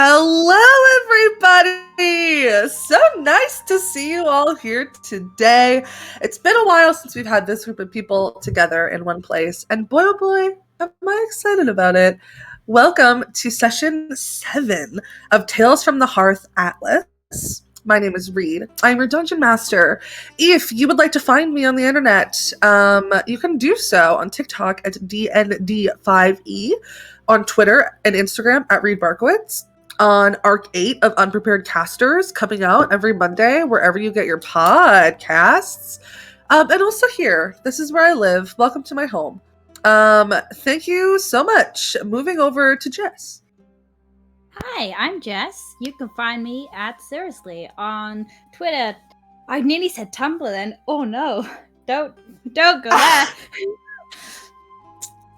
Hello, everybody! So nice to see you all here today. It's been a while since we've had this group of people together in one place, and boy, oh boy, am I excited about it. Welcome to session 7 of Tales from the Hearth Atlas. My name is Reed. I'm your Dungeon Master. If you would like to find me on the internet, you can do so on TikTok at DND5E, on Twitter and Instagram at Reed Barkowitz, on Arc 8 of Unprepared Casters, coming out every Monday, wherever you get your podcasts. And also here, this is where I live. Welcome to my home. Thank you so much. Moving over to Jess. Hi, I'm Jess. You can find me at Seriously on Twitter. I nearly said Tumblr then. Oh no. Don't go there.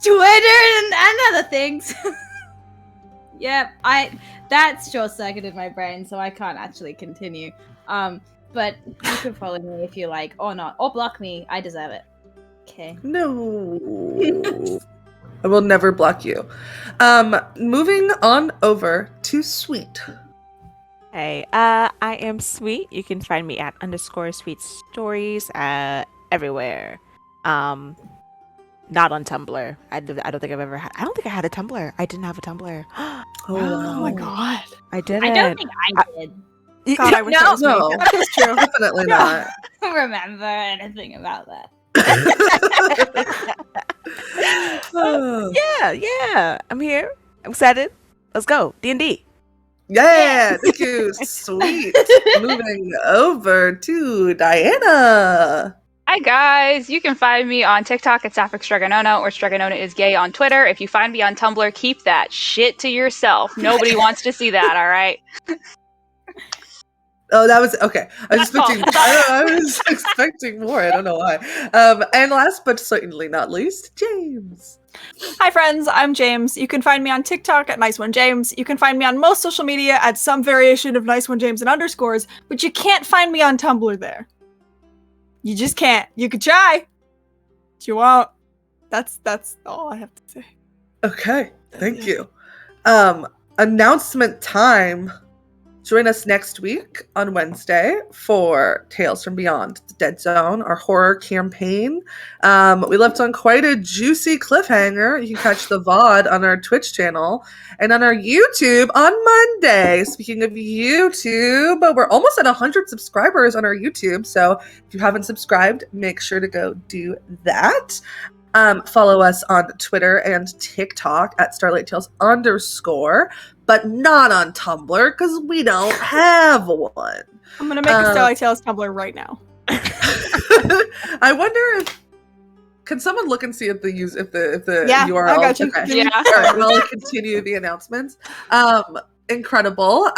Twitter and other things. Yep, that short-circuited my brain, so I can't actually continue. But you can follow me if you like, or not. Or block me. I deserve it. Okay. No. I will never block you. Moving on over to Sweet. Hey, I am Sweet. You can find me at _Sweet Stories everywhere. Not on Tumblr. I don't think I've ever had. I don't think I had a Tumblr. I didn't have a Tumblr. Oh my god. I didn't. I don't think I did. God, I wish that was me. No, That's true. definitely not. I don't remember anything about that. Yeah. I'm here. I'm excited. Let's go. D&D. Yeah, thank you. Sweet. Moving over to Diana. Hi guys, you can find me on TikTok at Sapphic Stregonona, or Stregonona is gay on Twitter. If you find me on Tumblr, keep that shit to yourself. Nobody wants to see that, alright? Oh, that was okay. I was expecting more. I don't know why. And last but certainly not least, James. Hi friends, I'm James. You can find me on TikTok at NiceOneJames. You can find me on most social media at some variation of NiceOneJames and underscores, but you can't find me on Tumblr there. You just can't. You could try, but you won't. That's all I have to say. Okay, thank you. Announcement time. Join us next week on Wednesday for Tales from Beyond the Dead Zone, our horror campaign. We left on quite a juicy cliffhanger. You can catch the VOD on our Twitch channel and on our YouTube on Monday. Speaking of YouTube, we're almost at 100 subscribers on our YouTube, so if you haven't subscribed, make sure to go do that. Follow us on Twitter and TikTok at Starlight Tales _, but not on Tumblr because we don't have one. I'm gonna make a Starlight Tales Tumblr right now. I wonder if someone look and see if the URL. I got you. Okay. Yeah. All right, we'll continue the announcements. Incredible.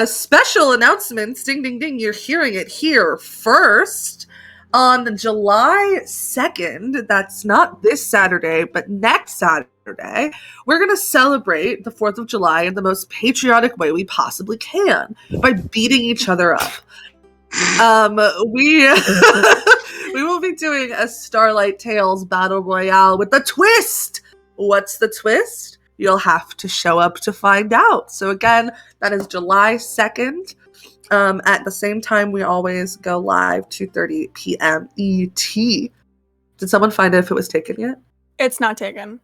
Special announcements. Ding, ding, ding. You're hearing it here first. On July 2nd, that's not this Saturday, but next Saturday, we're going to celebrate the 4th of July in the most patriotic way we possibly can by beating each other up. We will be doing a Starlight Tales Battle Royale with a twist. What's the twist? You'll have to show up to find out. So again, that is July 2nd. At the same time, we always go live 2:30 p.m. ET. Did someone find out if it was taken yet? It's not taken.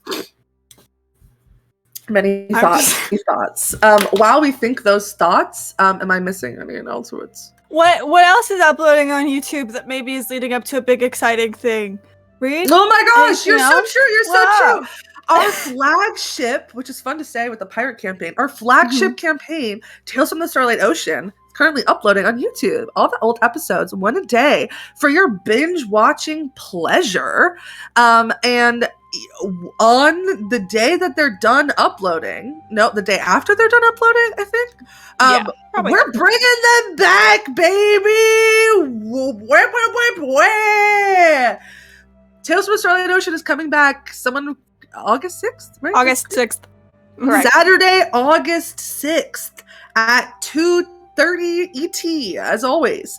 Many thoughts. While we think those thoughts, am I missing any announcements? What else is uploading on YouTube that maybe is leading up to a big exciting thing? Reed? Oh my gosh, you're so true. You're so Wow. true. Our flagship, which is fun to say with the pirate campaign, our flagship campaign, Tales from the Starlight Ocean, currently uploading on YouTube. All the old episodes, one a day, for your binge watching pleasure. And on the day that they're done uploading, the day after they're done uploading, I think, we're bringing them back, baby. Tales from the Starlight Ocean is coming back. August 6th, right? August 6th. Correct. Saturday, August 6th at 2:30 ET, as always.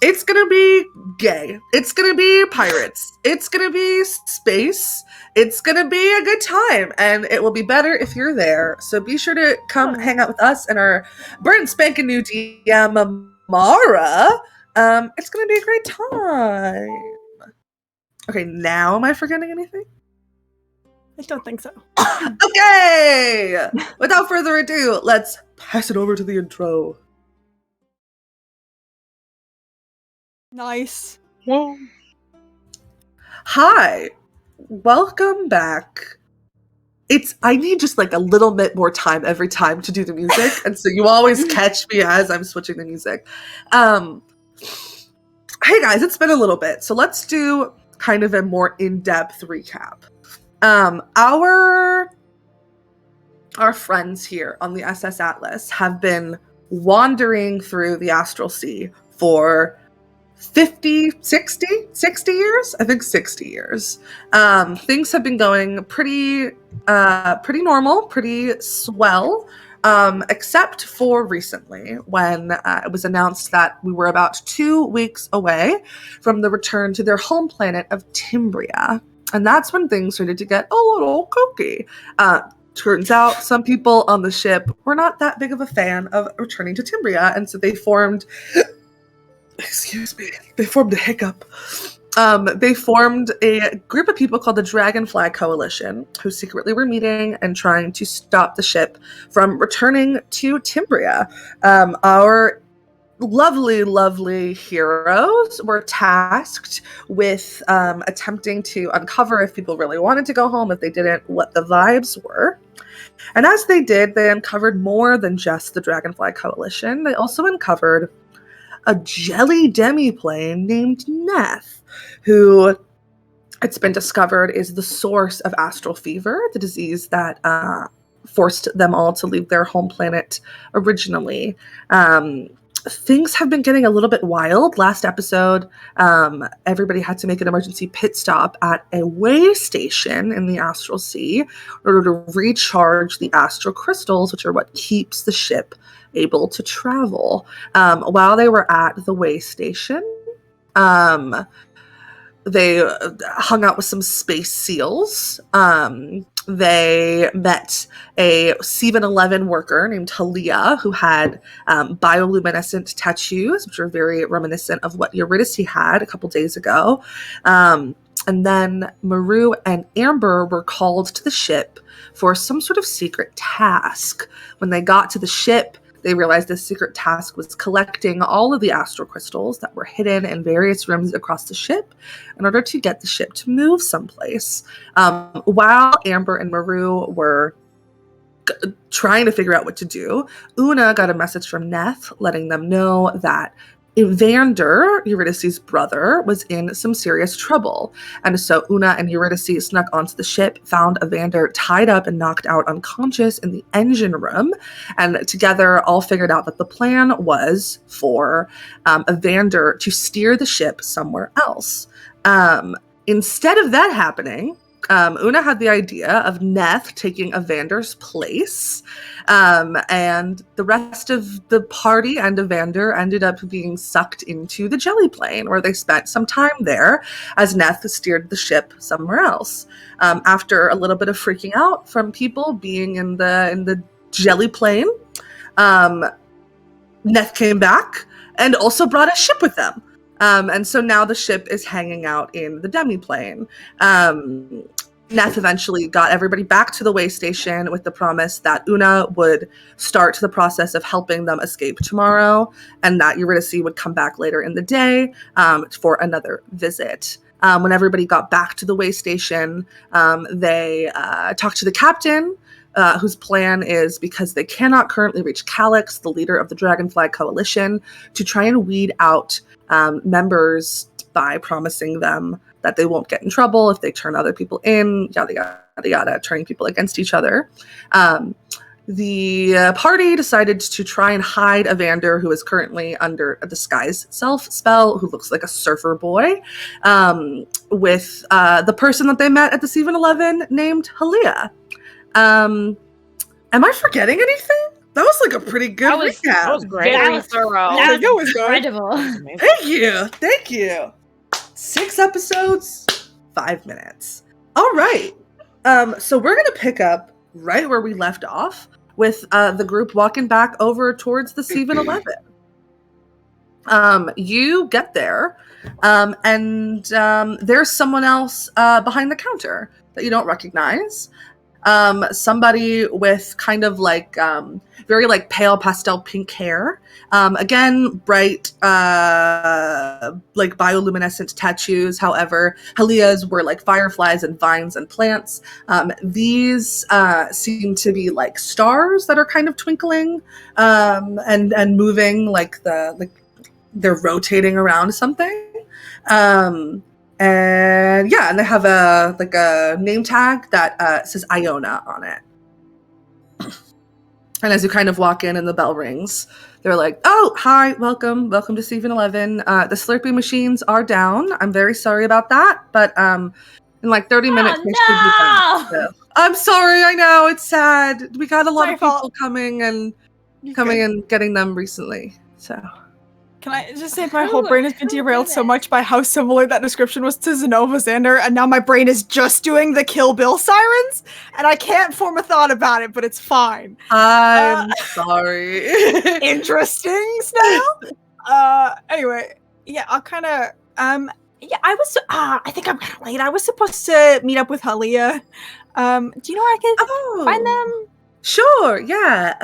It's gonna be gay. It's gonna be pirates. It's gonna be space. It's gonna be a good time, and it will be better if you're there. So be sure to come hang out with us and our brand spanking new DM Mara. It's gonna be a great time. Okay, now am I forgetting anything? I don't think so. Okay! Without further ado, let's pass it over to the intro. Nice. Whoa. Hi, welcome back. I need just like a little bit more time every time to do the music, and so you always catch me as I'm switching the music. Hey guys, it's been a little bit, so let's do kind of a more in-depth recap. Our friends here on the SS Atlas have been wandering through the Astral Sea for 60 years? I think 60 years. Things have been going pretty normal, pretty swell, except for recently when it was announced that we were about 2 weeks away from the return to their home planet of Timbria. And that's when things started to get a little kooky. Turns out some people on the ship were not that big of a fan of returning to Timbria, and so they formed they formed a hiccup. They formed a group of people called the Dragonfly Coalition, who secretly were meeting and trying to stop the ship from returning to Timbria. Our lovely heroes were tasked with attempting to uncover if people really wanted to go home, if they didn't, what the vibes were. And as they did, they uncovered more than just the Dragonfly Coalition. They also uncovered a jelly demiplane named Neth, who it's been discovered is the source of astral fever, the disease that forced them all to leave their home planet originally. Things have been getting a little bit wild. Last episode, everybody had to make an emergency pit stop at a way station in the Astral Sea in order to recharge the astral crystals, which are what keeps the ship able to travel. While they were at the way station, they hung out with some space seals. They met a 7-Eleven worker named Halia who had bioluminescent tattoos, which are very reminiscent of what Eurydice had a couple days ago. And then Maru and Amber were called to the ship for some sort of secret task. When they got to the ship, they realized this secret task was collecting all of the astral crystals that were hidden in various rooms across the ship in order to get the ship to move someplace. While Amber and Maru were trying to figure out what to do, Una got a message from Neth letting them know that Evander, Eurydice's brother, was in some serious trouble. And so Una and Eurydice snuck onto the ship, found Evander tied up and knocked out unconscious in the engine room, and together all figured out that the plan was for Evander to steer the ship somewhere else. Instead of that happening, Una had the idea of Neth taking Evander's place, and the rest of the party and Evander ended up being sucked into the jelly plane, where they spent some time there as Neth steered the ship somewhere else. After a little bit of freaking out from people being in the jelly plane, Neth came back and also brought a ship with them. And so now the ship is hanging out in the demiplane. Neth eventually got everybody back to the way station with the promise that Una would start the process of helping them escape tomorrow, and that Eurydice would come back later in the day for another visit. When everybody got back to the way station, they talked to the captain, whose plan is, because they cannot currently reach Calyx, the leader of the Dragonfly Coalition, to try and weed out members by promising them that they won't get in trouble if they turn other people in, yada, yada, yada, turning people against each other. The party decided to try and hide Evander, who is currently under a disguise self spell, who looks like a surfer boy, with the person that they met at the 7-Eleven named Halia. Am I forgetting anything? That was like a pretty good That was- recap. That was great. Very was- thorough. That That was was good. incredible. Amazing. Thank you. 6 episodes, 5 minutes. All right. So we're gonna pick up right where we left off with the group walking back over towards the 7-Eleven. You get there, and there's someone else behind the counter that you don't recognize. Somebody with kind of like very like pale pastel pink hair. Again, bright like bioluminescent tattoos. However, Halia's were like fireflies and vines and plants. These seem to be like stars that are kind of twinkling and moving like they're rotating around something. And yeah, and they have a name tag that says Iona on it. And as you kind of walk in and the bell rings, they're like, "Oh, hi, welcome to 7-Eleven. The Slurpee machines are down. I'm very sorry about that, but in like 30 minutes they should be done." So, I'm sorry, I know it's sad. We got a lot My of people fault. coming and Good. and getting them recently. So Can I just say my whole brain has been derailed so much by how similar that description was to Zenova Xander, and now my brain is just doing the Kill Bill sirens, and I can't form a thought about it, but it's fine. I'm sorry. Interesting, Snail. Anyway, yeah, I'll kind of, yeah, I think I'm kind of late. I was supposed to meet up with Halia. Do you know where I can find them? Sure, yeah.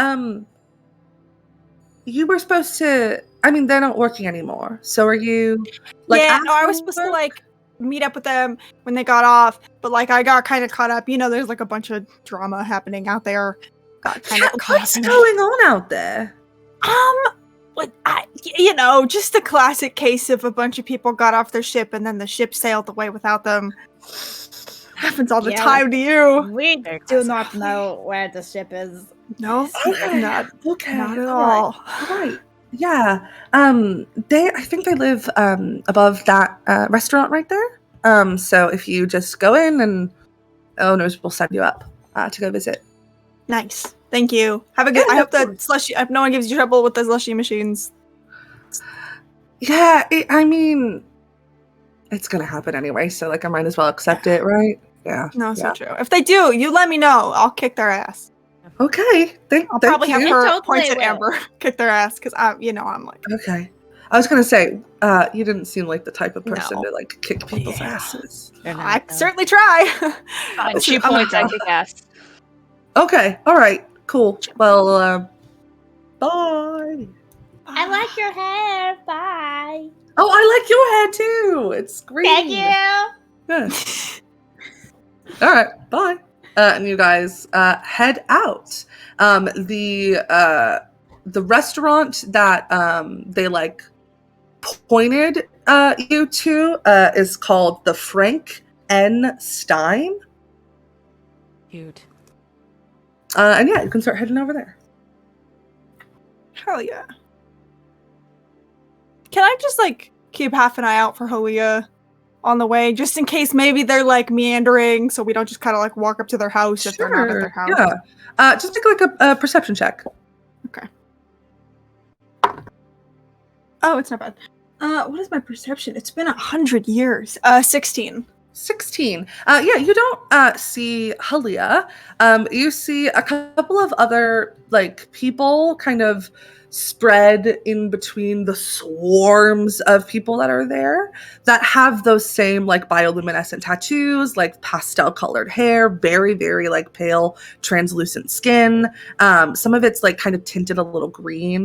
You were supposed to. I mean, they're not working anymore. So are you? Like, Yeah, no, I was after supposed to work? like meet up with them when they got off, but like I got kind of caught up. You know, there's like a bunch of drama happening out there. Got kind of What's going on out there? you know, just a classic case of a bunch of people got off their ship and then the ship sailed away without them. Happens all the Yeah, time to you. We Very do classic. not know where the ship is. No, Okay, not okay, at all all. right, all right. Yeah. I think they live above that restaurant right there. So if you just go in and owners will send you up to go visit. Nice. Thank you. Have a good. Yeah, I hope of the course. slushy. I hope no one gives you trouble with the slushy machines. Yeah, I mean, it's gonna happen anyway. So like, I might as well accept it, right? Yeah. No, yeah. so true. If they do, you let me know. I'll kick their ass. Okay. I'll probably have you. her Totally points at will. Amber kick their ass because I'm like. Okay. I was gonna say, you didn't seem like the type of person No. to like kick people's Yeah. asses. They're not, I though. certainly try. Fine, 2 I'm points, I down. kick ass. Okay. All right. Cool. Well, bye. I like your hair. Bye. Oh, I like your hair too. It's green. Thank you. Yeah. All right. Bye. And you guys head out. The restaurant that they like pointed you to is called the Frank N. Stein. Cute. And yeah, you can start heading over there. Hell yeah. Can I just like keep half an eye out for Halia on the way, just in case maybe they're like meandering, so we don't just kind of like walk up to their house if they're not at their house. Yeah. Just make like a perception check. Oh, it's not bad. What is my perception? It's been 100 years. 16. 16. Yeah, you don't see Halia. You see a couple of other like people kind of spread in between the swarms of people that are there that have those same like bioluminescent tattoos, like pastel colored hair, very, very like pale, translucent skin. Some of it's like kind of tinted a little green,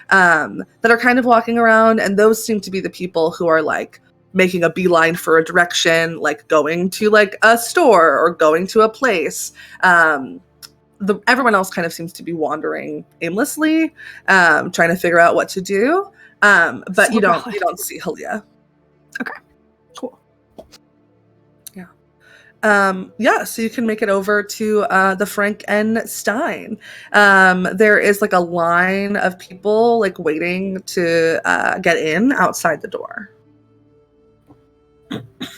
that are kind of walking around, and those seem to be the people who are like making a beeline for a direction, like going to like a store or going to a place. Everyone else kind of seems to be wandering aimlessly, trying to figure out what to do. But So you don't valid. see Halia. Cool. Yeah, so you can make it over to the Frank N. Stein. There is like a line of people like waiting to get in outside the door.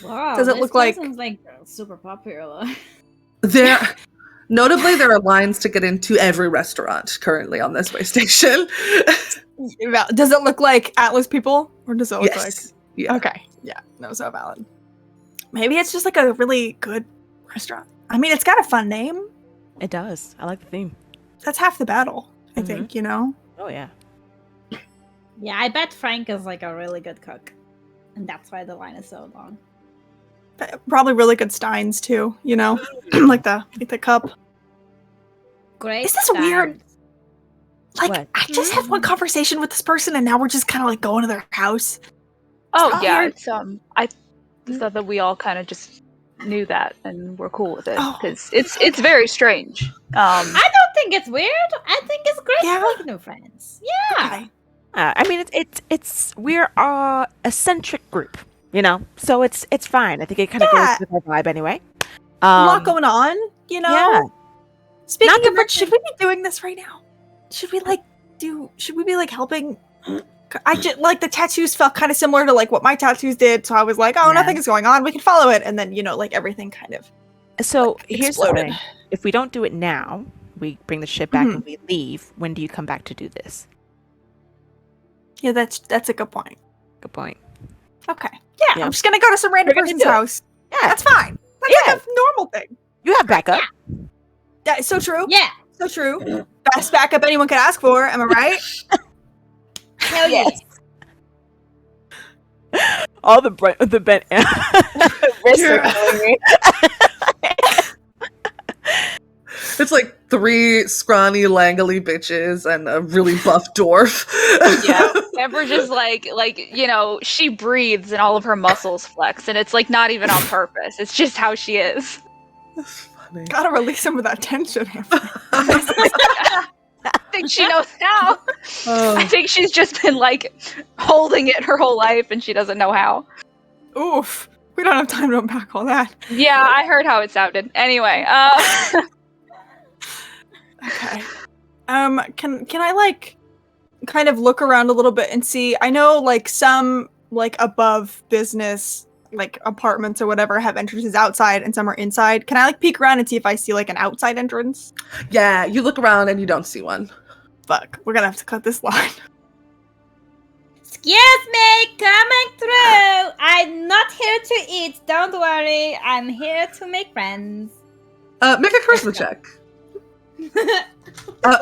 Wow, Does it this look like- person's like super popular? There, Notably, there are lines to get into every restaurant currently on this way station. Does it look like Atlas people? Or does it look Yes. like... Yeah. Okay. Yeah. No, so valid. Maybe it's just like a really good restaurant. I mean, it's got a fun name. It does. I like the theme. That's half the battle, I think, you know? Oh yeah. Yeah, I bet Frank is like a really good cook. And that's why the line is so long. Probably really good steins, too, you know? like the cup. Great. Is this weird? Like, What? I just had one conversation with this person and now we're just kind of like going to their house. Oh that yeah, weird? it's I thought that we all kind of just knew that and we're cool with it Oh. because it's very strange. I don't think it's weird. I think it's great Yeah? to make new friends. Yeah. Okay. I mean, it's we're a eccentric group, you know, so it's fine. I think it kind of Yeah. goes with our vibe anyway. A lot going on, you know? Yeah. Speaking Not to of which, should we be doing this right now? Should we be like helping? I just like the tattoos felt kind of similar to like what my tattoos did, so I was like, oh, Yeah. nothing is going on. We can follow it, and then like everything kind of. So here's the exploded. thing: if we don't do it now, we bring the ship back Mhm. and we leave. When do you come back to do this? Yeah, that's a good point. Good point. Okay. Yeah, Yeah. I'm just gonna go to some random We're gonna person's do it. house. Yeah, That's fine. That's Yeah. like a normal thing. you have backup. Yeah, it's so true. Yeah. So true. Best backup anyone could ask for. Am I right? Hell yes. All the bent wrists are killing me. It's like 3 scrawny, langly bitches and a really buff dwarf. Yeah, and we're just like she breathes and all of her muscles flex, and it's like not even on purpose. It's just how she is. That's funny. Gotta release some of that tension. I think she knows how. Oh. I think she's just been like holding it her whole life, and she doesn't know how. Oof. We don't have time to unpack all that. Yeah, I heard how it sounded. Anyway, Okay. Can I like kind of look around a little bit and see? I know like some like above business like apartments or whatever have entrances outside and some are inside. Can I like peek around and see if I see like an outside entrance? Yeah, you look around and you don't see one. Fuck, we're gonna have to cut this line. Excuse me, coming through. I'm not here to eat. Don't worry. I'm here to make friends. Make a charisma check.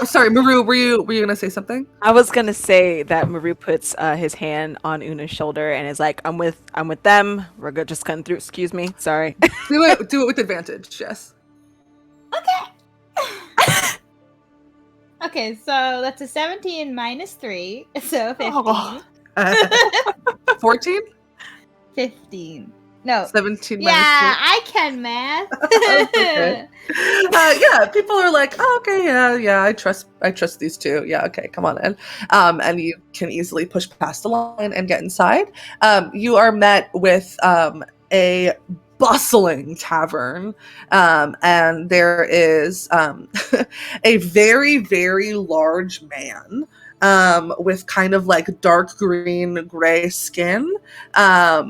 Sorry, Maru, were you gonna say something? I was gonna say that Maru puts his hand on Una's shoulder and is like, "I'm with them. We're good. Just cutting through. Excuse me. Sorry." Do it with advantage, yes. Okay, so that's a 17 minus 3, so 15. Oh. 14? 15. No. 17 Yeah, minus I can math. Okay. 3. Yeah, people are like, oh, okay, yeah, I trust these two. Yeah, okay, come on in. And you can easily push past the line and get inside. You are met with a bustling tavern, and there is a very, very large man with kind of like dark green gray skin, a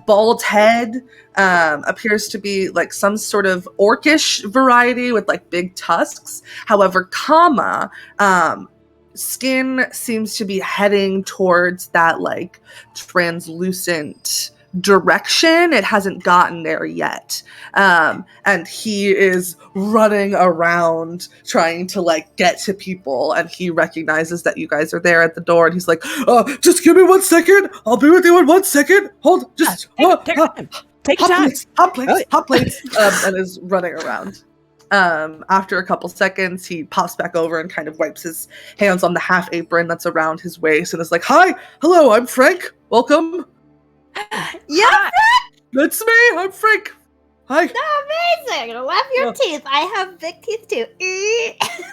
bald head, appears to be like some sort of orcish variety with like big tusks. However, skin seems to be heading towards that like translucent direction. It hasn't gotten there yet. And he is running around trying to like get to people, and he recognizes that you guys are there at the door, and he's like, just give me 1 second. I'll be with you in 1 second. Hold, just Take your time. Take your time. hot plates, and is running around. After a couple seconds, he pops back over and kind of wipes his hands on the half apron that's around his waist and is like, hi, hello, I'm Frank. Welcome. Yeah, That's me. I'm Frank. Hi. amazing. Love your teeth. I have big teeth too.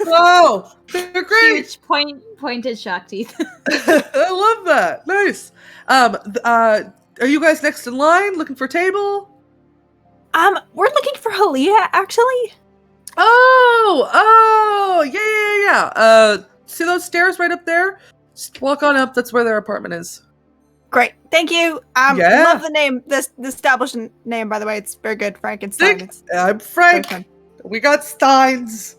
Wow, they're great. Huge pointed shark teeth. I love that. Nice. Are you guys next in line looking for a table? We're looking for Halia actually. Oh, yeah. See those stairs right up there? Just walk on up. That's where their apartment is. Great, thank you. Yeah. Love the name. This established name, by the way. It's very good, Frankenstein. It's I'm very Frank. fun. We got steins.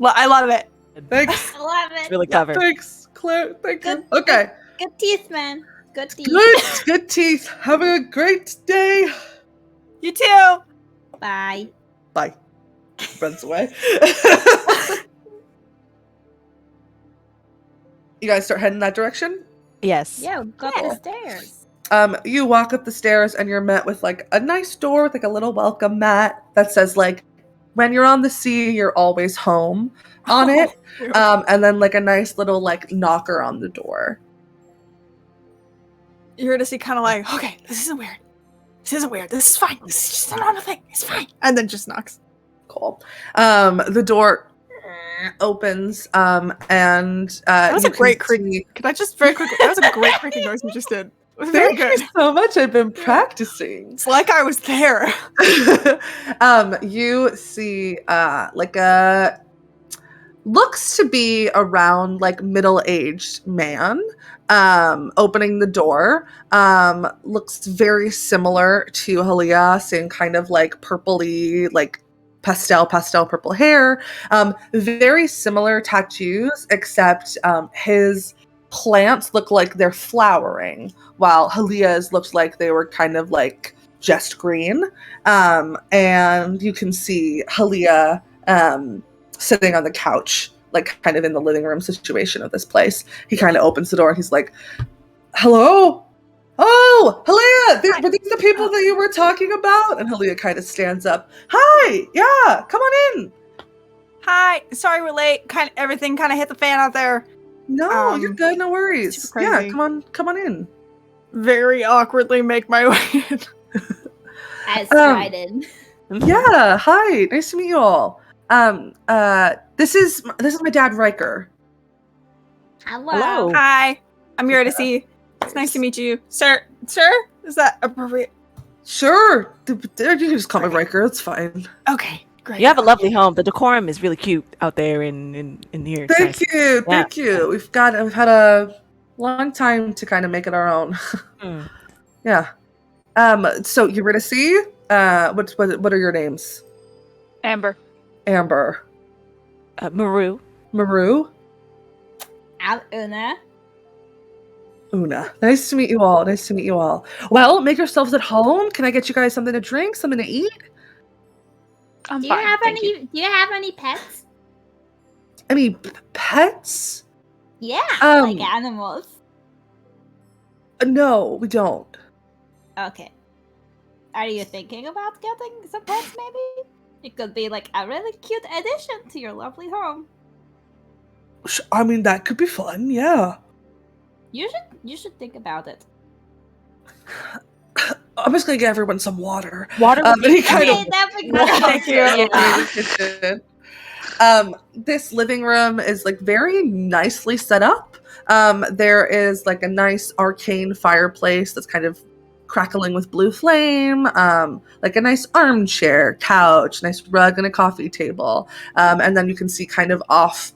I love it. Thanks. I love It's it. really clever. Thanks, Claire. Thank you. Good. Okay. Good teeth, man. Good teeth. Good teeth. Have a great day. You too. Bye. Bye. Runs away. You guys start heading that direction? Yes. Yeah, we got the stairs. You walk up the stairs and you're met with like a nice door with like a little welcome mat that says like, when you're on the sea, you're always home on it. And then like a nice little like knocker on the door. You're gonna see kind of like, okay, this isn't weird. This isn't weird. This is fine. This is just a normal thing. It's fine. And then just knocks. Cool. The door opens and That was a you can great creak. see- Can I just very quickly? That was a great creaking noise you just did. It was very Thank good. you so much. I've been practicing. It's like I was there. You see like a looks to be around like middle-aged man opening the door. Looks very similar to Halia, same kind of like purpley, like pastel purple hair. Very similar tattoos, except his plants look like they're flowering, while Halia's looked like they were kind of like just green. And you can see Halia sitting on the couch, like kind of in the living room situation of this place. He kind of opens the door and he's like, hello? Oh, Halia, were these the people that you were talking about? And Halia kind of stands up. Hi, yeah, come on in. Hi. Sorry we're late. Everything kind of hit the fan out there. No, you're good, no worries. super Yeah, crazy. come on in. Very awkwardly make my way in. I stride in. Yeah, hi, nice to meet you all. This is my dad, Riker. Hello. Hi. I'm here to see. It's nice to meet you. Sir? Is that appropriate? Sure, you can just call me Riker. It's fine. Okay, great. You have a lovely home. The decorum is really cute out there in here. It's Thank nice. you, thank you. We've had a long time to kind of make it our own. Mm. Yeah. So Eurydice, what are your names? Amber. Amber. Maru. Maru. Una. Una. Nice to meet you all. Well, make yourselves at home. Can I get you guys something to drink, something to eat? I'm Do you fine. have thank any? you. Do you have any pets? Any pets? Yeah, Um, like animals. No, we don't. Okay. Are you thinking about getting some pets? Maybe it could be like a really cute addition to your lovely home. I mean, that could be fun. Yeah. You should think about it. I'm just gonna get everyone some water. Water. And he kind Okay, of that'd be Thank great. you. Yeah. kitchen. This living room is like very nicely set up. There is like a nice arcane fireplace that's kind of crackling with blue flame, like a nice armchair, couch, nice rug, and a coffee table. And then you can see kind of off,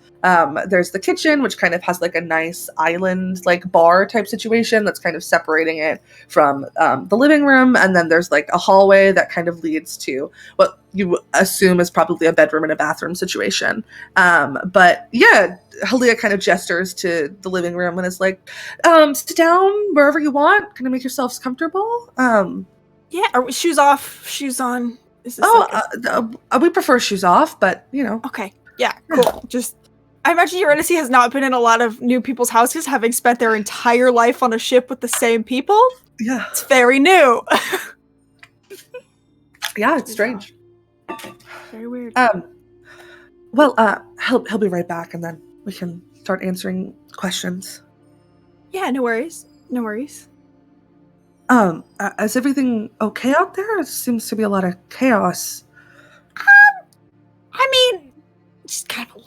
there's the kitchen, which kind of has like a nice island, like bar type situation that's kind of separating it from the living room. And then there's like a hallway that kind of leads to what you assume is probably a bedroom and a bathroom situation. But yeah, Halia kind of gestures to the living room and is like, sit down wherever you want. Kind of make yourselves comfortable. Yeah, are we, shoes off, shoes on? Is this like We prefer shoes off, but you know. okay, yeah, cool. Just, I imagine Eurydice has not been in a lot of new people's houses, having spent their entire life on a ship with the same people. Yeah. It's very new. Yeah, it's strange. Very weird. Well, he'll be right back, and then we can start answering questions. Yeah, no worries. No worries. Is everything okay out there? It seems to be a lot of chaos. I mean, just kind of a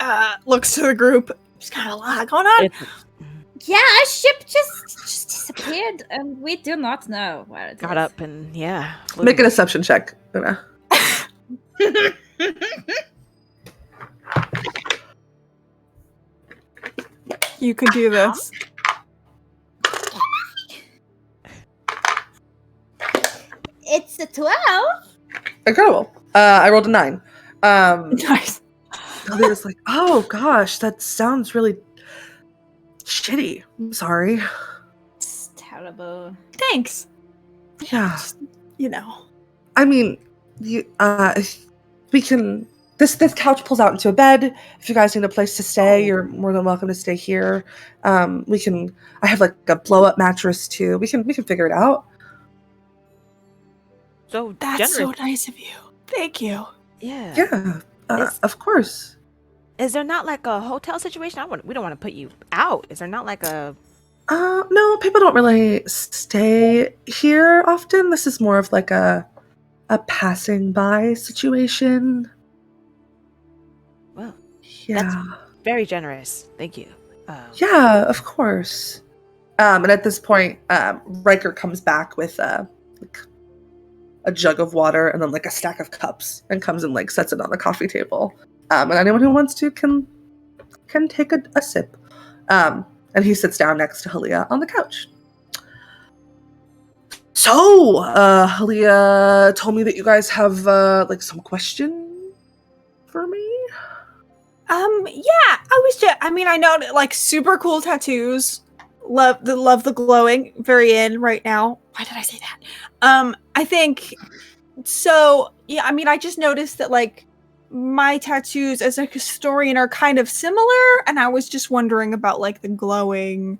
lot. Looks to the group. Just kind of a lot going on. Yeah, our ship just disappeared, and we do not know where it Got is. up and yeah. Make an assumption check, Una. You can do this. It's a 12. Incredible. I rolled a 9. Nice. Halia's like, oh gosh, that sounds really shitty. I'm sorry. It's terrible. Thanks. Yeah. You know. I mean, we can. This couch pulls out into a bed. If you guys need a place to stay, you're more than welcome to stay here. We can. I have like a blow up mattress too. We can figure it out. So That's generous. so nice of you. Thank you. Yeah. Yeah, of course. Is there not like a hotel situation? We don't want to put you out. Is there not like a? No, people don't really stay here often. This is more of like a passing by situation. Well, Yeah. very generous. Thank you. Yeah, of course. And at this point, Riker comes back with like a jug of water and then like a stack of cups and comes and like sets it on the coffee table. And anyone who wants to can take a sip. And he sits down next to Halia on the couch. So, Halia told me that you guys have like some question for me. Yeah, I know like super cool tattoos. Love the glowing. Very in right now. Why did I say that? I think so. Yeah, I mean, I just noticed that like my tattoos as a historian are kind of similar, and I was just wondering about like the glowing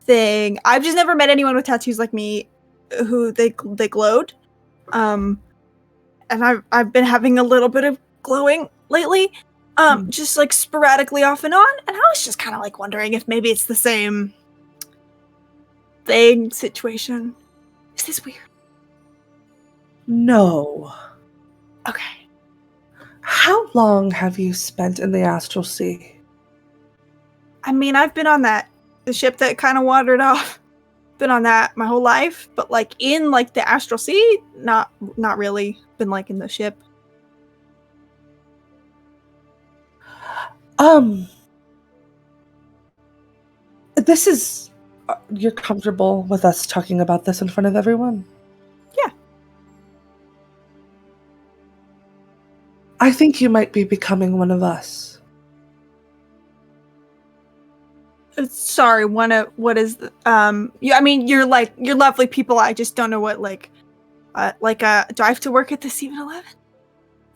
thing. I've just never met anyone with tattoos like me who they glowed. And I've been having a little bit of glowing lately. Just like sporadically off and on, and I was just kind of like wondering if maybe it's the same thing situation. Is this weird? No. Okay. How long have you spent in the astral sea? I mean, I've been on the ship that kind of wandered off. Been on that my whole life, but like in like the astral sea, not really. Been like in the ship. This is. You're comfortable with us talking about this in front of everyone? Yeah. I think you might be becoming one of us. Sorry, what is the, I mean, you're lovely people. I just don't know what do I have to work at the 7-Eleven?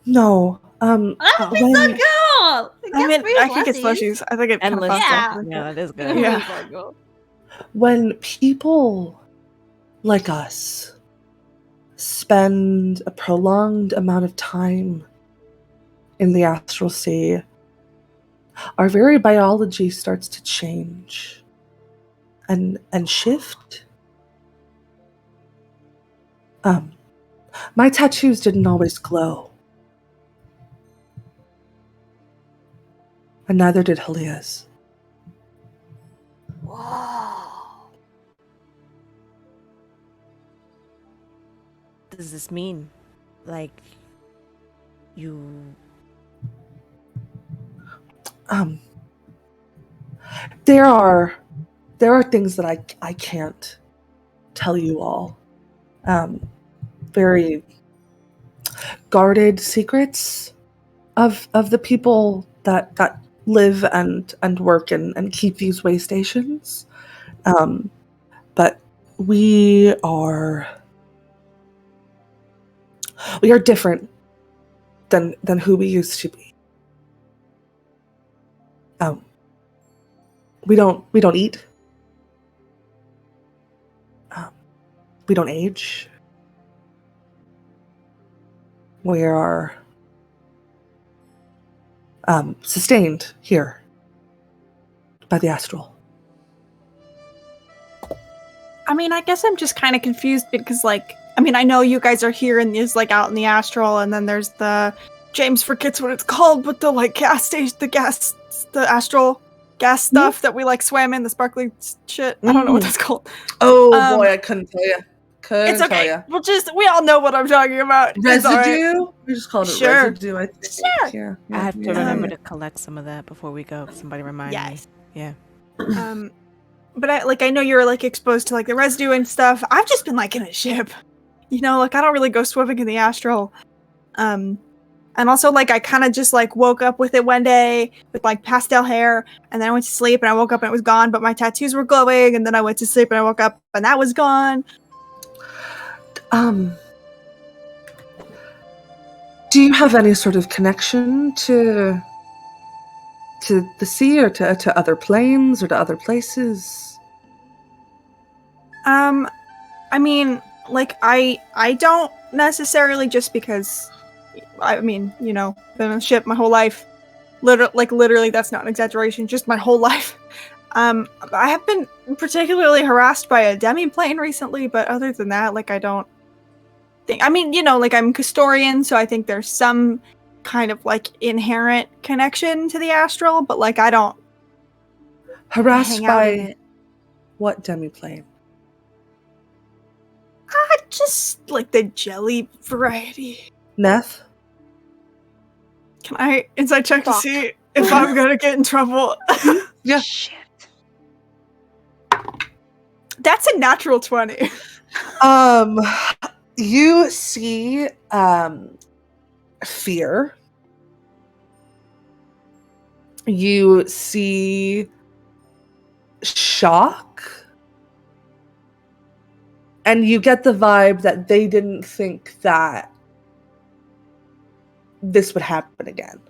No. That would be so cool! I mean, I think it's slushies. I think it kind of Endless. Yeah. Yeah, that is That good. would be Yeah. so cool. When people like us spend a prolonged amount of time in the astral sea, our very biology starts to change and shift. My tattoos didn't always glow. And neither did Halia's. Whoa. What does this mean? Like, you... There are things that I can't tell you all. Very guarded secrets of the people that live and work and keep these way stations. But we are different than who we used to be. We don't eat. We don't age. We are sustained here by the astral. I mean, I guess I'm just kind of confused because, like, I mean, I know you guys are here and is like out in the astral, and then there's the James forgets what it's called, but the like gas station, the astral gas stuff that we like swam in, the sparkling shit. I don't know what that's called. Oh boy, I couldn't tell you. It's okay. We all know what I'm talking about. It's all right. Residue? We just called it Sure. residue, I think. Sure. Yeah. I have to Yeah. remember to collect some of that before we go. Somebody remind Yes. me. Yeah. But I know you're like exposed to like the residue and stuff. I've just been like in a ship, you know, like I don't really go swimming in the astral. And also, like, I kind of just, like, woke up with it one day with, like, pastel hair, and then I went to sleep, and I woke up and it was gone, but my tattoos were glowing, and then I went to sleep and I woke up and that was gone. Do you have any sort of connection to the sea or to other planes or to other places? I mean, like, I don't necessarily, just because, I mean, you know, been on a ship my whole life. Literally, that's not an exaggeration, just my whole life. I have been particularly harassed by a demi-plane recently, but other than that, like, I don't think, I mean, you know, like, I'm Custodian, so I think there's some kind of, like, inherent connection to the astral, but, like, I don't Harassed hang out in by it. what demiplane? Just, like, the jelly variety. Neth? Can I inside check to Fuck. see if I'm gonna get in trouble? Yeah. Shit. That's a natural 20. You see fear. You see shock. And you get the vibe that they didn't think that this would happen again.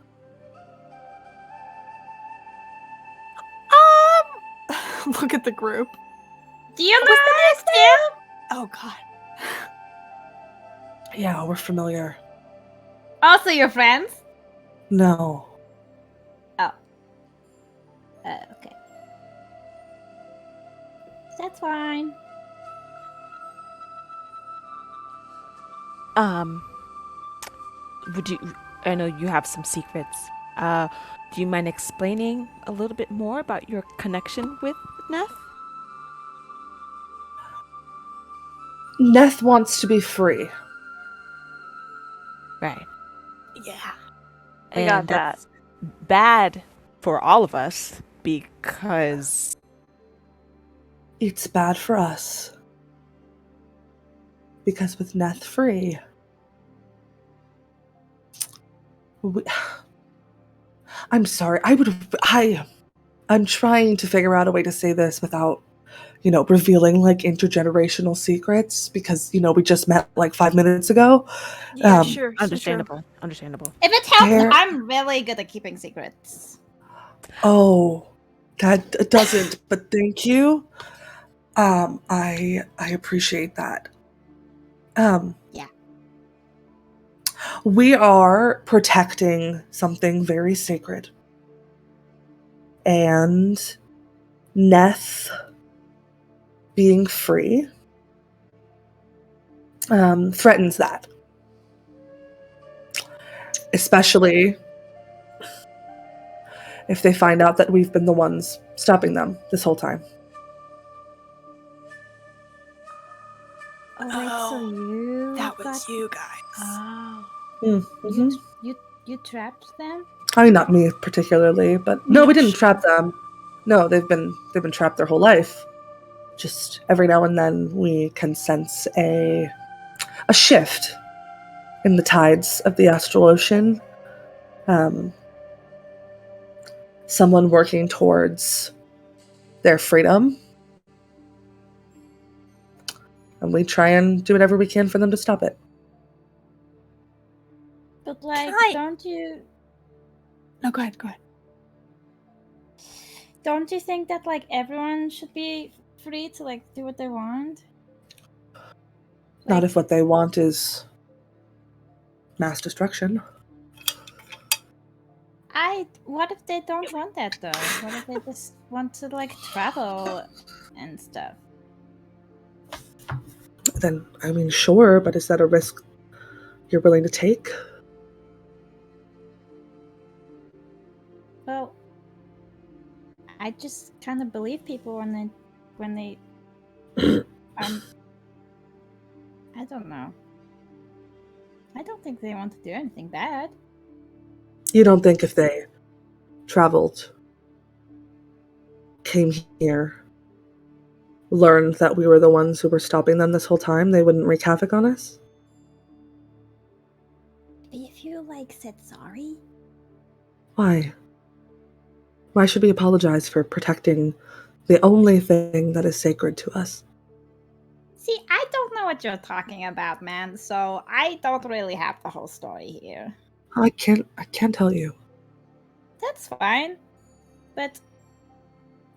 Look at the group. Do you know this too? Oh god. Yeah, we're familiar. Also your friends? No. Okay. That's fine. Would you? I know you have some secrets. Do you mind explaining a little bit more about your connection with Neth? Neth wants to be free. Right. Yeah. We got And that's bad for all of us because It's bad for us. Because with Neth free, I'm sorry. I'm trying to figure out a way to say this without, revealing like intergenerational secrets because, we just met like 5 minutes ago. Yeah, Um, sure. understandable. Understandable. If it helps, There- I'm really good at keeping secrets. Oh, that doesn't, but thank you. I appreciate that. Yeah. We are protecting something very sacred. And Neth being free threatens that. Especially if they find out that we've been the ones stopping them this whole time. Oh wait, so you That was got- you guys. Oh. Mm-hmm. You trapped them? I mean, not me particularly, but no, we didn't trap them. No, they've been trapped their whole life. Just every now and then we can sense a shift in the tides of the astral ocean. Someone working towards their freedom. And we try and do whatever we can for them to stop it. But like, I- don't you No, go ahead. think that like everyone should be free to like do what they want? Not Like, if what they want is mass destruction. what if they don't want that though? What if they just want to like travel and stuff? Then, I mean, sure, but is that a risk you're willing to take? Well, I just kind of believe people when they I don't know. I don't think they want to do anything bad. You don't think if they traveled, came here, learned that we were the ones who were stopping them this whole time, they wouldn't wreak havoc on us? said sorry? Why? Why should we apologize for protecting the only thing that is sacred to us? See, I don't know what you're talking about, man, so I don't really have the whole story here. I can't tell you. That's fine. But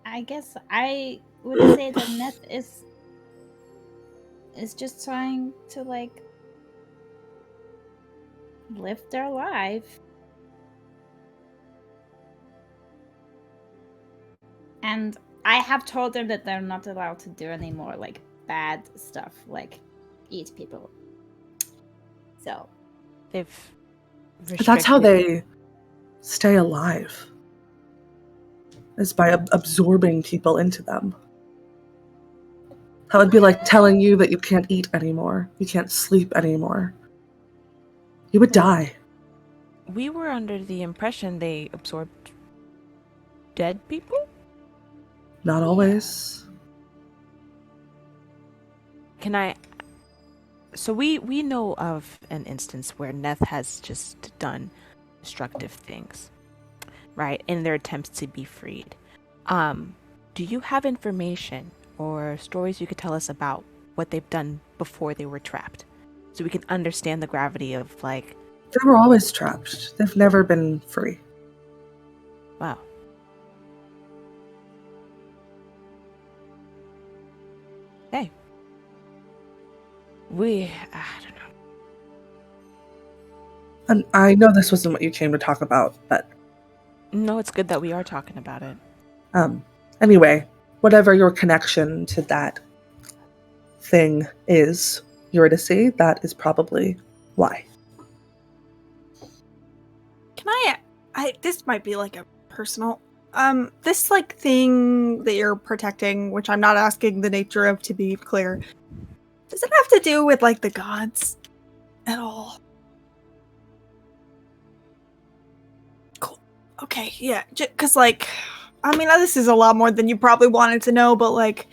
I guess I would say that Neth is just trying to, like, live their life. And I have told them that they're not allowed to do any more, like, bad stuff, like eat people. So They've But that's how restricted- they stay alive. Is by absorbing people into them. That would be like telling you that you can't eat anymore. You can't sleep anymore. You would die. We were under the impression they absorbed dead people? Not always. Can I... So we know of an instance where Neth has just done destructive things, right? In their attempts to be freed. Do you have information or stories you could tell us about what they've done before they were trapped? So we can understand the gravity of, like... They were always trapped. They've never been free. Wow. Hey. I don't know. And I know this wasn't what you came to talk about, but No, it's good that we are talking about it. anyway, whatever your connection to that thing is, Eurydice, that is probably why. Can I this might be like a personal this like thing that you're protecting, which I'm not asking the nature of, to be clear. Does it have to do with like the gods at all? Cool. Okay, yeah, cuz like I mean, this is a lot more than you probably wanted to know, but like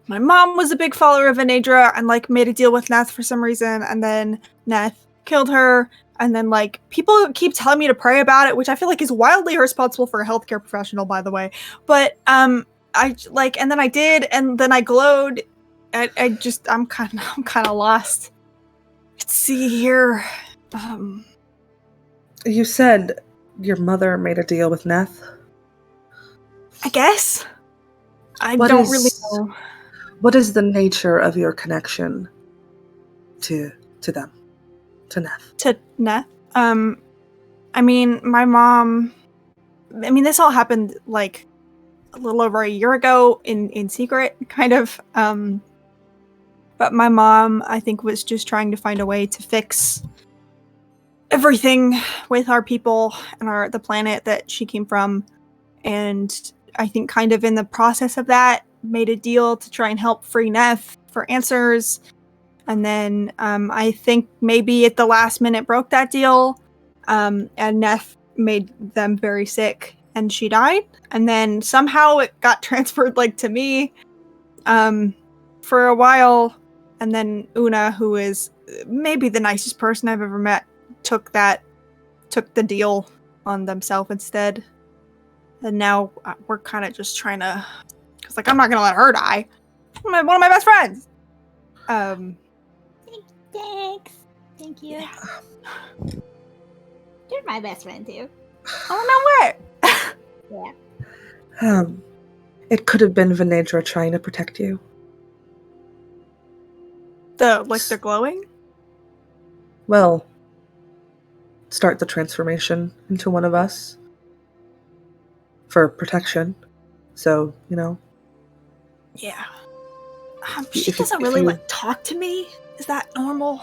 my mom was a big follower of Anadra and like made a deal with Neth for some reason, and then Neth killed her. And then, like, people keep telling me to pray about it, which I feel like is wildly irresponsible for a healthcare professional, by the way. But, I, like, and then I did, and then I glowed. I'm kind of lost. Let's see here. You said your mother made a deal with Neth? I guess? I What don't is- really know. What is the nature of your connection to them? To Neth? To Neth. I mean, my mom... I mean, this all happened, like, a little over a year ago in secret, kind of. But my mom, I think, was just trying to find a way to fix everything with our people and the planet that she came from. And I think kind of in the process of that, made a deal to try and help free Neth for answers. And then I think maybe at the last minute broke that deal. And Neth made them very sick and she died. And then somehow it got transferred like to me for a while. And then Una, who is maybe the nicest person I've ever met, took the deal on themselves instead. And now we're kind of just trying to, because like I'm not gonna let her die. One of my best friends. Thanks. Thank you. Yeah. You're my best friend too. Oh no way. Yeah. It could have been Venedra trying to protect you. The glowing? Well, start the transformation into one of us. For protection. So, you know. Yeah. If She you- doesn't if really you- like talk to me. Is that normal?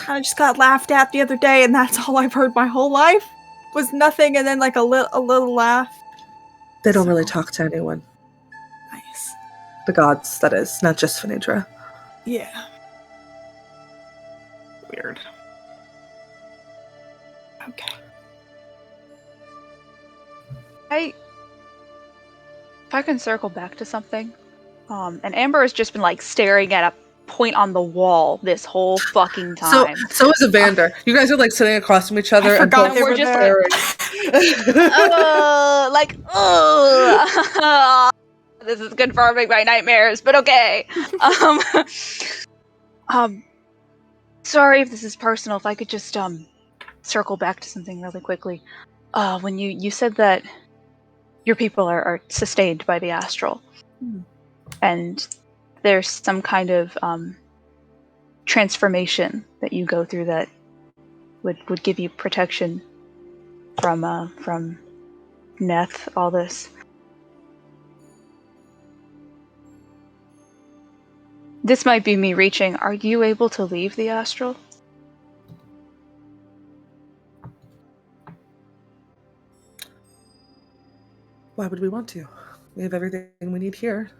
I just got laughed at the other day, and that's all I've heard my whole life. Was nothing, and then like a little laugh. They don't really So- talk to anyone. Nice. The gods, that is, not just Venedra. Yeah. Weird. Okay. If I can circle back to something, and Amber has just been like staring at point on the wall this whole fucking time. So is Evander. You guys are like sitting across from each other I and forgot both they we're were just there. This is confirming my nightmares, but okay. Um, sorry if this is personal. If I could just circle back to something really quickly. When you said that your people are sustained by the astral, and there's some kind of transformation that you go through that would give you protection from Neth, all this. This might be me reaching. Are you able to leave the astral? Why would we want to? We have everything we need here.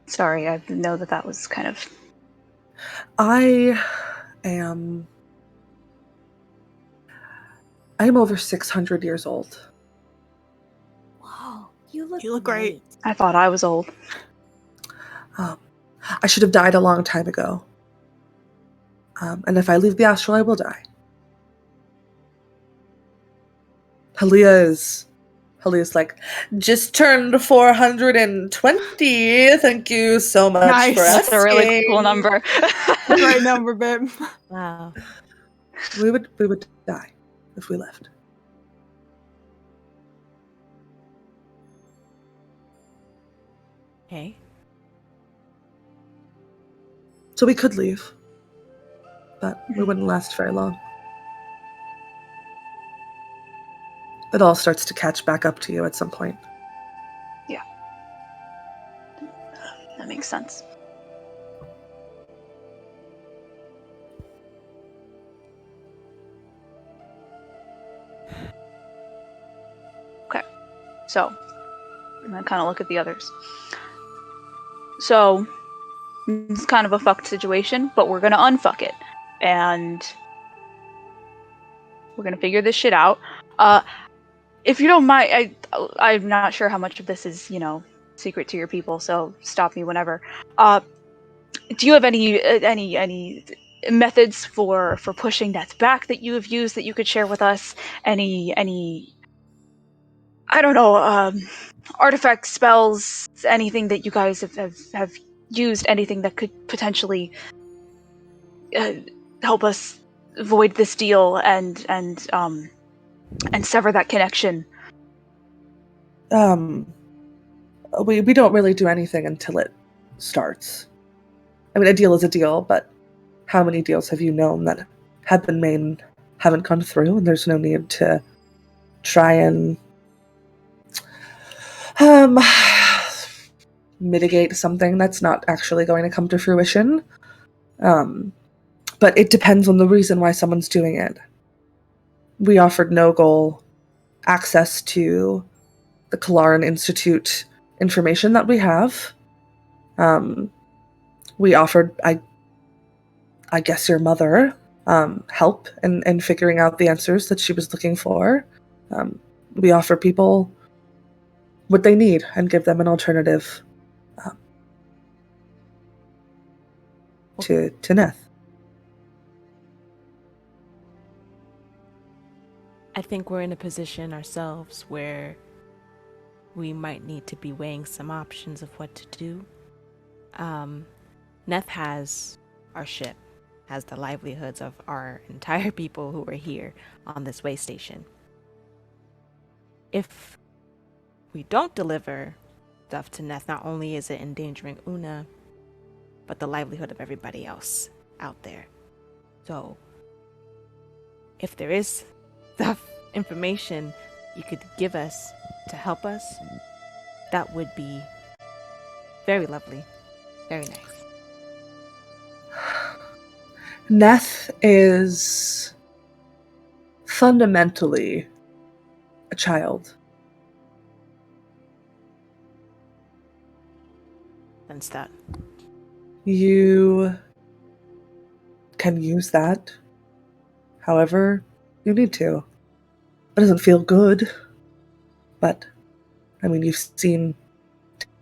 Sorry, I know that was kind of... I am over 600 years old. Wow, you look great. I thought I was old. I should have died a long time ago. And if I leave the astral, I will die. Halia's like, just turned 420. Thank you so much Nice. for That's asking. a really cool number. Great number, babe. Wow. We would die if we left. Okay. So we could leave, but we wouldn't last very long. It all starts to catch back up to you at some point. Yeah. That makes sense. Okay. So, I'm gonna kind of look at the others. So, it's kind of a fucked situation, but we're gonna unfuck it. And we're gonna figure this shit out. If you don't mind, I'm not sure how much of this is, secret to your people, so stop me whenever. Do you have any methods for pushing Death back that you have used that you could share with us? Any I don't know, artifacts, spells, anything that you guys have used, anything that could potentially help us void this deal and sever that connection? We don't really do anything until it starts. I mean, a deal is a deal, but how many deals have you known that have been made and haven't gone through, and there's no need to try and mitigate something that's not actually going to come to fruition. But it depends on the reason why someone's doing it. We offered no goal access to the Kalaran Institute information that we have. We offered, I guess, your mother help in figuring out the answers that she was looking for. We offer people what they need and give them an alternative to Neth. I think we're in a position ourselves where we might need to be weighing some options of what to do. Neth has our ship, has the livelihoods of our entire people who are here on this way station. If we don't deliver stuff to Neth, not only is it endangering Una, but the livelihood of everybody else out there. So, if there is stuff, information you could give us to help us, that would be very lovely, very nice. Neth is fundamentally a child. Sense that. You can use that however you need to. It doesn't feel good, but I mean, you've seen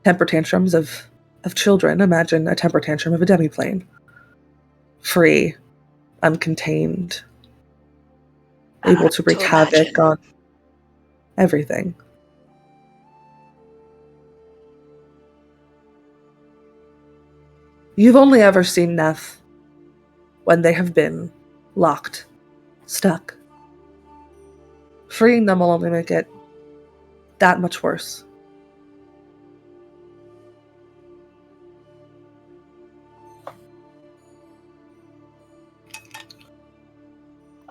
temper tantrums of children. Imagine a temper tantrum of a demiplane. Free, uncontained, able to wreak havoc on everything. You've only ever seen Neff when they have been locked, stuck. Freeing them will only make it that much worse.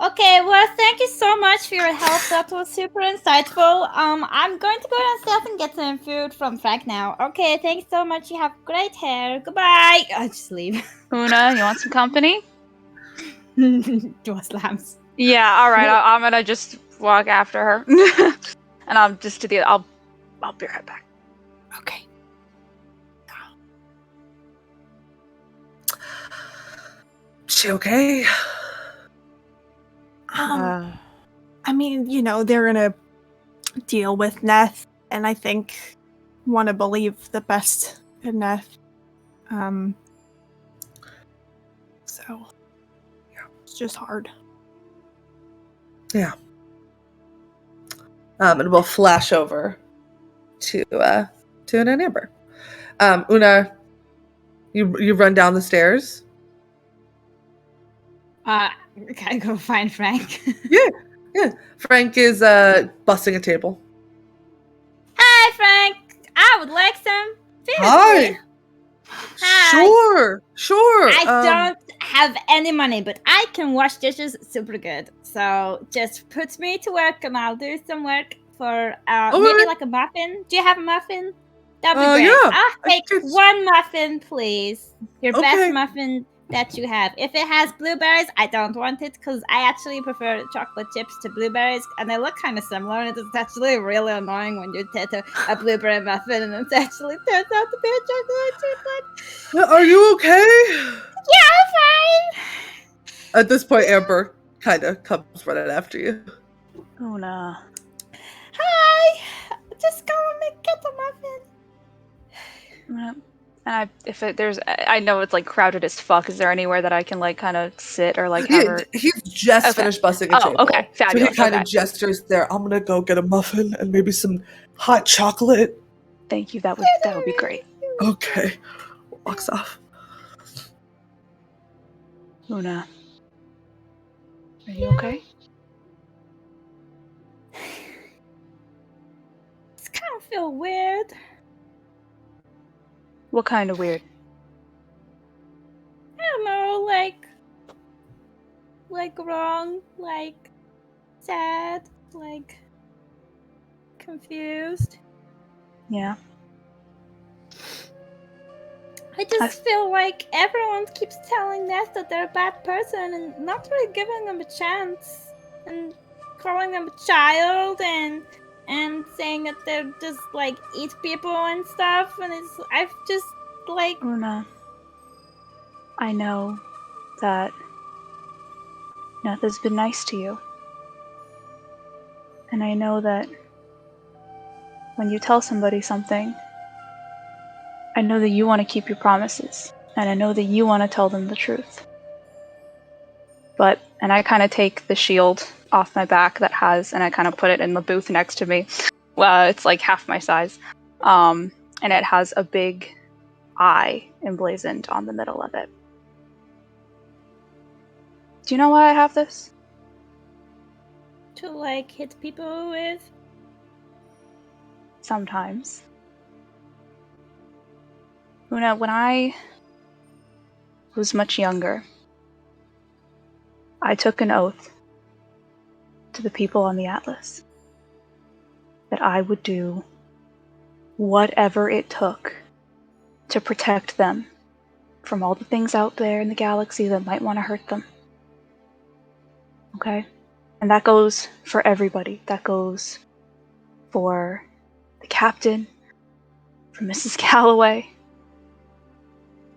Okay, well, thank you so much for your help. That was super insightful. I'm going to go downstairs and get some food from Frank now. Okay, thanks so much. You have great hair. Goodbye. I just leave. Una, you want some company? Door slams. Yeah, all right. I'm gonna just walk after her, and I'm just to the. I'll be right back. Okay. She okay? I mean, you know, they're in a deal with Neth, and I think want to believe the best in Neth. So yeah, it's just hard. Yeah. And we'll flash over to Una and Amber. Una, you run down the stairs. Can I go find Frank? Yeah. Frank is bussing a table. Hi, Frank. I would like some food. Hi. Hi. Sure. I don't have any money, but I can wash dishes super good. So just put me to work and I'll do some work for maybe like a muffin. Do you have a muffin? That'd be great. Yeah. I'll take one muffin, please. Your best muffin that you have. If it has blueberries, I don't want it because I actually prefer chocolate chips to blueberries and they look kind of similar and it's actually really annoying when you take a blueberry muffin and it actually turns out to be a chocolate chip. Are you okay? Yeah, I'm fine. At this point, Amber kind of comes running after you. Una. Hi. Just go and get the muffin. I know it's like crowded as fuck. Is there anywhere that I can like kind of sit or like have her? He's just finished bussing a table. Okay, fabulous. So he kind of gestures there. I'm gonna go get a muffin and maybe some hot chocolate. Thank you. That would be great. Okay. Walks off. Una, are you okay? It's kind of feel weird. What kind of weird? I don't know, like wrong, like sad, like confused. Yeah. I just feel like everyone keeps telling Ness that they're a bad person and not really giving them a chance and calling them a child and saying that they're just like eat people and stuff and I've just like Una, I know that Neth has been nice to you. And I know that when you tell somebody something, I know that you want to keep your promises. And I know that you want to tell them the truth. And I kind of take the shield off my back and I kind of put it in the booth next to me. Well, it's like half my size. And it has a big eye emblazoned on the middle of it. Do you know why I have this? to like hit people with. Sometimes. Una, when I was much younger, I took an oath to the people on the Atlas that I would do whatever it took to protect them from all the things out there in the galaxy that might want to hurt them. Okay? And that goes for everybody. That goes for the captain, for Mrs. Calloway.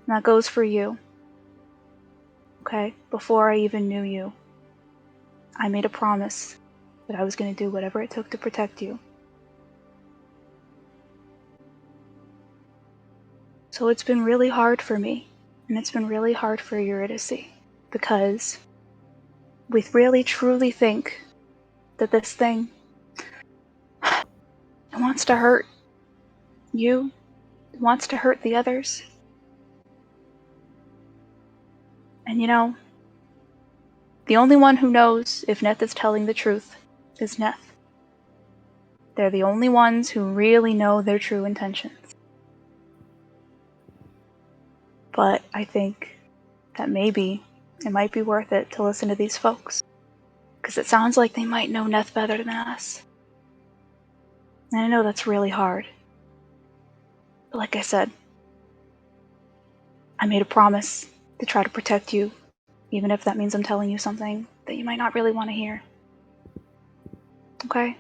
And that goes for you. Okay? Before I even knew you, I made a promise that I was going to do whatever it took to protect you. So it's been really hard for me, and it's been really hard for Eurydice, because we really truly think that this thing, it wants to hurt you, it wants to hurt the others. And you know, the only one who knows if Neth is telling the truth is Neth. They're the only ones who really know their true intentions. But I think that maybe it might be worth it to listen to these folks, because it sounds like they might know Neth better than us. And I know that's really hard. But like I said, I made a promise to try to protect you, even if that means I'm telling you something that you might not really want to hear. Okay?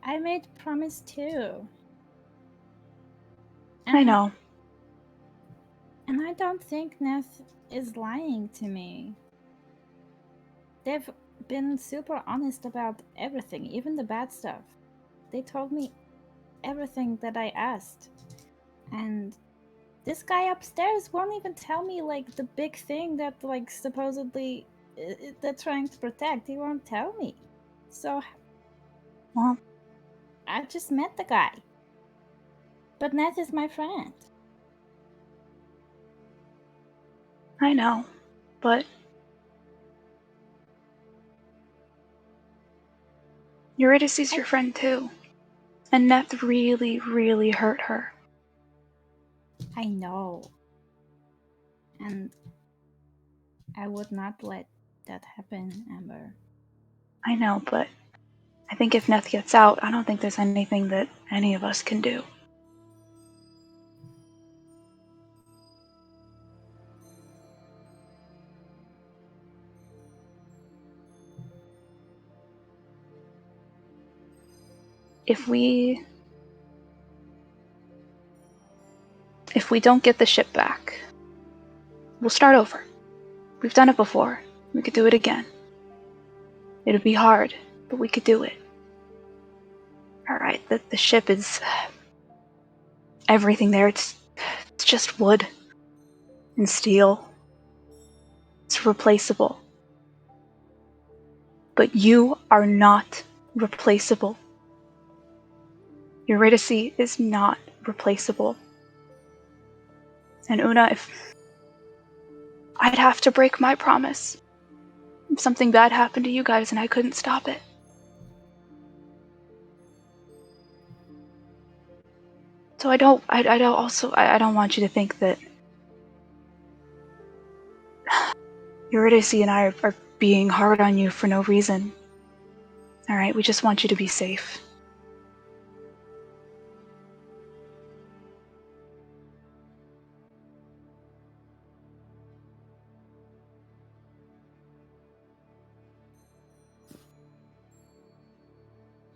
I made a promise too. I know. And I don't think Neth is lying to me. They've been super honest about everything, even the bad stuff. They told me everything that I asked. And this guy upstairs won't even tell me, like, the big thing that, like, supposedly they're trying to protect. He won't tell me. So, Well, I just met the guy. But Neth is my friend. I know. But Eurydice's your friend too. And Neth really, really hurt her. I know. And I would not let that happen, Amber. I know, but I think if Neth gets out, I don't think there's anything that any of us can do. If we don't get the ship back, we'll start over. We've done it before. We could do it again. It'd be hard, but we could do it. Alright, the ship is everything there. It's just wood and steel. It's replaceable. But you are not replaceable. Eurydice is not replaceable. And Una, if I'd have to break my promise if something bad happened to you guys and I couldn't stop it. So I don't want you to think that Eurydice and I are being hard on you for no reason. Alright, we just want you to be safe.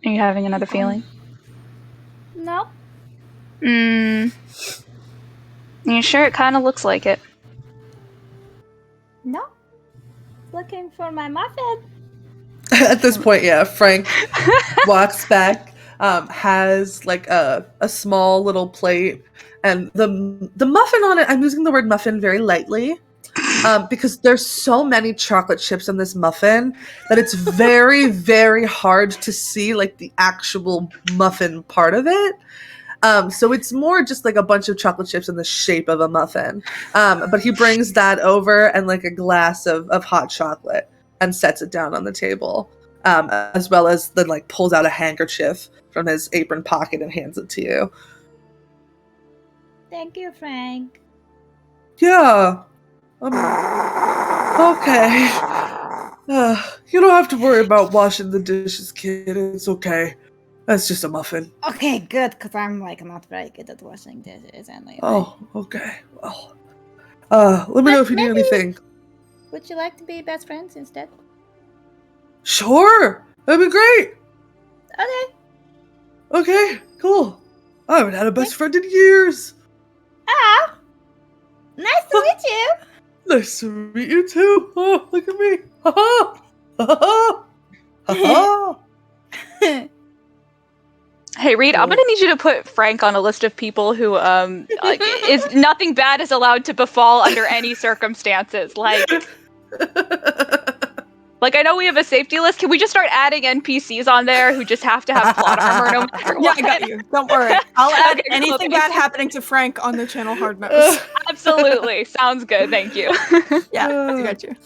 Are you having another feeling? Nope. You sure? It kind of looks like it. No. Looking for my muffin. At this point, yeah, Frank walks back, has like a small little plate, and the muffin on it. I'm using the word muffin very lightly, because there's so many chocolate chips in this muffin that it's very, very hard to see like the actual muffin part of it. So it's more just like a bunch of chocolate chips in the shape of a muffin. But he brings that over and like a glass of hot chocolate and sets it down on the table, as well as then like pulls out a handkerchief from his apron pocket and hands it to you. Thank you, Frank. Yeah. Okay. You don't have to worry about washing the dishes, kid. It's okay. That's just a muffin. Okay, good, because I'm like not very good at washing dishes anyway. Oh, okay. Well, let me know if you need maybe- anything. Would you like to be best friends instead? Sure. That'd be great. Okay. Okay, cool. I haven't had a best friend in years. Ah! Nice to meet you! Nice to meet you too. Oh, look at me. Ha ha. Ha ha. Ha ha. Hey, Hey Reed, I'm gonna need you to put Frank on a list of people who like, is nothing bad is allowed to befall under any circumstances. Like I know we have a safety list. Can we just start adding NPCs on there who just have to have plot armor no matter Yeah, what? I got you. Don't worry. I'll add Okay, cool, anything thanks. bad happening to Frank on the channel hard nose. Absolutely. Sounds good. Thank you. Yeah, I got you.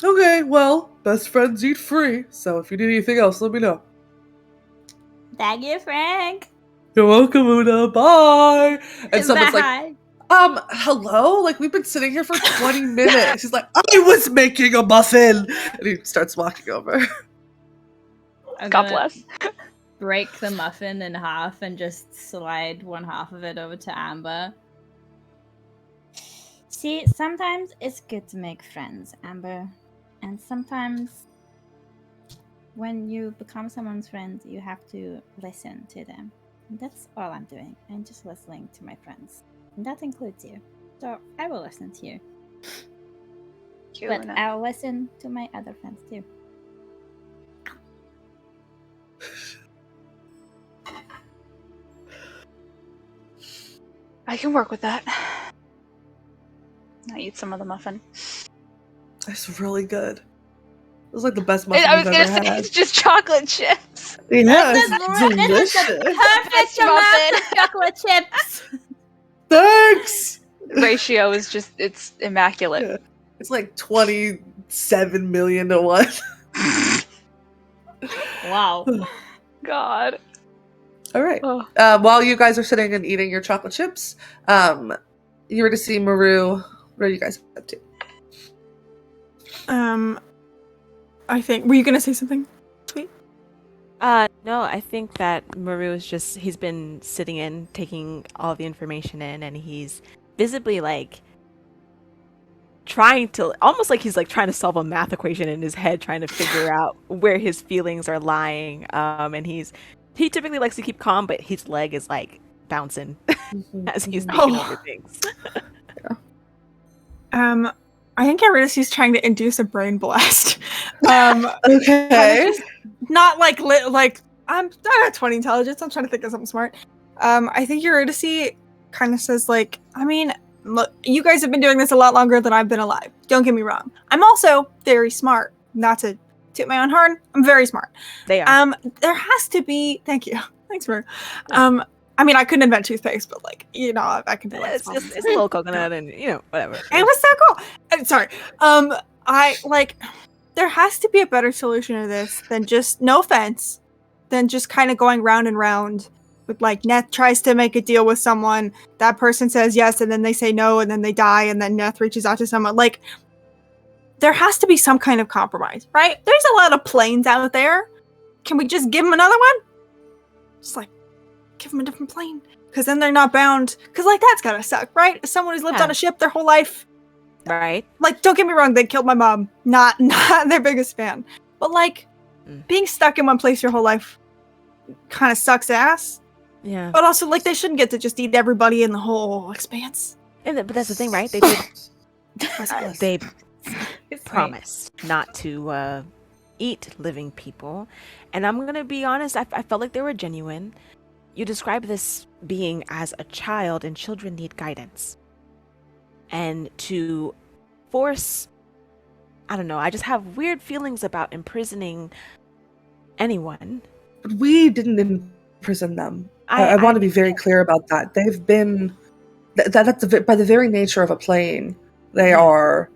Okay, well, best friends eat free, so if you need anything else, let me know. Thank you, Frank. You're welcome, Una. Bye. And someone's like, Bye. hello? Like, we've been sitting here for 20 minutes. He's like, I was making a muffin. And he starts walking over. I'm God gonna bless. break the muffin in half and just slide one half of it over to Amber. See, sometimes it's good to make friends, Amber. And sometimes when you become someone's friend, you have to listen to them. And that's all I'm doing. I'm just listening to my friends. And that includes you. So I will listen to you. Cute, But Luna. I'll listen to my other friends too. I can work with that. I eat some of the muffin. It's really good. It was like the best muffin I was you've gonna ever say had. it's just chocolate chips. Yeah, This is it's the delicious. perfect amount of chocolate chips. Thanks. Ratio is just it's immaculate. Yeah. It's like 27 million to 1. Wow. God. All right. Oh. While you guys are sitting and eating your chocolate chips, you were to see Maru. What are you guys up to? I think. Were you gonna say something? Sweet. No, I think that Maru is he's been sitting in, taking all the information in, and he's visibly like trying to, almost like he's like trying to solve a math equation in his head, trying to figure out where his feelings are lying. And he typically likes to keep calm, but his leg is like bouncing as he's thinking over things. I think Eurydice's trying to induce a brain blast. Okay. Not like I got 20 intelligence. I'm trying to think of something smart. I think Eurydice kind of says like, I mean, look, you guys have been doing this a lot longer than I've been alive. Don't get me wrong. I'm also very smart. Not to toot my own horn. I'm very smart. They are. There has to be. Thank you. Thanks, Maru. I mean, I couldn't invent toothpaste, but like, you know, I can do It's just it's a little coconut and whatever. It was so cool. Sorry. I like. There has to be a better solution to this than just, no offense, than just kind of going round and round with like Neth tries to make a deal with someone, that person says yes, and then they say no, and then they die, and then Neth reaches out to someone. Like, there has to be some kind of compromise, right? There's a lot of planes out there. Can we just give them another one? Just like, give them a different plane. Because then they're not bound. Because like, that's gotta suck, right? As someone who's lived on a ship their whole life. Right. Like, don't get me wrong, they killed my mom. Not their biggest fan. But like, being stuck in one place your whole life kind of sucks ass. Yeah. But also, like, they shouldn't get to just eat everybody in the whole expanse. But that's the thing, right? They did. They It's promised not to eat living people, and I'm gonna be honest. I felt like they were genuine. You describe this being as a child, and children need guidance. And to force, I don't know. I just have weird feelings about imprisoning anyone. But we didn't imprison them. I want to be very clear about that. They've been that's by the very nature of a plane. They are,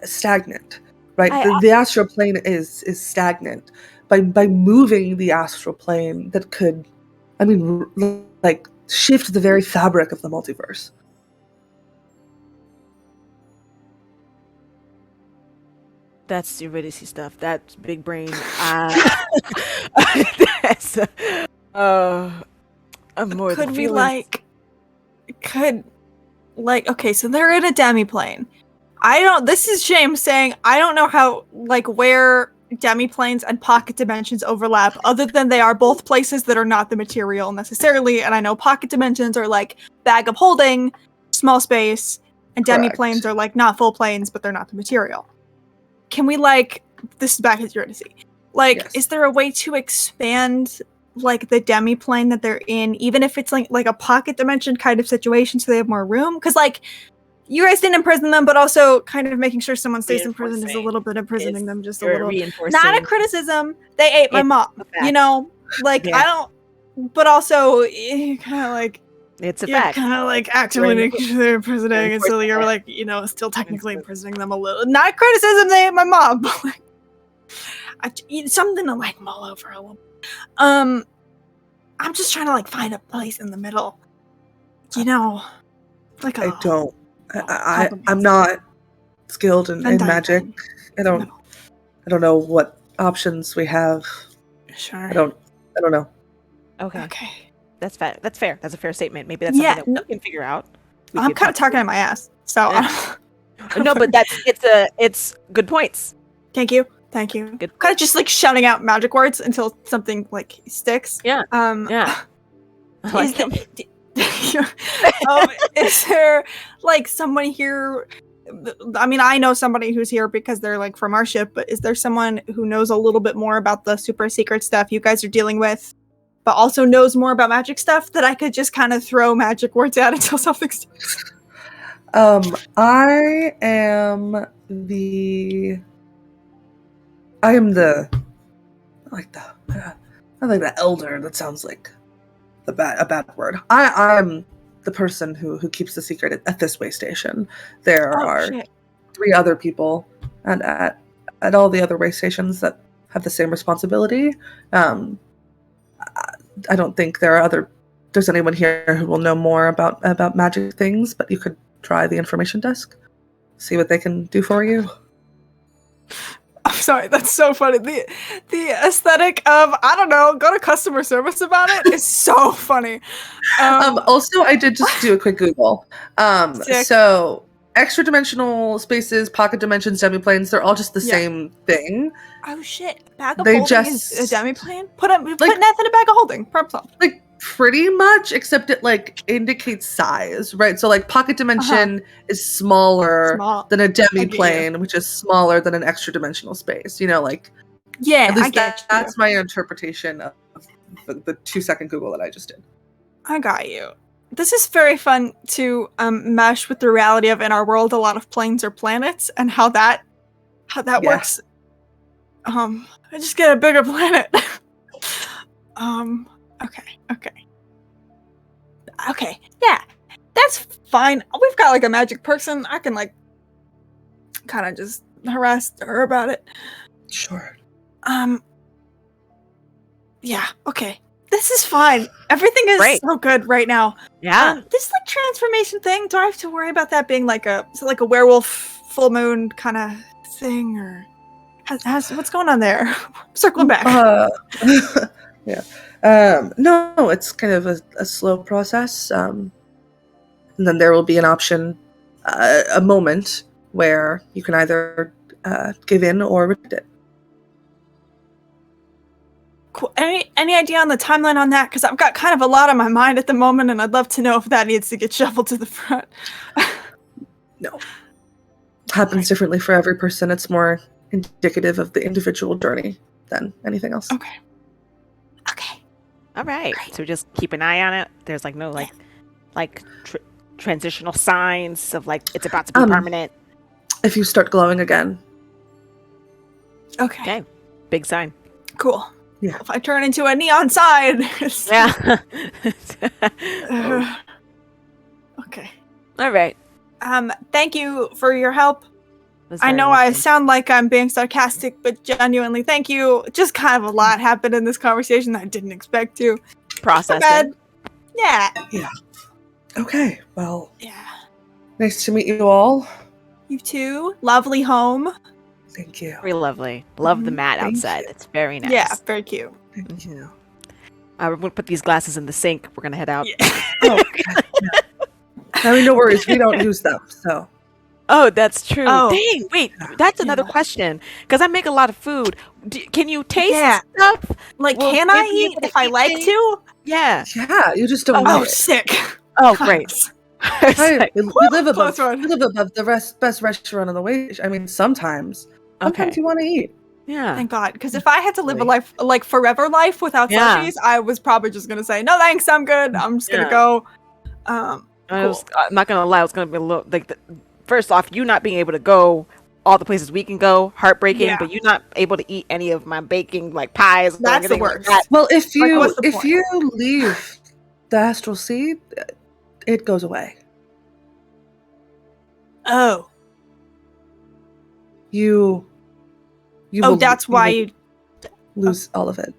stagnant, right? The astral plane is stagnant. By moving the astral plane, that could, like, shift the very fabric of the multiverse. That's Eurydice stuff. That's big brain. That's more Could than we feelings. okay, so they're in a demiplane. This is James saying, I don't know how, like, where demiplanes and pocket dimensions overlap, other than they are both places that are not the material necessarily, and I know pocket dimensions are like bag of holding, small space, and Correct. demiplanes are like not full planes, but they're not the material. Can we, like, this is back at Eurydice, like, Yes. is there a way to expand like the demi-plane that they're in, even if it's like a pocket dimension kind of situation, so they have more room. Because like you guys didn't imprison them, but also kind of making sure someone stays in prison is a little bit imprisoning them, just a little. Not a criticism. They ate my mom. You know, like I don't. But also, kind of like. It's a fact. Kind of like actively making sure they're imprisoning, and so you're like, you know, still technically imprisoning them a little. Not criticism, they ate my mom, but like, something to like mull over a little. I'm just trying to like find a place in the middle. You know, like I don't. I'm not skilled in magic. I don't know what options we have. Sure. I don't know. Okay. That's fair. That's fair. That's a fair statement. Maybe that's something that we can figure out. I'm kind of talking at my ass. So no, but it's good points. Thank you. Good. Kind of just like shouting out magic words until something like sticks. Yeah. Yeah. Is there like somebody here? I mean, I know somebody who's here because they're like from our ship, but is there someone who knows a little bit more about the super secret stuff you guys are dealing with, but also knows more about magic stuff that I could just kind of throw magic words at until something sticks? I am the elder. That sounds like a bad word. I'm the person who keeps the secret at this way station. There are 3 other people at all the other way stations that have the same responsibility. I don't think there's anyone here who will know more about magic things, but you could try the information desk, see what they can do for you. I'm sorry, that's so funny. The aesthetic of, I don't know, go to customer service about it is so funny. Also, I did just do a quick Google. So extra dimensional spaces, pocket dimensions, demiplanes, they're all just the same thing. Oh shit. Bag of holding is a demiplane? Put Neth in a bag of holding. Problem solved. Like pretty much, except it like indicates size, right? So like pocket dimension is smaller than a demiplane, which is smaller than an extra dimensional space. You know, like at least that's my interpretation of the 2-second Google that I just did. I got you. This is very fun to mesh with the reality of, in our world, a lot of planes are planets, and how that works. I just get a bigger planet. Okay. Yeah, that's fine. We've got like a magic person. I can like kind of just harass her about it. Sure. Yeah. Okay. This is fine. Everything is so good right now. Yeah. This like transformation thing. Do I have to worry about that being like a werewolf full moon kind of thing, or what's going on there? Circling back. Yeah. No, it's kind of a slow process. And then there will be an option, a moment where you can either give in or reject it. Cool. Any idea on the timeline on that? Because I've got kind of a lot on my mind at the moment, and I'd love to know if that needs to get shuffled to the front. No. It happens differently for every person. It's more indicative of the individual journey than anything else. Okay. All right. Great. So just keep an eye on it. There's like no transitional signs of like it's about to be permanent. If you start glowing again. Okay. Big sign. Cool. Yeah. If I turn into a neon sign. Yeah. Okay. All right. Thank you for your help. I know I sound like I'm being sarcastic, but genuinely, thank you. Just kind of a lot happened in this conversation that I didn't expect to. Processing. Yeah. Okay. Well. Yeah. Nice to meet you all. You too. Lovely home. Thank you. Very lovely. Love the mat outside. It's very nice. Yeah, very cute. Thank you. We're going to put these glasses in the sink. We're going to head out. Yeah. I mean, no worries. We don't use them, so. Oh, that's true. Oh. Dang, wait. That's another question. Because I make a lot of food. Can you taste stuff? Like, can I eat if I like to? Yeah. Yeah, you just don't know. Oh, sick. Oh, great. We live above the best restaurant in the way. I mean, sometimes you want to eat. Yeah. Thank God. Because if I had to live a Really. life, like forever life without Yeah. slushies, I was probably just going to say, no thanks, I'm good. I'm just going to go. I'm Cool. not gonna lie, it's gonna be a little like first off, you not being able to go all the places we can go, heartbreaking. Yeah. But you not able to eat any of my baking like pies. Or That's the anything like worst. that. Well, if Like, you what's the point? leave the astral sea, it goes away. Oh. You Oh, will- that's why will you. lose all of it.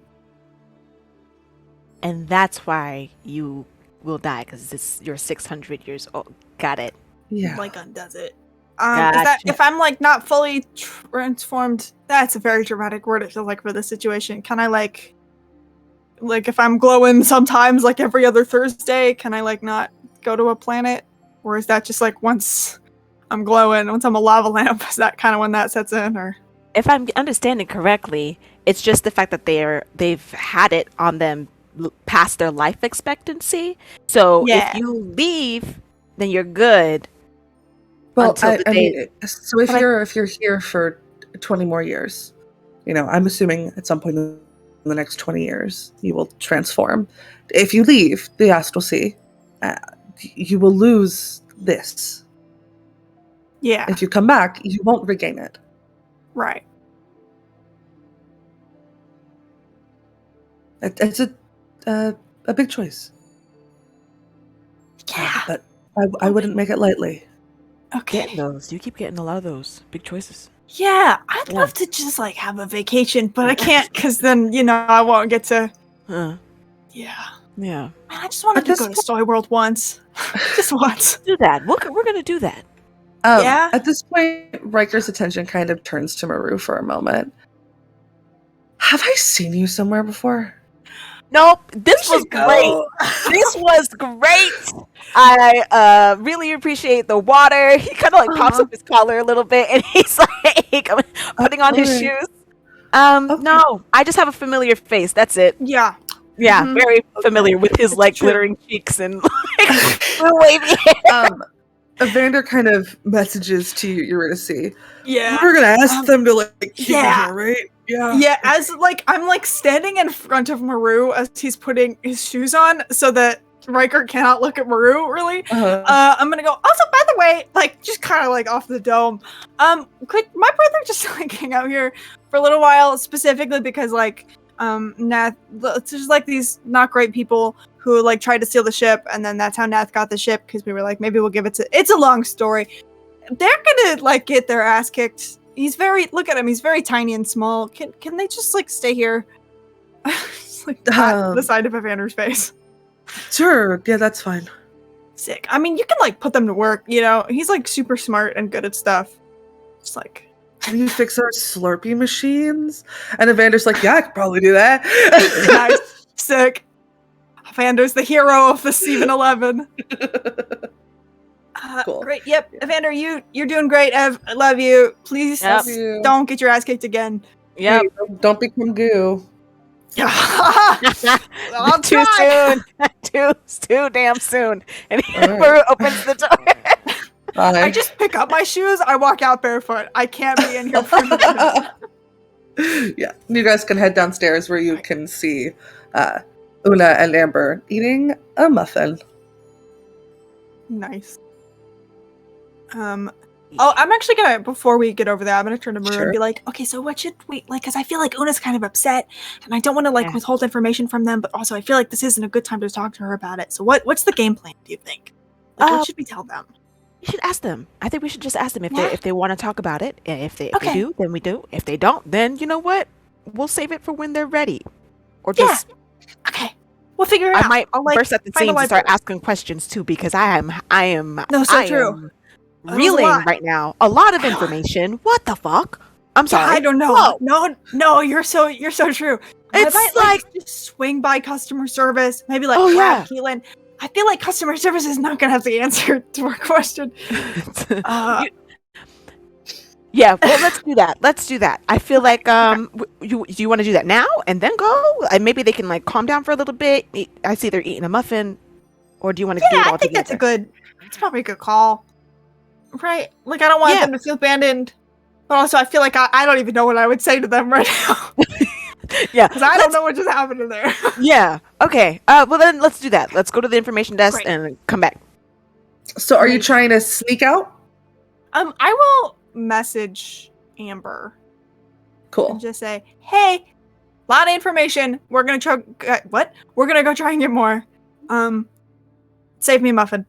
And that's why you will die because you're 600 years old. Got it. Yeah. Like undoes it. Is that if I'm like not fully transformed? That's a very dramatic word. I feel like for this situation, can I like if I'm glowing sometimes, like every other Thursday, can I like not go to a planet, or is that just like once I'm glowing, once I'm a lava lamp? Is that kind of when that sets in, or? If I'm understanding correctly, it's just the fact that they've had it on them past their life expectancy. So Yeah. if you leave, then you're good. Well, until the I day- mean, so if but I- you're here for 20 more years, I'm assuming at some point in the next 20 years you will transform. If you leave the astral sea, you will lose this. Yeah. If you come back, you won't regain it. Right. It's a big choice, Yeah. but I wouldn't make it lightly. Okay. Getting those. You keep getting a lot of those big choices. Yeah, I'd Yeah. love to just like have a vacation, but I can't because then I won't get to. Huh. Yeah. Yeah. Man, I just wanted At to this go to Story World once, just once. Do that. We're gonna do that. Yeah? At this point, Riker's attention kind of turns to Maru for a moment. Have I seen you somewhere before? Nope. This was should go. great. This was great. I really appreciate the water. He kind of like pops up his collar a little bit, and he's like putting on his Okay. shoes. Okay. No, I just have a familiar face. That's it. Yeah. Yeah, Mhm. very familiar with his like true. glittering cheeks and like wavy hair. Evander kind of messages to Eurydice. Yeah. We're gonna ask them to like keep yeah. me here, right? Yeah. Yeah, as like I'm like standing in front of Maru as he's putting his shoes on so that Riker cannot look at Maru really. Uh-huh. I'm gonna go, also by the way, like just kinda like off the dome. Could my brother just like hang out here for a little while, specifically because like Nath there's like these not great people who like tried to steal the ship, and then that's how Nath got the ship, because we were like, maybe we'll give it to it's a long story. They're gonna like get their ass kicked. Look at him, he's very tiny and small. Can they just like stay here? Just, like pat the side of Evander's face. Sure. Yeah, that's fine. Sick. I mean, you can like put them to work, he's like super smart and good at stuff. Just like Can you fix our Slurpee machines? And Evander's like, yeah, I could probably do that. nice. Sick. Evander's the hero of the 7-Eleven. Cool. Great. Yep. Evander, you're doing great, Ev. I love you. Please Yep. don't get your ass kicked again. Yep. Hey, don't become goo. I'll Too try. soon. Too damn soon. And All right. Maru opens the door. I just pick up my shoes. I walk out barefoot. I can't be in here for minutes. Yeah, you guys can head downstairs where you can see Una and Amber eating a muffin. Nice. I'm actually gonna, before we get over there, I'm gonna turn to Maru Sure. and be like, okay, so what should we, like, because I feel like Una's kind of upset, and I don't want to, like, Yeah. withhold information from them, but also I feel like this isn't a good time to talk to her about it. So what's the game plan, do you think? Like, what should we tell them? You should ask them. I think we should just ask them Yeah. if they want to talk about it. And if they Okay. do, then we do. If they don't, then you know what? We'll save it for when they're ready. Or Yeah. just Okay, we'll figure it I out. might I'll, like, burst at the find a seams and start library. asking questions too, because I am No, so I true. am That was a reeling lot. right now. A lot of information. What the fuck? I'm sorry. I don't know. Whoa. No, you're so true. I It's might, like- just swing by customer service, maybe like Oh, grab Keelan. I feel like customer service is not gonna have the answer to our question. Yeah, well, let's do that. I feel like do you want to do that now and then go? And maybe they can like calm down for a little bit. I see they're eating a muffin, or do you want to do it Yeah, all I think together? that's it's probably a good call. Right? Like, I don't want Yeah. them to feel abandoned But also, I feel like I don't even know what I would say to them right now. Yeah. Because I don't know what just happened in there. Yeah. Okay. Well, then let's do that. Let's go to the information desk Great. and come back. So are you trying to sneak out? I will message Amber Cool. and just say, "Hey, lot of information. We're gonna try. What? We're gonna go try and get more. Save me a muffin."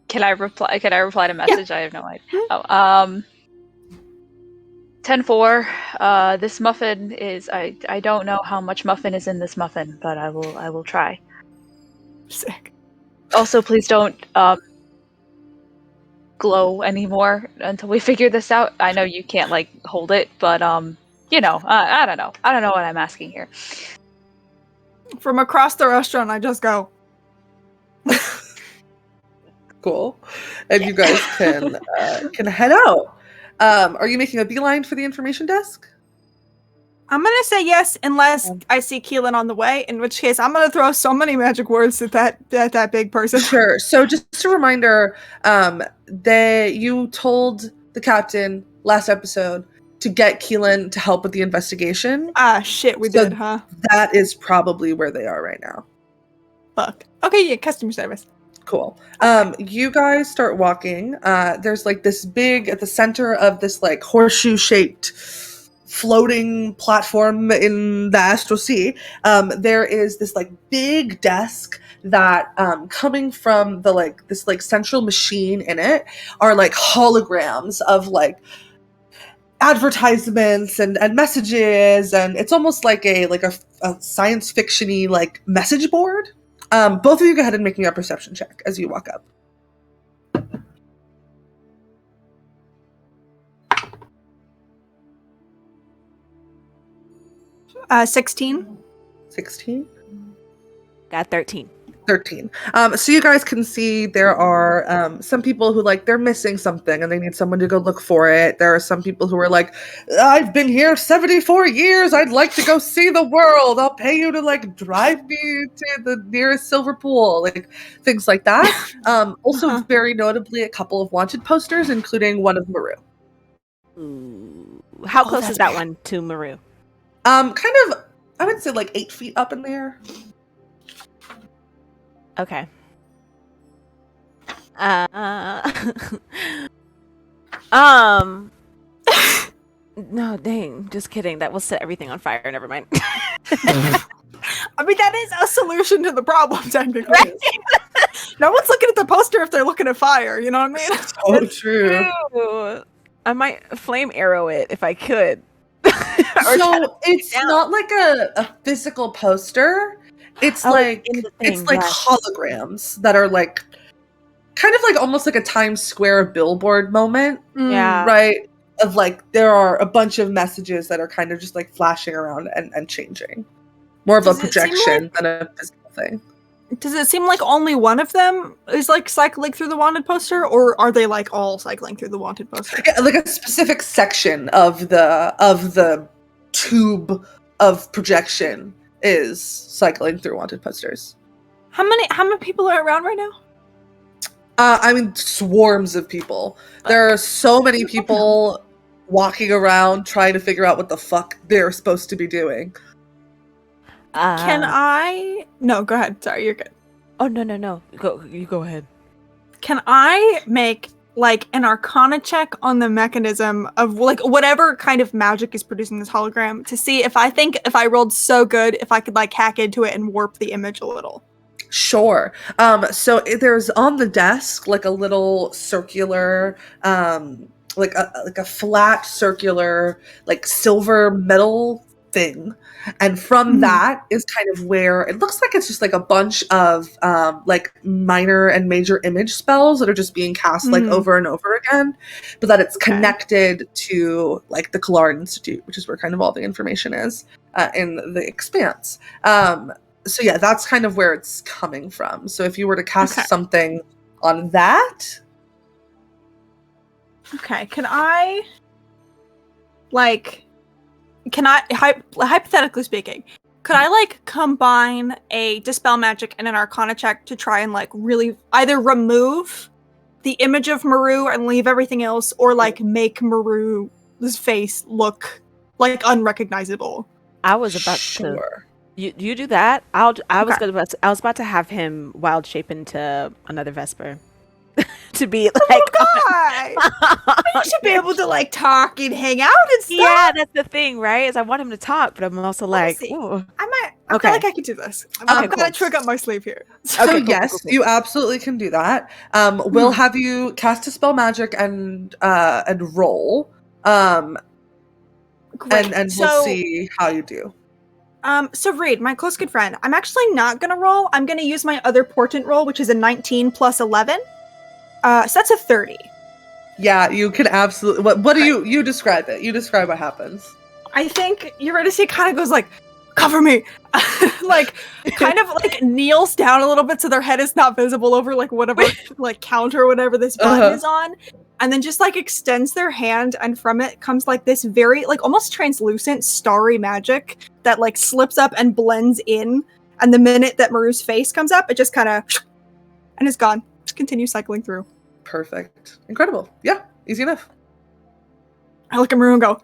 Can I reply? Can I reply to message? I have no idea. Oh, 10-4. This muffin is. I don't know how much muffin is in this muffin, but I will try. Sick. Also, please don't glow anymore until we figure this out. I know you can't like hold it, but you know, I don't know. I don't know what I'm asking here. From across the restaurant, I just go. Cool. And you guys can head out. Are you making a beeline for the information desk? I'm gonna say yes unless I see Keelan on the way, in which case I'm gonna throw so many magic words at that big person. Sure. So just a reminder, you told the captain last episode to get Keelan to help with the investigation. Ah, shit, we So did, huh? That is probably where they are right now. Fuck. Okay, yeah, customer service. Cool. You guys start walking. There's like this big, at the center of this like horseshoe shaped floating platform in the astral sea. There is this like big desk that coming from the like this like central machine in it are like holograms of like advertisements and messages, and it's almost like a science fiction-y like message board. Both of you go ahead and make me a perception check as you walk up. 16. 16? Got 13. 13. So you guys can see there are some people who like they're missing something and they need someone to go look for it. There are some people who are like, I've been here 74 years. I'd like to go see the world. I'll pay you to like drive me to the nearest silver pool, like things like that. Also, very notably, a couple of wanted posters, including one of Maru. Ooh. How close is that one to Maru? Kind of, I would say like 8 feet up in the air. Okay. No, dang. Just kidding. That will set everything on fire. Never mind. I mean, that is a solution to the problem, technically. Right? No one's looking at the poster if they're looking at fire, you know what I mean? So true. I might flame arrow it if I could. So it's not like a physical poster. It's like holograms that are like kind of like almost like a Times Square billboard moment. Yeah. Right? Of like there are a bunch of messages that are kind of just like flashing around and changing. More of a projection than a physical thing. Does it seem like only one of them is like cycling through the wanted poster, or are they like all cycling through the wanted poster? Yeah, like a specific section of the tube of projection is cycling through wanted posters. How many people are around right now? I mean, swarms of people. There are so many people walking around trying to figure out what the fuck they're supposed to be doing. Can I? No, go ahead. Sorry, you're good. Oh no. You go ahead. Can I make like an Arcana check on the mechanism of like whatever kind of magic is producing this hologram to see if I rolled so good if I could like hack into it and warp the image a little? Sure. So there's on the desk like a little circular, like a flat circular like silver metal thing. And from that is kind of where it looks like it's just like a bunch of like minor and major image spells that are just being cast like over and over again, but that it's connected to like the Kalar Institute, which is where kind of all the information is in the Expanse. So yeah, that's kind of where it's coming from. So if you were to cast something on that. Okay, can I hypothetically speaking, could I like combine a Dispel Magic and an Arcana check to try and like really either remove the image of Maru and leave everything else, or like make Maru's face look like unrecognizable? I was about to. Sure. You do that. I was Okay. I was about to have him wild shape into another Vesper. To be like, God! You should be able to like talk and hang out and stuff. yeah, that's the thing, right? Is I want him to talk, but I'm also like, see. ooh. I Okay. feel like I could do this. I've got cool. a trick up my sleeve here. So Okay, cool, yes, cool, cool. you absolutely can do that. We'll have you cast a spell magic and roll. Great. And we'll see how you do. So Reed, my close good friend, I'm actually not gonna roll. I'm gonna use my other portent roll, which is a 19 plus 11. So that's a 30. Yeah, you can absolutely. What do you describe it? You describe what happens. I think Eurydice kind of goes like, cover me, like kind of like kneels down a little bit so their head is not visible over like whatever like counter or whatever this button is on, and then just like extends their hand, and from it comes like this very like almost translucent starry magic that like slips up and blends in, and the minute that Maru's face comes up, it just kind of and is gone. Just continue cycling through. Perfect. Incredible. Yeah, easy enough. I look at Maru and go,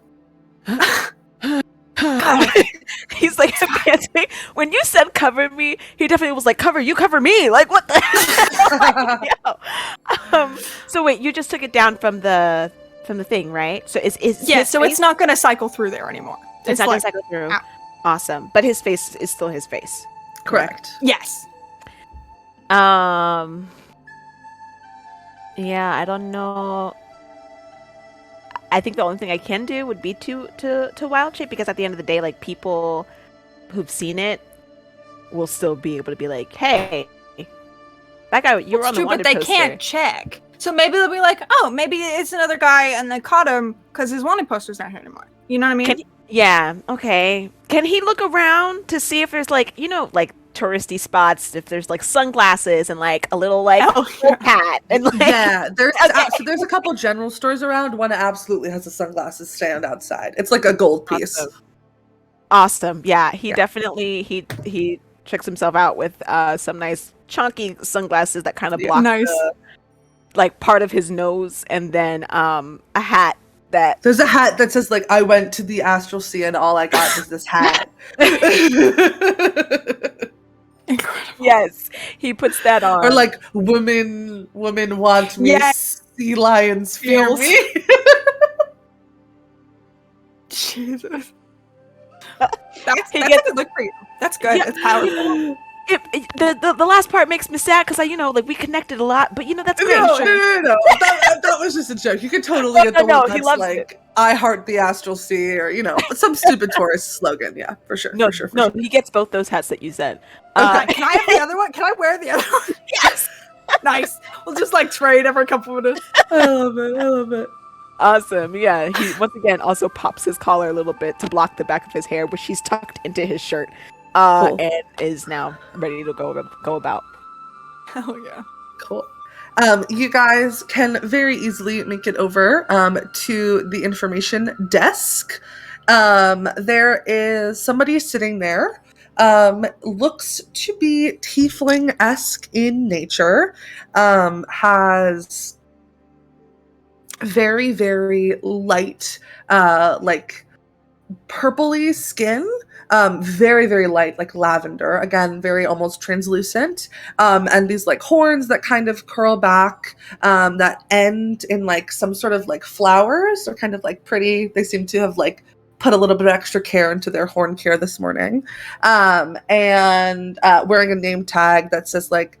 God. He's like panting. When you said cover me, he definitely was like, cover me. Like, what the hell? Yo. So wait, you just took it down from the thing, right? So is yeah, his so face- it's not gonna cycle through there anymore. it's not like, gonna cycle through. ow. Awesome. But his face is still his face. Correct. yes. Yeah, I don't know. I think the only thing I can do would be to wild shape, because at the end of the day, like, people who've seen it will still be able to be like, hey, that guy, you were on the true, wanted but they poster. can't check. So maybe they'll be like, oh, maybe it's another guy and they caught him because his wanted poster's not here anymore. You know what I mean? Yeah, okay. Can he look around to see if there's like, like touristy spots, if there's like sunglasses and like a little like hat and like Yeah, there's Okay. so there's a couple general stores around. One absolutely has a sunglasses stand outside. It's like a gold piece. Awesome. Yeah, he Yeah. definitely he checks himself out with some nice chunky sunglasses that kind of block Nice. like part of his nose, and then a hat that There's a hat that says like I went to the Astral Sea and all I got was this hat. Incredible. yes, he puts that on. Or like women want me, Yes. sea lions fear Feels. me. Jesus. That's He a gets- good look for you. That's good. Yeah. It's powerful. The last part makes me sad because like we connected a lot, but that's great. No, Sure. no. That was just a joke. You could totally get the No, one he that's loves like I heart the Astral Sea, or some stupid tourist slogan. Yeah, for sure. No, for sure. he gets both those hats that you said. Okay, can I have the other one? Can I wear the other one? Yes. Nice. We'll just like trade every couple minutes. I love it. Awesome. Yeah. He once again also pops his collar a little bit to block the back of his hair, which he's tucked into his shirt, Cool. and is now ready to go about. Hell yeah. Cool. You guys can very easily make it over to the information desk. There is somebody sitting there. Looks to be tiefling-esque in nature. Has very, very light, like purpley skin. Very, very light, like lavender. Again, very almost translucent. And these like horns that kind of curl back, that end in like some sort of like flowers. They're kind of like pretty. They seem to have like put a little bit of extra care into their horn care this morning. And wearing a name tag that says like,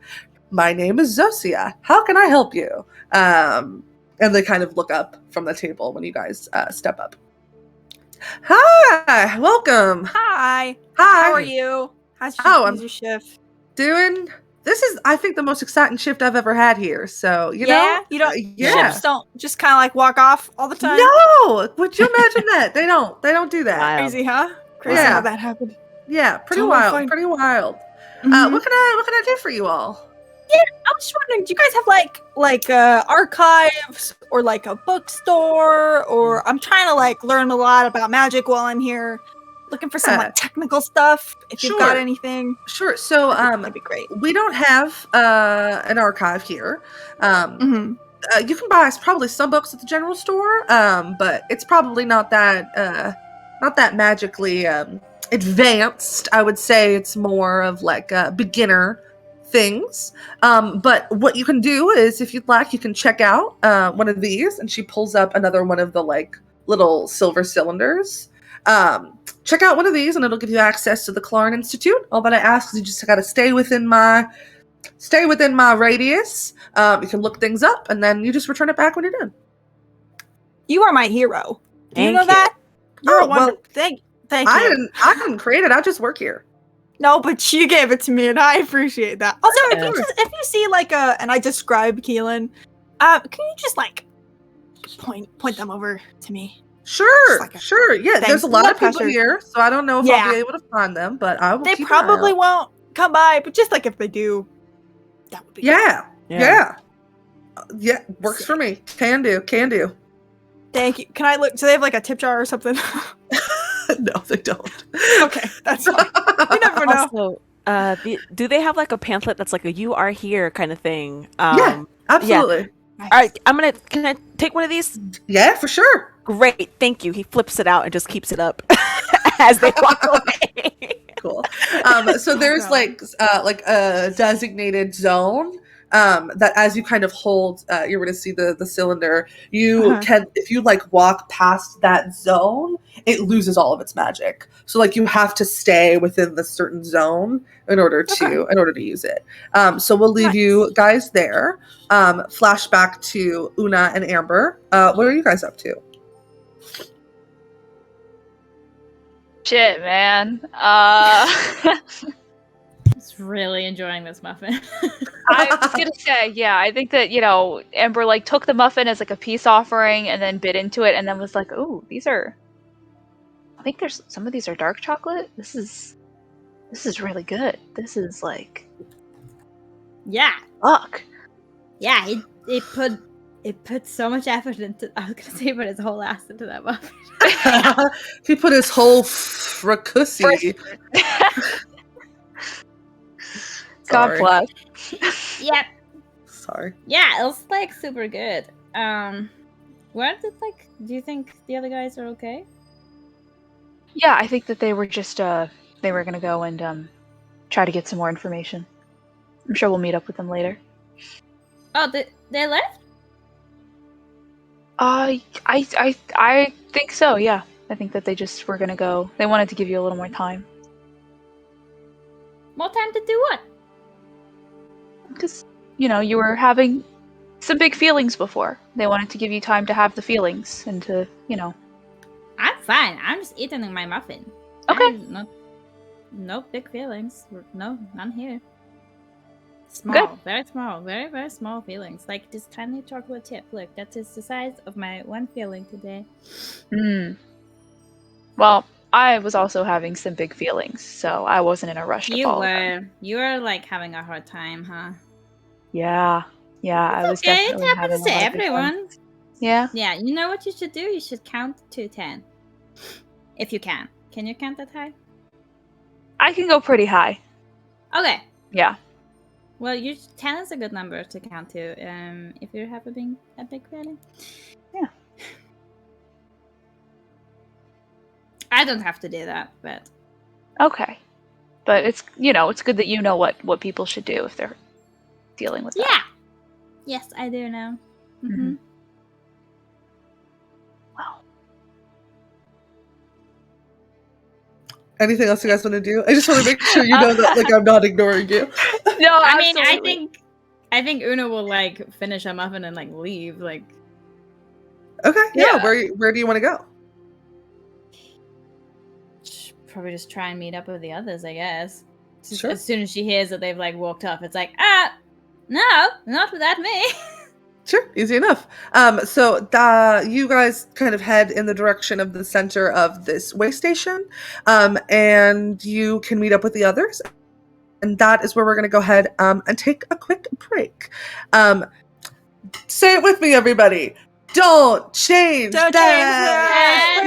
my name is Zosia. How can I help you? And they kind of look up from the table when you guys step up. Hi, welcome. Hi. Hi. How are you? How's I'm your shift? doing? This is, I think, the most exciting shift I've ever had here. So you Yeah? know, You don't yeah. ships don't just kind of like walk off all the time? No, would you imagine that? They don't do that. Wow. Crazy, huh? Crazy Yeah. how that happened. Yeah, pretty Totally wild. fine. Pretty wild. Mhm. What can I do for you all? I was just wondering, do you guys have like archives or like a bookstore? Or I'm trying to like learn a lot about magic while I'm here, looking for some Yeah. like technical stuff. If you've got Sure. anything, Sure. So that'd be great. we don't have an archive here. Mhm. You can buy probably some books at the general store, but it's probably not that magically advanced. I would say it's more of like beginner things. But what you can do is, if you'd like, you can check out one of these, and she pulls up another one of the like little silver cylinders. Check out one of these, and it'll give you access to the Clarn Institute. All that I ask is you just got to stay within my radius. You can look things up, and then you just return it back when you're done. You are my hero. Do you Thank know you. that? You're Oh, a wonder. well, Thank you. I didn't create it. I just work here. No, but you gave it to me, and I appreciate that. Also, Yeah. if you see like and I describe Keelan, can you just like point them over to me? Sure, Like sure. Yeah, thanks. there's a lot No of people pressure. here, so I don't know if Yeah. I'll be able to find them, but I will. They keep an eye probably out. won't come by, but just like if they do, that would be Yeah, Yeah. yeah. Works for me. Can do. Thank you. Can I look? Do they have like a tip jar or something? No, they don't. Okay, that's fine. You never know. Also, do they have like a pamphlet that's like a "You Are Here" kind of thing? Yeah, absolutely. All right, can I take one of these? Yeah, for sure. Great, thank you. He flips it out and just keeps it up as they walk away. Cool. So there's like a designated zone that as you kind of hold, you're going to see the cylinder. You can, if you like walk past that zone, it loses all of its magic. So like you have to stay within the certain zone in order to use it. So we'll leave you guys there. Flashback to Una and Amber. What are you guys up to? Shit, man. Just really enjoying this muffin. I was gonna say, yeah, I think that, Amber like took the muffin as like a peace offering and then bit into it and then was like, "Ooh, I think there's some of these are dark chocolate. This is really good. This is like, Yeah. fuck." Yeah, it put so much effort into. I was gonna say, put his whole ass into that muffin. He put his whole fricasserie. God bless. Yep. Sorry. Yeah, it was like super good. Weren't it like? Do you think the other guys are okay? Yeah, I think that they were just they were gonna go and try to get some more information. I'm sure we'll meet up with them later. Oh, they left? I think so, yeah. I think that they just were gonna go. They wanted to give you a little more time. More time to do what? Because, you were having some big feelings before. They wanted to give you time to have the feelings and to, I'm fine. I'm just eating my muffin. Okay. No big feelings. No, none here. Small, Good. very small, very, very small feelings. Like this tiny chocolate chip. Look, that is the size of my one feeling today. Well, I was also having some big feelings, so I wasn't in a rush to You follow were. them. You were like having a hard time, huh? Yeah, I was Okay, it definitely happens having to a lot of big everyone. feelings. Yeah. Yeah, you know what you should do? You should count to 10. If you can. Can you count that high? I can go pretty high. Okay. Yeah. Well, 10 is a good number to count to. If you're having a big feeling. Yeah. I don't have to do that, but Okay. But it's it's good that you know what people should do if they're dealing with that. yeah. Yes, I do know. Mhm. Wow. Anything else you guys want to do? I just want to make sure you know that like I'm not ignoring you. No, I mean, absolutely. I think Una will like finish a muffin and like leave. Like, Okay, yeah. Yeah. Where do you want to go? probably just try and meet up with the others, I guess. Sure. As soon as she hears that they've like walked off, it's like, no, not without me. Sure, easy enough. So you guys kind of head in the direction of the center of this way station, and you can meet up with the others. And that is where we're going to go ahead and take a quick break. Say it with me, everybody. Don't change Don't that.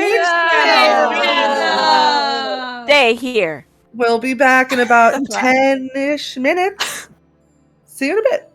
No. Stay here. We'll be back in about That's right. 10-ish minutes. See you in a bit.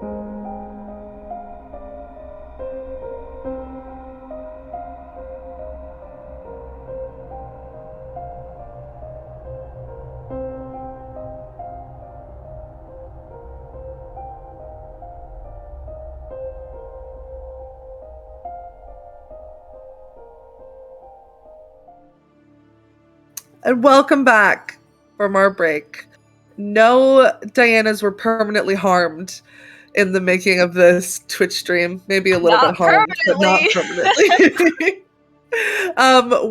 And welcome back from our break. No Dianas were permanently harmed in the making of this Twitch stream. Maybe a little Not bit harmed, but not permanently.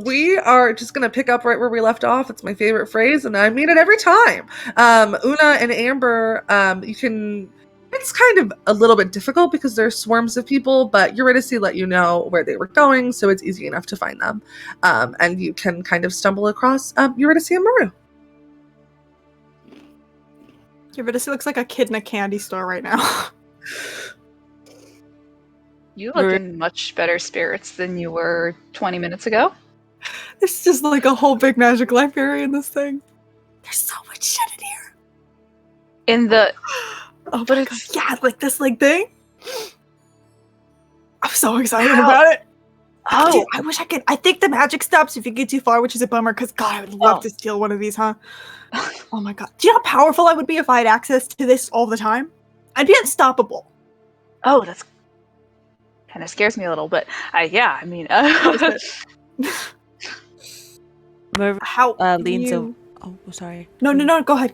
We are just going to pick up right where we left off. It's my favorite phrase, and I mean it every time. Una and Amber, you can... It's kind of a little bit difficult because there's swarms of people, but Eurydice let you know where they were going, so it's easy enough to find them. And you can kind of stumble across Eurydice and Maru. Eurydice looks like a kid in a candy store right now. You look in much better spirits than you were 20 minutes ago. There's just like a whole big magic library in this thing. There's so much shit in here. In the... Oh, but it's yeah, like this like thing. I'm so excited about it. Oh, Dude, I wish I could. I think the magic stops if you get too far, which is a bummer. Because God, I would love to steal one of these, huh? Oh my God, do you know how powerful I would be if I had access to this all the time? I'd be unstoppable. oh, that's kind of scares me a little bit. Yeah, I mean, How leans you... over. Oh, sorry. No, go ahead.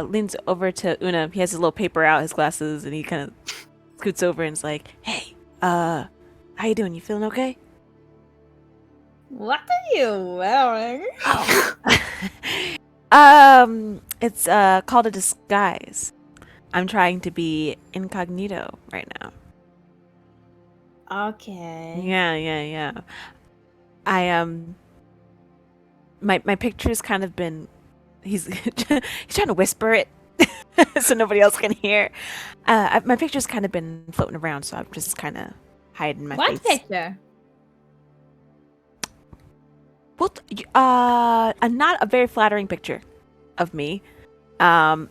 Leans over to Una. He has his little paper out, his glasses, and he kind of scoots over and is like, "Hey, how you doing? You feeling okay?" What are you wearing? It's called a disguise. I'm trying to be incognito right now. Okay. Yeah. My picture's kind of been. He's trying to whisper it so nobody else can hear. My picture's kind of been floating around, so I'm just kind of hiding my face. What picture? Well, not a very flattering picture of me. Not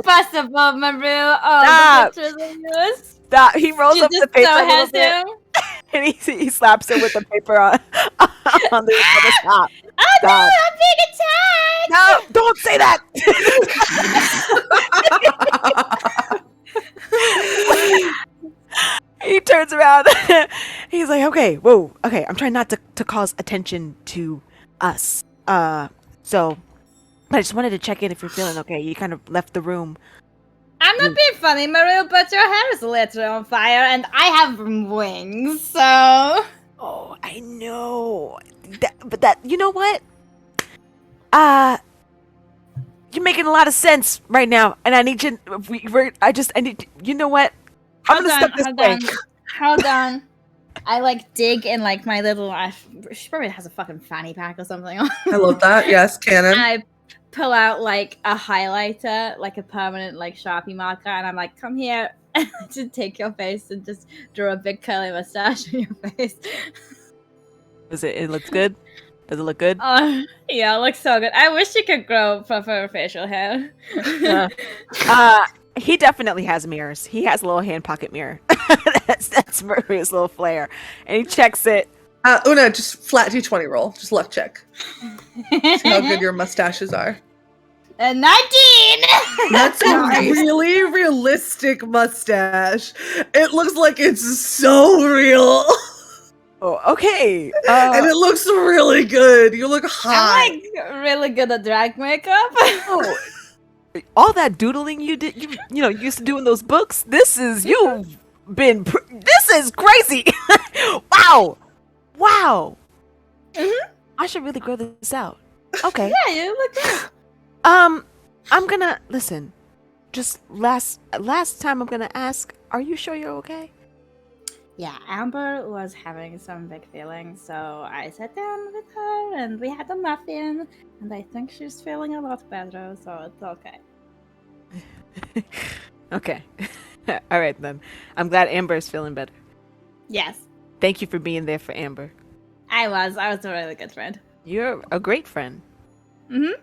possible, Maru. Oh, Stop. the pictures of yours. Stop. He rolls You're up the just paper so a little bit, handsome. and he slaps it with the paper on the top. Oh Stop. no, I'm being attacked! No, don't say that. He turns around. He's like, okay, I'm trying not to cause attention to us. So I just wanted to check in if you're feeling okay. You kind of left the room. I'm not being funny, Maru, but your hair is literally on fire, and I have wings, so... Oh, I know. But you know what? You're making a lot of sense right now, and I need you. I need. You know what? I'm gonna step this way. Hold on. I like dig in like my little. She probably has a fucking fanny pack or something on. I love that. Yes, canon. I pull out like a highlighter, like a permanent like Sharpie marker, and I'm like, "Come here." To take your face and just draw a big curly mustache on your face. It looks good? Does it look good? Yeah, it looks so good. I wish you could grow proper facial hair. He definitely has mirrors. He has a little hand pocket mirror. That's Maru's little flair. And he checks it. Una, just flat D20 roll. Just luck check. See how good your mustaches are. 19! That's a really realistic mustache. It looks like it's so real. Oh, okay. And it looks really good. You look hot. I'm like really good at drag makeup. Oh, all that doodling you did, you used to do in those books. This is this is crazy. Wow. Mm-hmm. I should really grow this out. Okay. Yeah, you look good. I'm gonna listen. Just last time I'm gonna ask, are you sure you're okay? Yeah, Amber was having some big feelings, so I sat down with her and we had a muffin, and I think she's feeling a lot better, so it's okay. Okay. All right then. I'm glad Amber's feeling better. Yes, Thank you for being there for Amber. I was a really good friend. You're a great friend. Mm-hmm.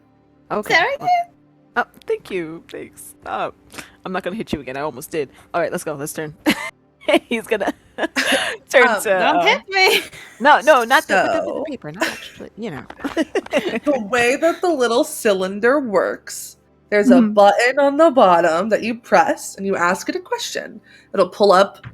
Okay. Sorry, Oh, thank you. Thanks. Stop. I'm not gonna hit you again. I almost did. All right, let's go. Let's turn. He's gonna turn to. Don't hit me. No, not with the So- paper. Not actually. You know. The way that the little cylinder works, there's a Mhm. button on the bottom that you press and you ask it a question. It'll pull up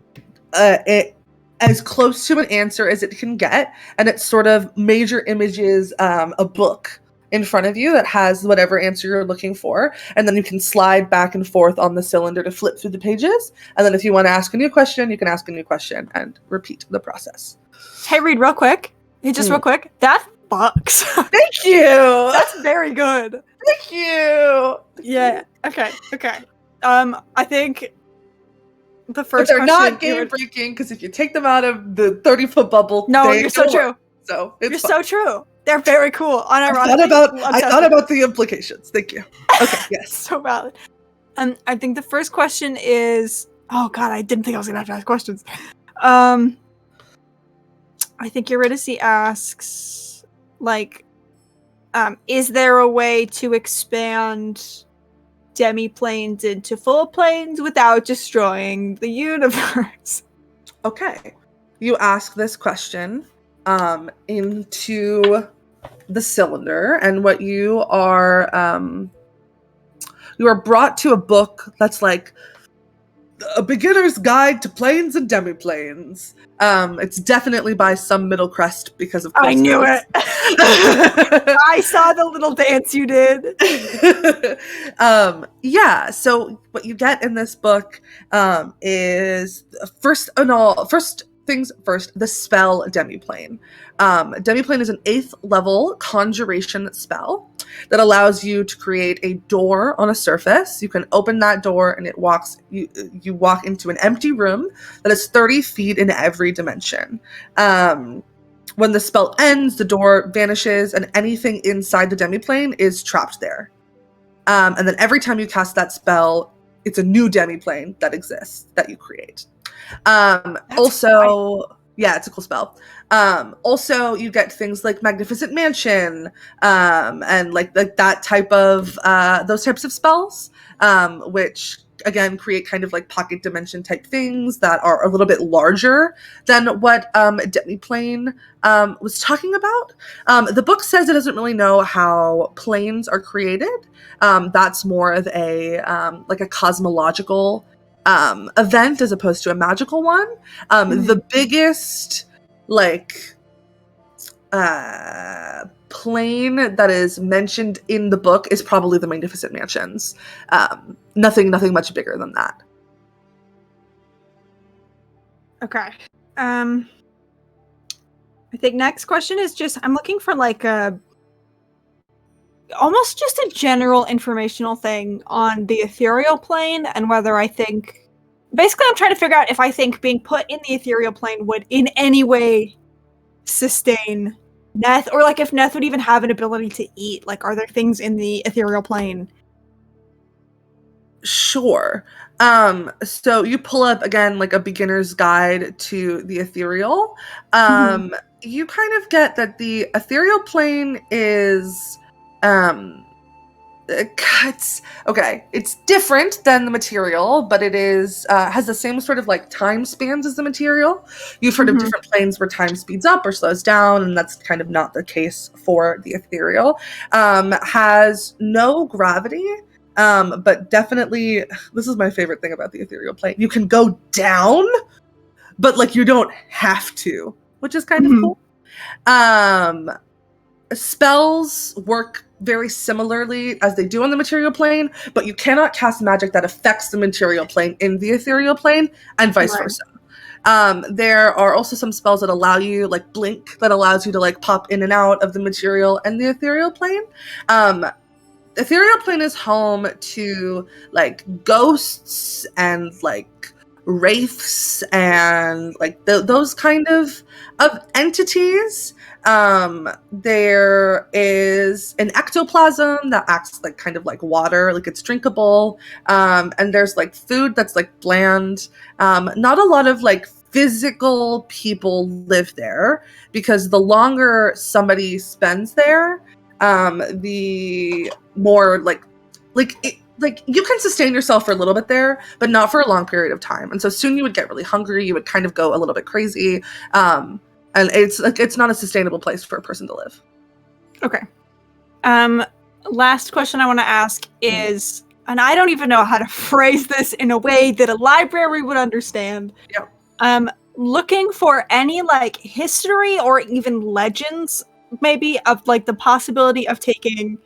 it as close to an answer as it can get, and it sort of major images a book in front of you that has whatever answer you're looking for, and then you can slide back and forth on the cylinder to flip through the pages, and then if you want to ask a new question, you can ask a new question and repeat the process. Hey, Reed, real quick. Hey, just real quick. That fucks. Thank you. That's very good. Thank you. Yeah. Okay. I think the But first they're question. not game breaking because if you take them out of the 30-foot bubble, No, they you're so don't true. work. So it's You're fine. so true. They're very cool. I Unironically, thought about the implications. Thank you. Okay, yes. so valid. I think the first question is. Oh God, I didn't think I was gonna have to ask questions. I think Eurydice asks, like, is there a way to expand demi-planes into full planes without destroying the universe? Okay. You ask this question into the cylinder, and what you are brought to a book that's like A Beginner's Guide to Planes and Demiplanes. It's definitely by some middle crest because of course I knew is. it. I saw the little dance you did. Yeah, so what you get in this book is first things first, the spell Demiplane. Demiplane is an 8th level conjuration spell that allows you to create a door on a surface. You can open that door and you walk into an empty room that is 30 feet in every dimension. When the spell ends, the door vanishes and anything inside the demiplane is trapped there. And then every time you cast that spell, it's a new demiplane that exists that you create. Yeah, it's a cool spell. Also, you get things like Magnificent Mansion, and like that type of those types of spells, which again create kind of like pocket dimension type things that are a little bit larger than what Demiplane was talking about. The book says it doesn't really know how planes are created. That's more of a like a cosmological event as opposed to a magical one. The biggest like plane that is mentioned in the book is probably the Magnificent Mansions. Nothing much bigger than that. Okay. I think next question is just I'm looking for like almost just a general informational thing on the ethereal plane and whether I think basically I'm trying to figure out if I think being put in the ethereal plane would in any way sustain Neth, or like if Neth would even have an ability to eat. Like, are there things in the ethereal plane? Sure. So you pull up again like a beginner's guide to the ethereal. You kind of get that the ethereal plane is it's different than the material, but it is has the same sort of like time spans as the material. You've heard of different planes where time speeds up or slows down, and that's kind of not the case for the ethereal. Has no gravity, but definitely this is my favorite thing about the ethereal plane. You can go down, but like you don't have to, which is kind of cool. Spells work very similarly as they do on the material plane, but you cannot cast magic that affects the material plane in the ethereal plane, and vice versa. There are also some spells that allow you, like Blink, that allows you to like pop in and out of the material and the ethereal plane. Ethereal plane is home to like ghosts and like wraiths and like those kind of entities. There is an ectoplasm that acts like kind of like water, like it's drinkable. And there's like food that's like bland. Not a lot of like physical people live there, because the longer somebody spends there, the more like you can sustain yourself for a little bit there, but not for a long period of time. And so soon you would get really hungry. You would kind of go a little bit crazy, and it's not a sustainable place for a person to live. Okay. Last question I want to ask is, and I don't even know how to phrase this in a way that a library would understand. Yeah. Looking for any like history or even legends, maybe, of like the possibility of taking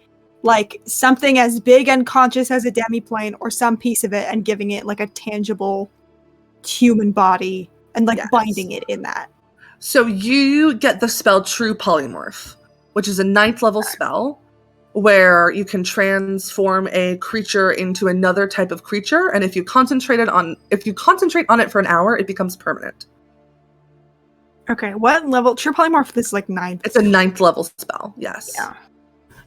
like something as big and conscious as a demiplane or some piece of it and giving it like a tangible human body and like binding it in that. So you get the spell True Polymorph, which is a 9th level spell where you can transform a creature into another type of creature, and if you concentrate on it for an hour, it becomes permanent. Okay, what level? True Polymorph, this is like 9th. It's a 9th level spell, yes. Yeah.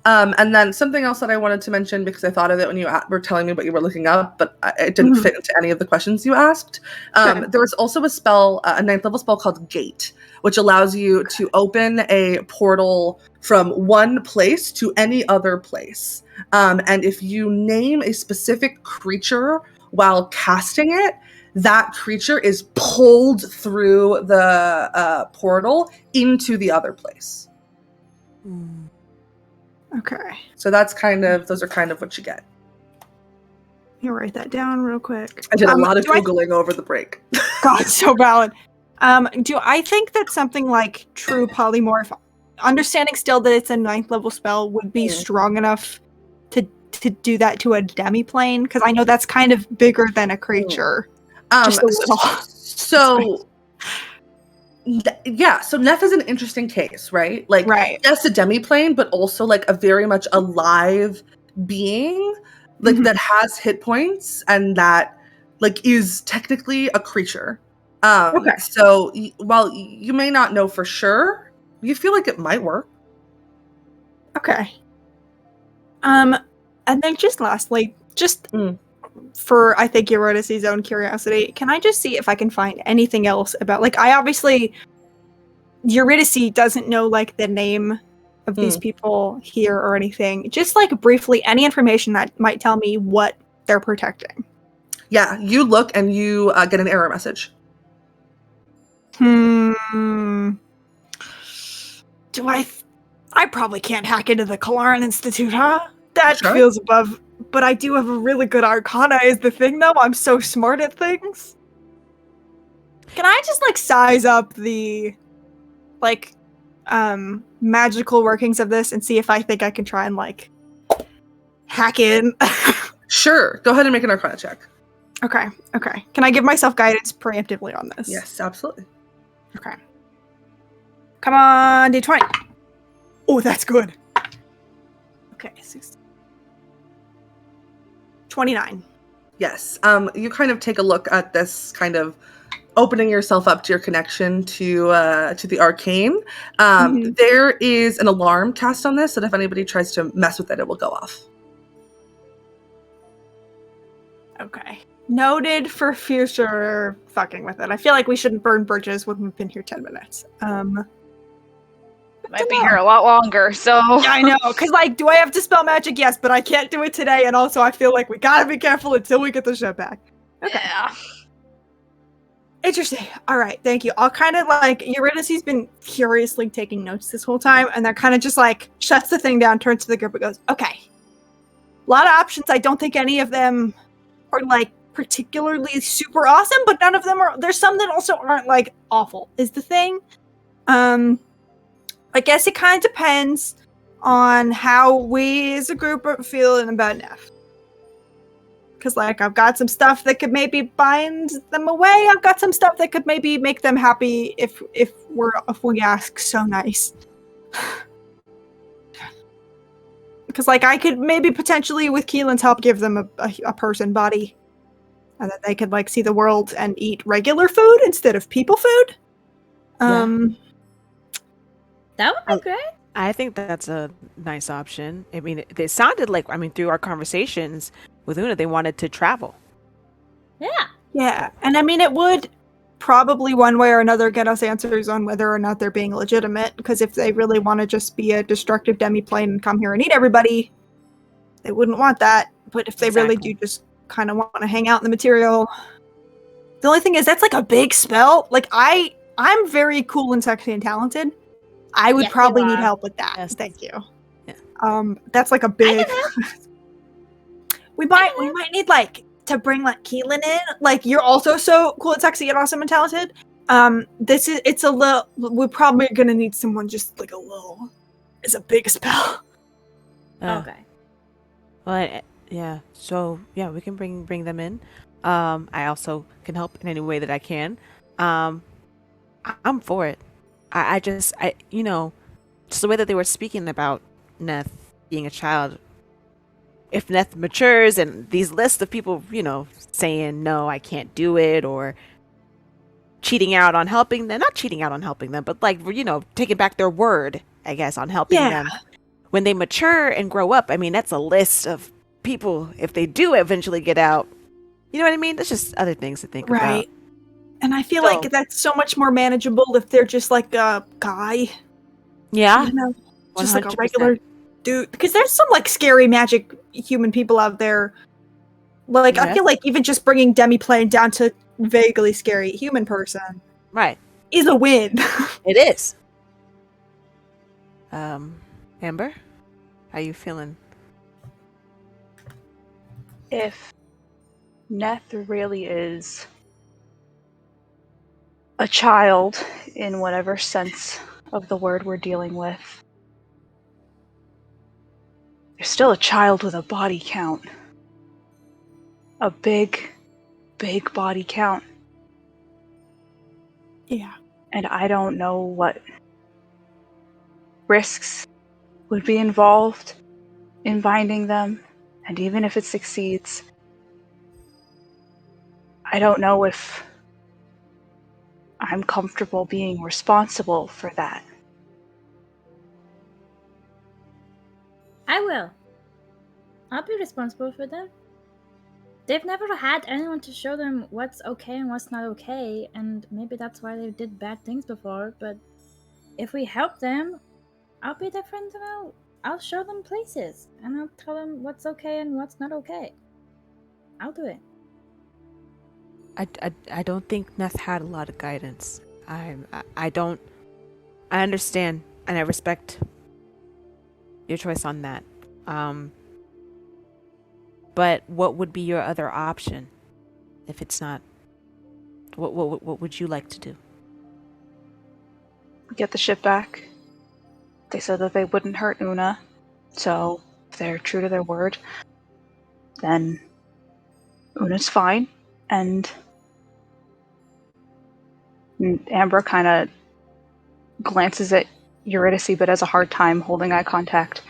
And then something else that I wanted to mention, because I thought of it when you were telling me what you were looking up, but it didn't fit into any of the questions you asked. There was also a spell, a 9th level spell called Gate, which allows you to open a portal from one place to any other place. And if you name a specific creature while casting it, that creature is pulled through the portal into the other place. Okay. So those are kind of what you get. You write that down real quick. I did a lot of Googling over the break. God, so valid. Do I think that something like True Polymorph, understanding still that it's a 9th level spell, would be strong enough to do that to a demiplane? Because I know that's kind of bigger than a creature. Just a little. So yeah, so Neff is an interesting case, right? Like, yes, a demiplane, but also like a very much alive being, like that has hit points and that like is technically a creature. So while you may not know for sure, you feel like it might work. Okay. And then just lastly, for, I think, Eurydice's own curiosity, can I just see if I can find anything else about, like, Eurydice doesn't know, like, the name of these people here or anything. Just, like, briefly, any information that might tell me what they're protecting. Yeah, you look and you get an error message. Do I probably can't hack into the Kalaran Institute, huh? That feels above. But I do have a really good Arcana is the thing, though. I'm so smart at things. Can I just, like, size up the, like, magical workings of this and see if I think I can try and, like, hack in? Sure. Go ahead and make an Arcana check. Okay. Can I give myself guidance preemptively on this? Yes, absolutely. Okay. Come on, D20. Oh, that's good. Okay, 16. 29. Yes. You kind of take a look at this, kind of opening yourself up to your connection to the arcane. There is an alarm cast on this that if anybody tries to mess with it, it will go off. Okay. Noted for future fucking with it. I feel like we shouldn't burn bridges when we've been here 10 minutes. Might be here a lot longer, so... Yeah, I know, because, like, do I have to spell magic? Yes, but I can't do it today, and also I feel like we gotta be careful until we get the ship back. Okay. Yeah. Interesting. Alright, thank you. I'll kind of, like, Eurydice's been curiously taking notes this whole time, and that kind of just, like, shuts the thing down, turns to the group, and goes, okay. A lot of options. I don't think any of them are, like, particularly super awesome, but none of them are... There's some that also aren't, like, awful, is the thing. I guess it kind of depends on how we as a group are feeling about Neff. Because, like, I've got some stuff that could maybe bind them away. I've got some stuff that could maybe make them happy if we ask so nice. Because, like, I could maybe potentially, with Keelan's help, give them a person body. And that they could, like, see the world and eat regular food instead of people food. That would be great. I think that's a nice option. I mean, it sounded like, through our conversations with Una, they wanted to travel. Yeah. Yeah, and I mean, it would probably one way or another get us answers on whether or not they're being legitimate, because if they really want to just be a destructive demiplane and come here and eat everybody, they wouldn't want that. But if they really do just kind of want to hang out in the material, the only thing is that's like a big spell. Like I'm very cool and sexy and talented. I would Yes, you probably need are. help with that. Yes. Thank you. Yeah. That's like a I big. can help. we might need like to bring like Keelan in. Like you're also so cool and sexy and awesome and talented. It's a little. We're probably gonna need someone just like a little. It's a big spell. Okay. Well, yeah. So yeah, we can bring them in. I also can help in any way that I can. I'm for it. I just just the way that they were speaking about Neth being a child. If Neth matures and these lists of people, saying no, I can't do it, or cheating out on helping them, not cheating out on helping them, but like, taking back their word, I guess, on helping them. When they mature and grow up, I mean, that's a list of people, if they do eventually get out, you know what I mean? That's just other things to think about. Right. And I feel like that's so much more manageable if they're just like a guy. Yeah. Just like a 100%. regular dude. Because there's some like scary magic human people out there. Like, I feel like even just bringing Demiplane down to vaguely scary human person. Right. Is a win. It is. Amber? How you feeling? If Neth really is a child in whatever sense of the word we're dealing with, they're still a child with a body count. A big, big body count. Yeah. And I don't know what risks would be involved in binding them. And even if it succeeds, I don't know if I'm comfortable being responsible for that. I will. I'll be responsible for them. They've never had anyone to show them what's okay and what's not okay, and maybe that's why they did bad things before, but if we help them, I'll be their friend and I'll show them places, and I'll tell them what's okay and what's not okay. I'll do it. I don't think Neth had a lot of guidance. I understand and I respect your choice on that. But what would be your other option if it's not? What would you like to do? Get the ship back. They said that they wouldn't hurt Una, so if they're true to their word, then Una's fine. And Amber kind of glances at Eurydice, but has a hard time holding eye contact.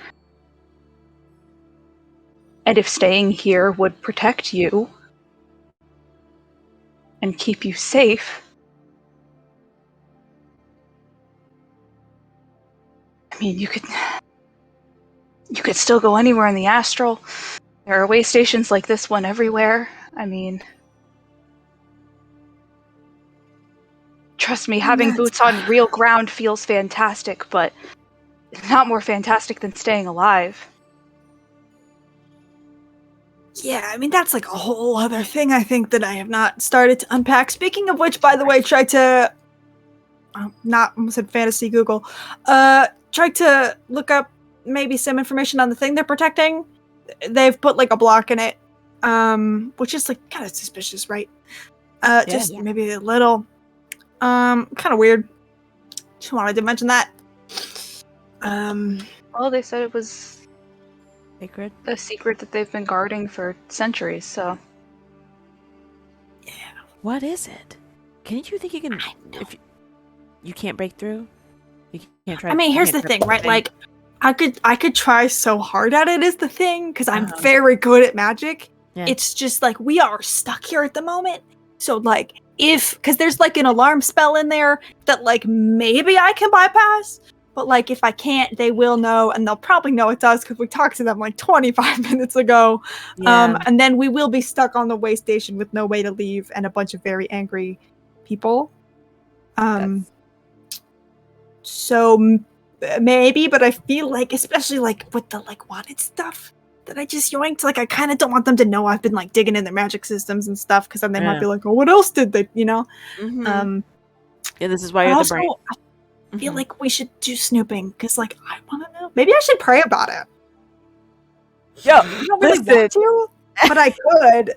And if staying here would protect you and keep you safe, I mean, you could still go anywhere in the astral. There are way stations like this one everywhere. I mean, trust me, having boots on real ground feels fantastic, but it's not more fantastic than staying alive. Yeah, I mean, that's like a whole other thing I think that I have not started to unpack. Speaking of which, by the way, tried to almost said fantasy Google. Tried to look up maybe some information on the thing they're protecting. They've put like a block in it, which is like kind of suspicious, right? Maybe a little, kind of weird. Just wanted to mention that. Well, they said it was Sacred? a secret that they've been guarding for centuries, so. Yeah. What is it? Can you think you can? If you can't break through, you can't try. I mean, here's the thing, right? Like, I could try so hard at it is the thing, because I'm very good at magic. Yeah. It's just like we are stuck here at the moment. So like, because there's like an alarm spell in there that like maybe I can bypass. But, like, if I can't, they will know, and they'll probably know it's us because we talked to them, like, 25 minutes ago. Yeah. And then we will be stuck on the way station with no way to leave and a bunch of very angry people. So, maybe, but I feel like, especially, like, with the, like, wanted stuff, that I just yoinked. Like, I kind of don't want them to know I've been like digging in their magic systems and stuff, because then they might be like, "Oh, what else did they?" You know. Yeah, this is why But you're the also, brain. I feel like we should do snooping, because like I want to know. Maybe I should pray about it. Yo, I don't really want to, but I could.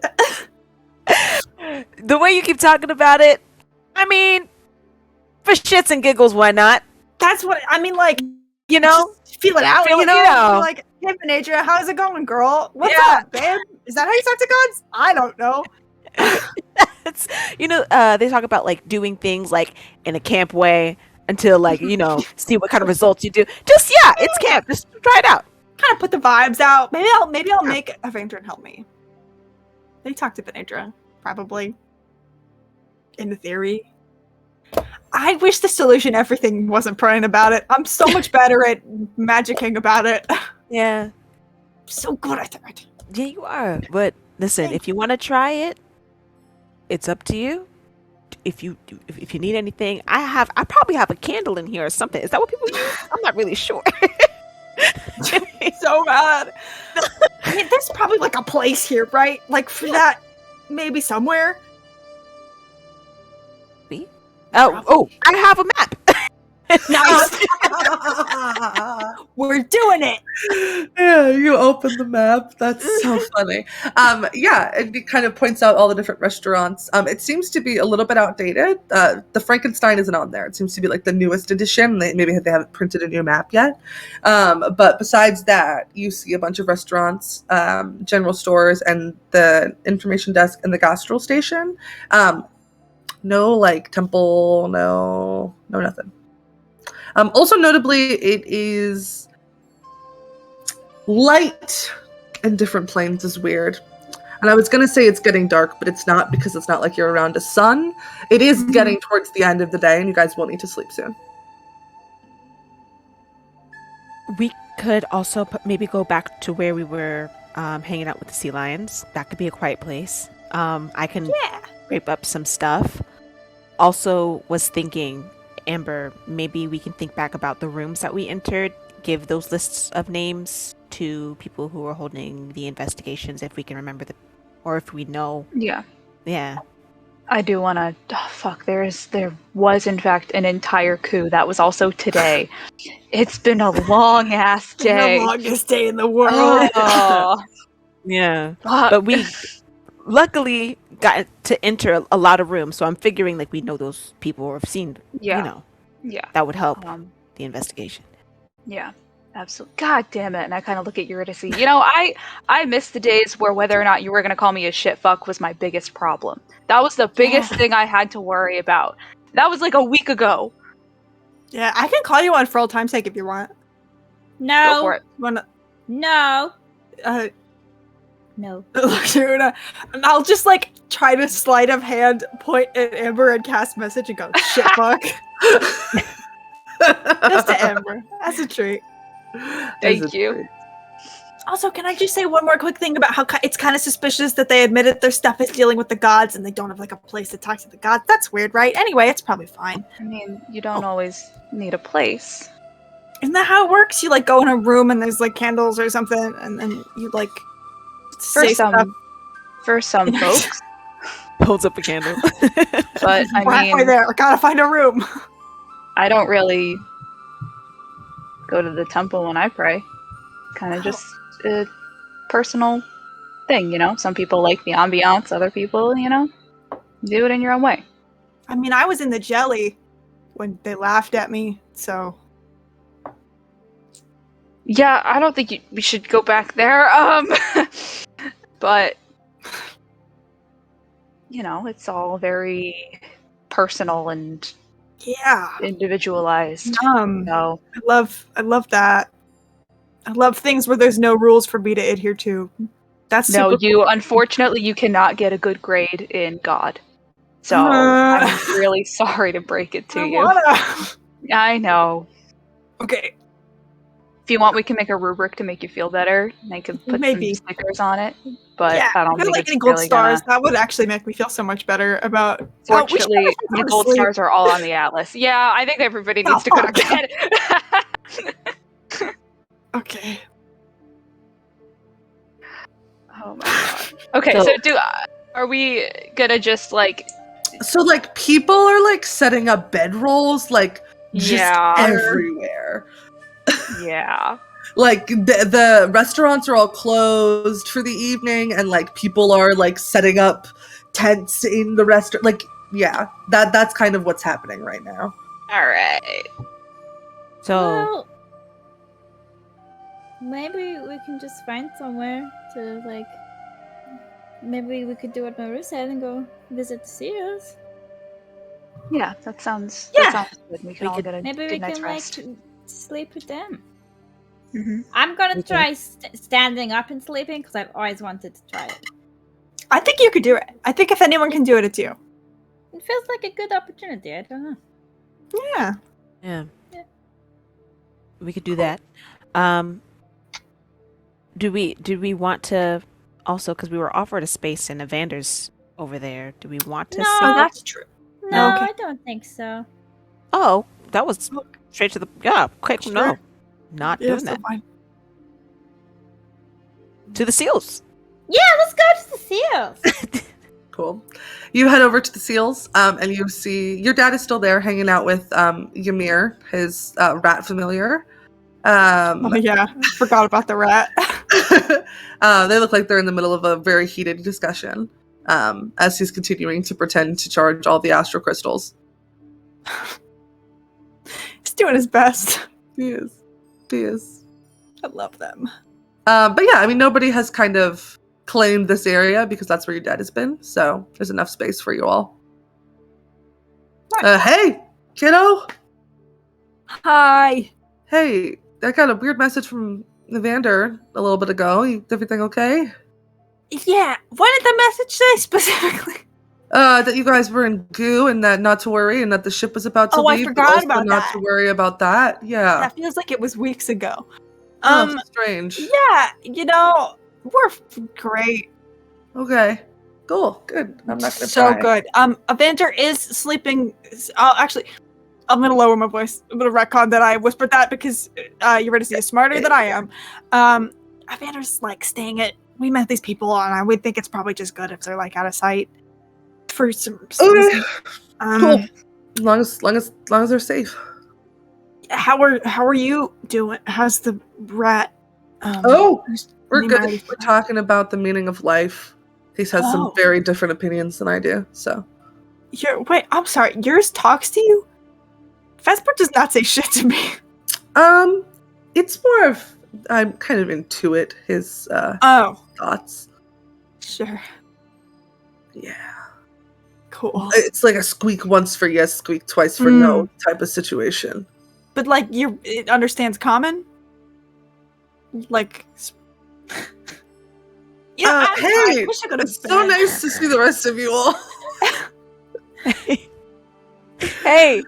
The way you keep talking about it, I mean, for shits and giggles, why not? That's what I mean. Like, You know, just feel it out. Feel You it, know, you know. Like, hey, Benadria, how's it going, girl? What's Yeah. up, babe? Is that how you talk to gods? I don't know. it's, they talk about like doing things like in a camp way until like see what kind of results you do. Just it's camp. Just try it out. Kind of put the vibes out. Maybe I'll make Avandrin help me. They talk to Benadria, probably. In the theory. I wish the solution everything wasn't praying about it. I'm so much better at magicking about it. Yeah. So good at it. Yeah, you are. But listen, if you want to try it, it's up to you. If you need anything, I probably have a candle in here or something. Is that what people use? I'm not really sure. So bad. I mean, there's probably like a place here, right? Like for that, maybe somewhere. Oh, I have a map. Nice. We're doing it. Yeah, you open the map. That's so funny. It kind of points out all the different restaurants. It seems to be a little bit outdated. The Frankenstein isn't on there. It seems to be like the newest edition. They haven't printed a new map yet. But besides that, you see a bunch of restaurants, general stores, and the information desk and the gastral station. No like temple, no nothing. Also notably, it is light in different planes is weird. And I was going to say it's getting dark, but it's not, because it's not like you're around a sun. It is getting towards the end of the day, and you guys will need to sleep soon. We could also maybe go back to where we were hanging out with the sea lions. That could be a quiet place. I can scrape up some stuff. Also was thinking, Amber, maybe we can think back about the rooms that we entered, give those lists of names to people who are holding the investigations, if we can remember or if we know. Yeah. Yeah. I do want to. Oh, fuck! There was in fact an entire coup that was also today. It's been a long ass day. The longest day in the world. Oh. Yeah. Fuck. But we luckily got to enter a lot of rooms, so I'm figuring like we know those people or have seen. Yeah. That would help the investigation. Yeah. Absolutely. God damn it! And I kind of look at Eurydice. I miss the days where whether or not you were going to call me a shit fuck was my biggest problem. That was the biggest thing I had to worry about. That was like a week ago. Yeah, I can call you on for old time's sake if you want. No. Go for it. No. No. And I'll just like try to sleight of hand point at Amber and cast message and go, shit fuck. Just to Amber. That's a treat. Thank you. Also, can I just say one more quick thing about how it's kind of suspicious that they admitted their stuff is dealing with the gods and they don't have like a place to talk to the gods? That's weird, right? Anyway, it's probably fine. I mean, you don't always need a place. Isn't that how it works? You like go in a room and there's like candles or something, and then you like say stuff. For some folks. Holds up a candle. But I We're halfway mean, there. I gotta find a room. I don't really go to the temple when I pray. Kind of just a personal thing, Some people like the ambiance, other people, do it in your own way. I mean, I was in the jelly when they laughed at me, so. Yeah, I don't think we should go back there. But it's all very personal and individualized. I love that. I love things where there's no rules for me to adhere to. That's super cool. Unfortunately, you cannot get a good grade in God. So I'm really sorry to break it to you. I know. Okay. If you want, we can make a rubric to make you feel better. And I could put some stickers on it. But I don't think it's gold really stars. That would actually make me feel so much better about. Fortunately, the gold stars are all on the atlas. Yeah, I think everybody needs to go to bed. Okay. Oh my god. Okay, so are we gonna just like? So like people are like setting up bedrolls like just Yeah. everywhere. Yeah. Like the restaurants are all closed for the evening, and like people are like setting up tents in the restaurant. Like, yeah, that's kind of what's happening right now. All right. So Well, maybe we can just find somewhere to like. Maybe we could do what Maru said and go visit the seals. Yeah, that sounds good. We can We all could- get a Maybe we good night's can rest. like sleep with them. Mm-hmm. I'm gonna We can- try standing up and sleeping because I've always wanted to try it. I think you could do it. I think if anyone can do it, it's you. It feels like a good opportunity. I don't know. Yeah. yeah. Yeah. We could do that. Do we want to also, because we were offered a space in Evander's over there, do we want to No. see Oh, that? that's true. No, Okay. I don't think so. Oh, that was straight to the quick. Sure. No, not Yeah, doing so that. fine. To the seals. Yeah, let's go to the seals. Cool. You head over to the seals, and you see your dad is still there, hanging out with Ymir, his rat familiar. Oh yeah, forgot about the rat. They look like they're in the middle of a very heated discussion, as he's continuing to pretend to charge all the astral crystals. He's doing his best. He is. He is. I love them. But yeah, I mean, nobody has kind of claimed this area because that's where your dad has been, so there's enough space for you all. Hey, kiddo! Hi. Hey, I got a weird message from Evander a little bit ago. Everything okay? Yeah, what did the message say specifically? That you guys were in goo and that not to worry and that the ship was about to Oh, I leave. forgot but also about not that. to worry about that. Yeah. That feels like it was weeks ago. Strange. Yeah, we're great. Okay. Cool. Good. I'm not gonna So pry. good. Evander is sleeping. Actually, I'm gonna lower my voice. I'm gonna retcon that I whispered that because Eurydice is smarter than I am. Evander's like staying at. We met these people, and I would think it's probably just good if they're like out of sight for some Okay. reason. Cool. As long as they're safe. How are you doing? How's the rat? We're the good. mighty We're rat? talking about the meaning of life. He has some Oh. very different opinions than I do. So. Wait, I'm sorry. Yours talks to you? Vesper does not say shit to me. It's more of I'm kind of intuit his Oh, thoughts. sure. Yeah. Cool. It's like a squeak once for yes, squeak twice for no type of situation. But like it understands common? Like I'm sorry, hey, we should go to it's bed. so nice to see the rest of you all. Hey,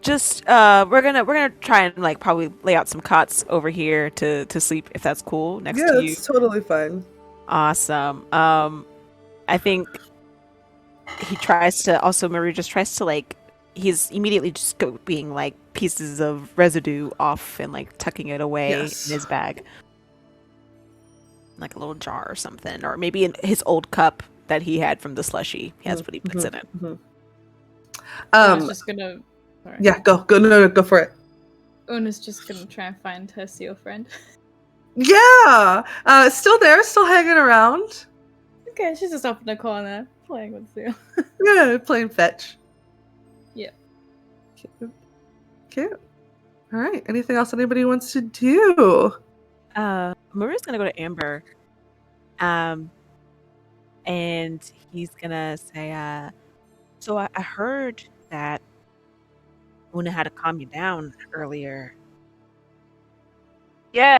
just we're gonna try and like probably lay out some cots over here to sleep if that's cool next Yeah, to you. it's totally fine. Awesome. I think Marie just tries to like he's immediately just being like pieces of residue off and like tucking it away Yes. in his bag. Like a little jar or something, or maybe in his old cup that he had from the slushy. That's what he puts in it. I was just gonna. Sorry. Yeah, go no, go for it. Una's just gonna try and find her seal friend. Yeah, still there, still hanging around. Okay, she's just up in the corner playing with seal. Yeah, playing fetch. Yeah. Cute. All right. Anything else anybody wants to do? Maria's gonna go to Amber, and he's gonna say, "So I heard that Una had to calm you down earlier." Yeah.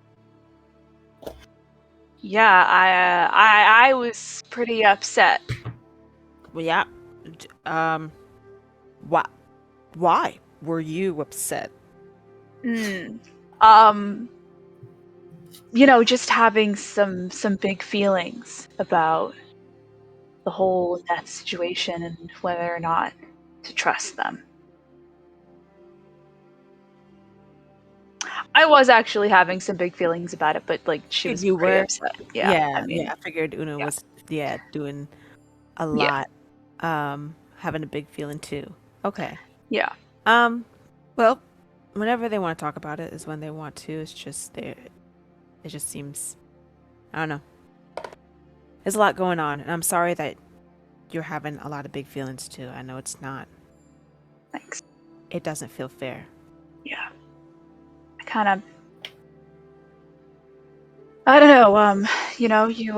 Yeah, I was pretty upset. Well, yeah. Why were you upset? Just having some big feelings about the whole Neth situation and whether or not to trust them. I was actually having some big feelings about it, but like she Figured was you pretty were. upset. Yeah, I mean, I figured Una yeah. was doing a Yeah. lot, having a big feeling too. Okay. Yeah. Well, whenever they want to talk about it is when they want to. It's just it just seems, I don't know. There's a lot going on, and I'm sorry that you're having a lot of big feelings too. I know it's not. Thanks. It doesn't feel fair. Yeah. I kind of. I don't know. You know, you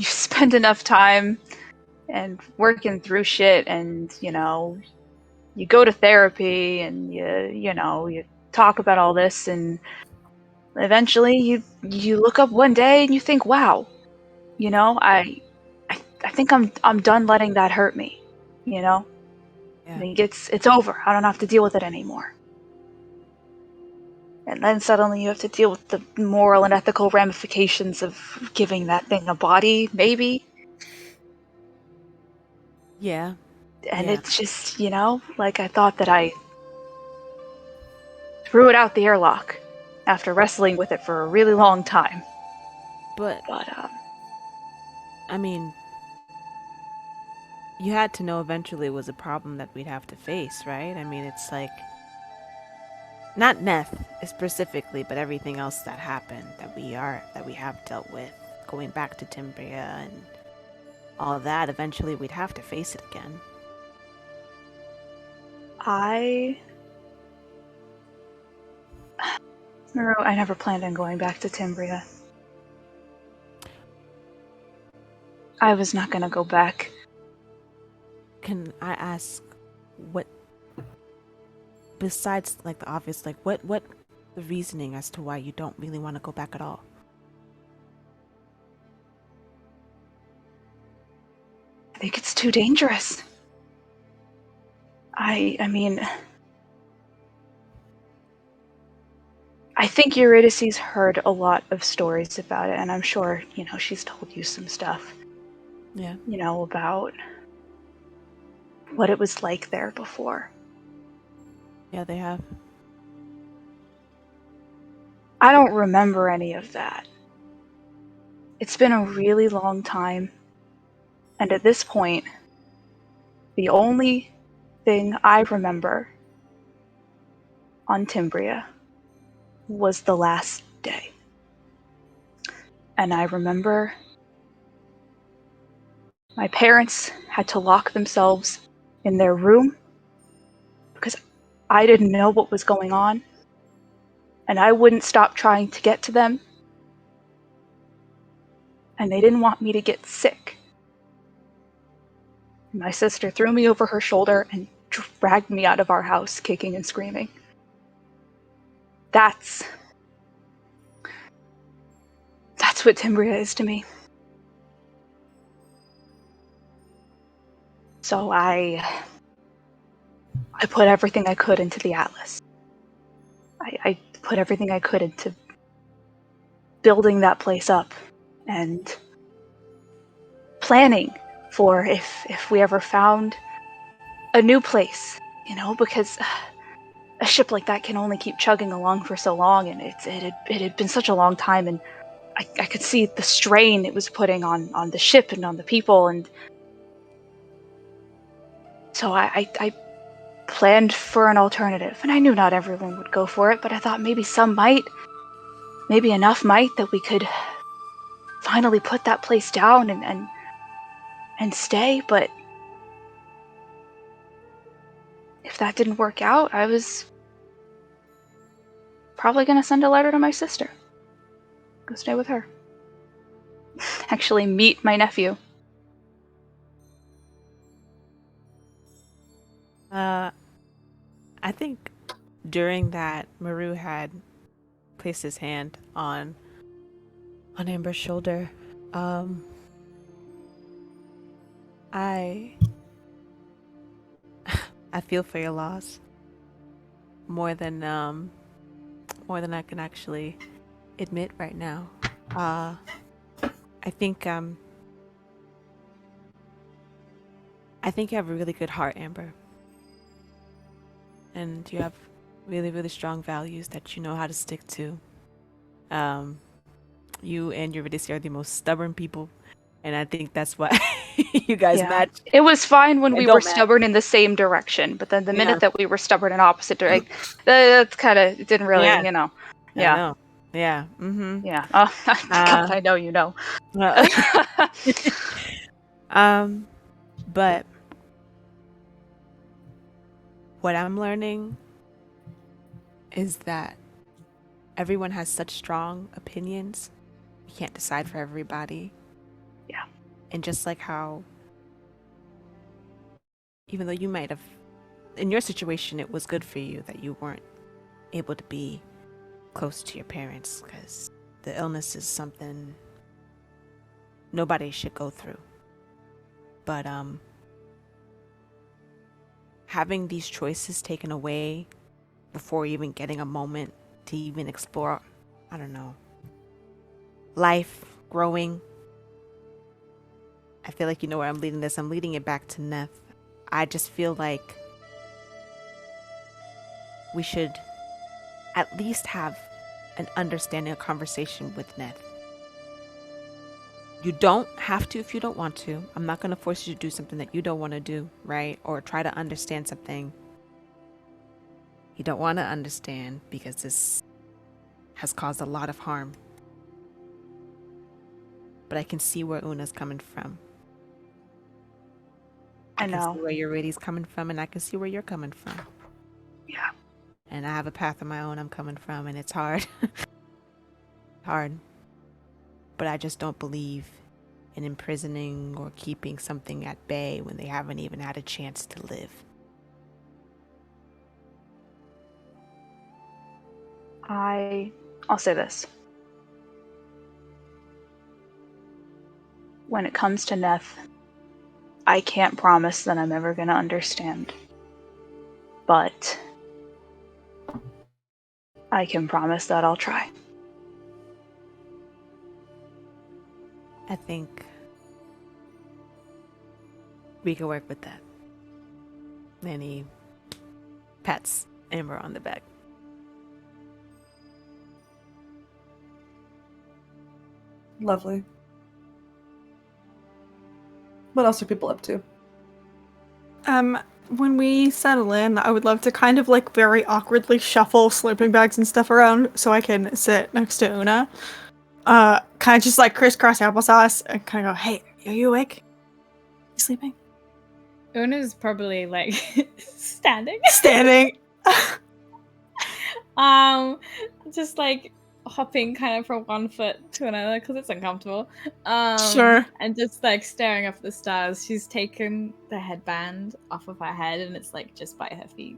spend enough time and working through shit, and you go to therapy, and you talk about all this, and eventually you look up one day and you think, wow, I think I'm done letting that hurt me. I Yeah. think it's over. I don't have to deal with it anymore. And then suddenly you have to deal with the moral and ethical ramifications of giving that thing a body, maybe. Yeah. And Yeah. it's just, like I thought that I threw it out the airlock after wrestling with it for a really long time. But But I mean, you had to know eventually it was a problem that we'd have to face, right? I mean, it's like not Neth specifically, but everything else that happened that we have dealt with, going back to Timbria and all that. Eventually, we'd have to face it again. I remember I never planned on going back to Timbria. I was not going to go back. Can I ask what, besides like the obvious, like what the reasoning as to why you don't really want to go back at all? I think it's too dangerous. I mean, I think Eurydice's heard a lot of stories about it, and I'm sure, she's told you some stuff. Yeah. About what it was like there before. Yeah, they have. I don't remember any of that. It's been a really long time, and at this point, the only thing I remember on Timbria was the last day. And I remember my parents had to lock themselves in their room because I didn't know what was going on, and I wouldn't stop trying to get to them, and they didn't want me to get sick. My sister threw me over her shoulder and dragged me out of our house, kicking and screaming. That's what Timbria is to me. So I put everything I could into the Atlas. I put everything I could into building that place up and planning for if we ever found a new place, because a ship like that can only keep chugging along for so long, and it had been such a long time, and I could see the strain it was putting on the ship and on the people, and so I planned for an alternative, and I knew not everyone would go for it, but I thought maybe some might, maybe enough might that we could finally put that place down and stay. But if that didn't work out, I was probably gonna send a letter to my sister. Go stay with her. Actually meet my nephew. I think during that, Maru had placed his hand on Amber's shoulder. I I feel for your loss more than I can actually admit right now. I think you have a really good heart, Amber, and you have really, really strong values that you know how to stick to. You and Eurydice are the most stubborn people, and I think that's why you guys match. It was fine when And we don't were match. stubborn in the same direction, but then the Yeah. minute that we were stubborn in opposite direction, that's kind of didn't really, Yeah. you know. I Yeah. know. Yeah. Mm-hmm. Yeah. Oh, God, I know you know. But what I'm learning is that everyone has such strong opinions. You can't decide for everybody. Yeah. And just like how, even though you might have, in your situation, it was good for you that you weren't able to be close to your parents, because the illness is something nobody should go through. But having these choices taken away before even getting a moment to even explore, I don't know, life, growing. I feel like you know where I'm leading this. I'm leading it back to Neth. I just feel like we should at least have an understanding, a conversation with Neth. You don't have to if you don't want to. I'm not going to force you to do something that you don't want to do, right? Or try to understand something you don't want to understand, because this has caused a lot of harm. But I can see where Una's coming from. I can know. see where Eurydice's coming from, and I can see where you're coming from. Yeah. And I have a path of my own I'm coming from, and it's hard. Hard. But I just don't believe in imprisoning or keeping something at bay when they haven't even had a chance to live. I'll say this. When it comes to Neth, I can't promise that I'm ever gonna understand. But I can promise that I'll try. I think we could work with that. And he pats Amber on the back. Lovely. What else are people up to? When we settle in, I would love to kind of like very awkwardly shuffle sleeping bags and stuff around so I can sit next to Una. Kind of just like crisscross applesauce and kind of go, "Hey, are you awake? You sleeping?" Una's probably like standing. Standing. Just like hopping kind of from one foot to another because it's uncomfortable. Sure. And just like staring up at the stars. She's taken the headband off of her head and it's like just by her feet.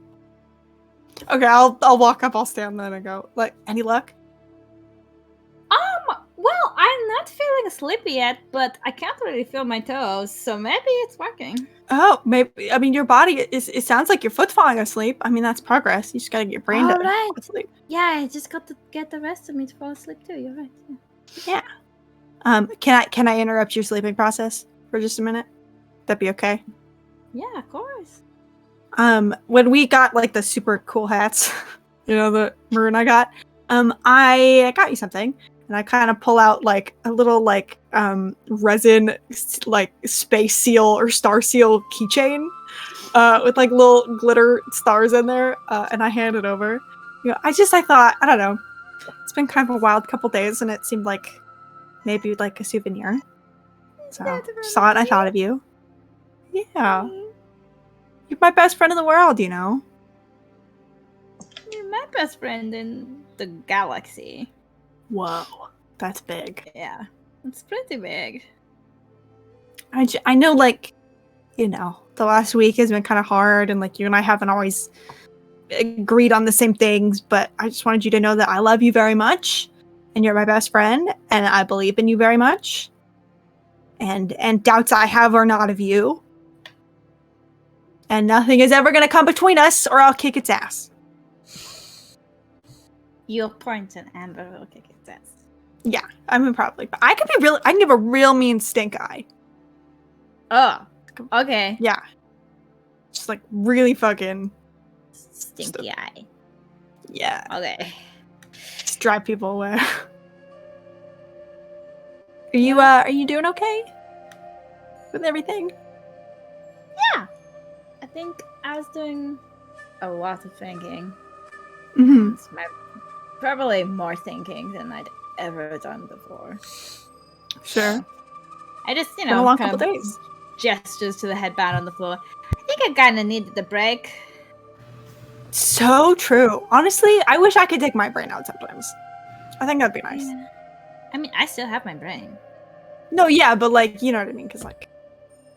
Okay, I'll walk up. I'll stand there and go, like, any luck? Well, I'm not feeling sleepy yet, but I can't really feel my toes, so maybe it's working. Oh, maybe. I mean, your body is. It sounds like your foot's falling asleep. I mean, that's progress. You just gotta get your brain to right. sleep. Yeah, I just got to get the rest of me to fall asleep too. You're right. Yeah. Can I interrupt your sleeping process for just a minute? That'd be okay. Yeah, of course. When we got like the super cool hats, you know, the Maroon I got, I got you something. And I kind of pull out like a little like resin like space seal or star seal keychain with like little glitter stars in there, and I hand it over. You know, I thought, I don't know, it's been kind of a wild couple days, and it seemed like maybe you'd like a souvenir. So saw it, and I thought of you. Yeah, you're my best friend in the world, you know. You're my best friend in the galaxy. Whoa, that's big. Yeah, it's pretty big. I know, like, you know, the last week has been kind of hard, and like you and I haven't always agreed on the same things, but I just wanted you to know that I love you very much, and you're my best friend, and I believe in you very much. And doubts I have are not of you. And nothing is ever gonna come between us, or I'll kick its ass. Your point and Amber will kick its ass. Yeah, I mean probably. But I can give a real mean stink eye. Oh, okay. Yeah. Just like really fucking Stinky eye. Yeah. Okay. Just drive people away. Are you doing okay with everything? Yeah. I think I was doing a lot of thinking. Mm-hmm. And probably more thinking than I'd ever done before. Sure. So, I just, Been a long couple kind of days. gestures to the headband on the floor. I think I kind of needed the break. So true. Honestly, I wish I could take my brain out sometimes. I think that'd be nice. Yeah. I mean, I still have my brain. No, yeah, but like, you know what I mean? Because like,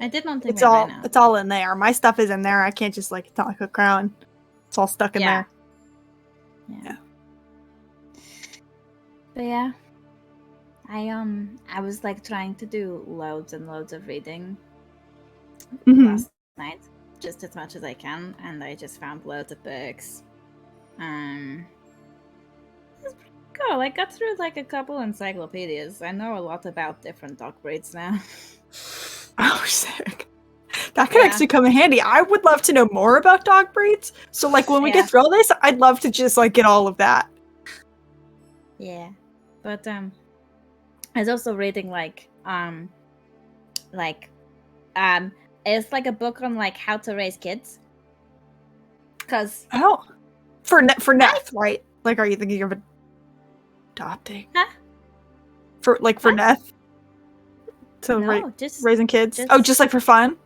I did not take it's my all brain out. it's all in there. My stuff is in there. I can't just like, it's not like a crown. It's all stuck in there. Yeah. But yeah, I was like trying to do loads and loads of reading Mhm. last night, just as much as I can, and I just found loads of books. It was pretty cool. I got through like a couple encyclopedias. I know a lot about different dog breeds now. Oh, sick. That could Yeah. actually come in handy. I would love to know more about dog breeds. So like when we Yeah. get through all this, I'd love to just like get all of that. Yeah, but I was also reading it's like a book on like how to raise kids. Cause Oh, for Neth, right? Like, are you thinking of adopting? Huh? For What? Neth to no, just raising kids? just- Oh, just like for fun?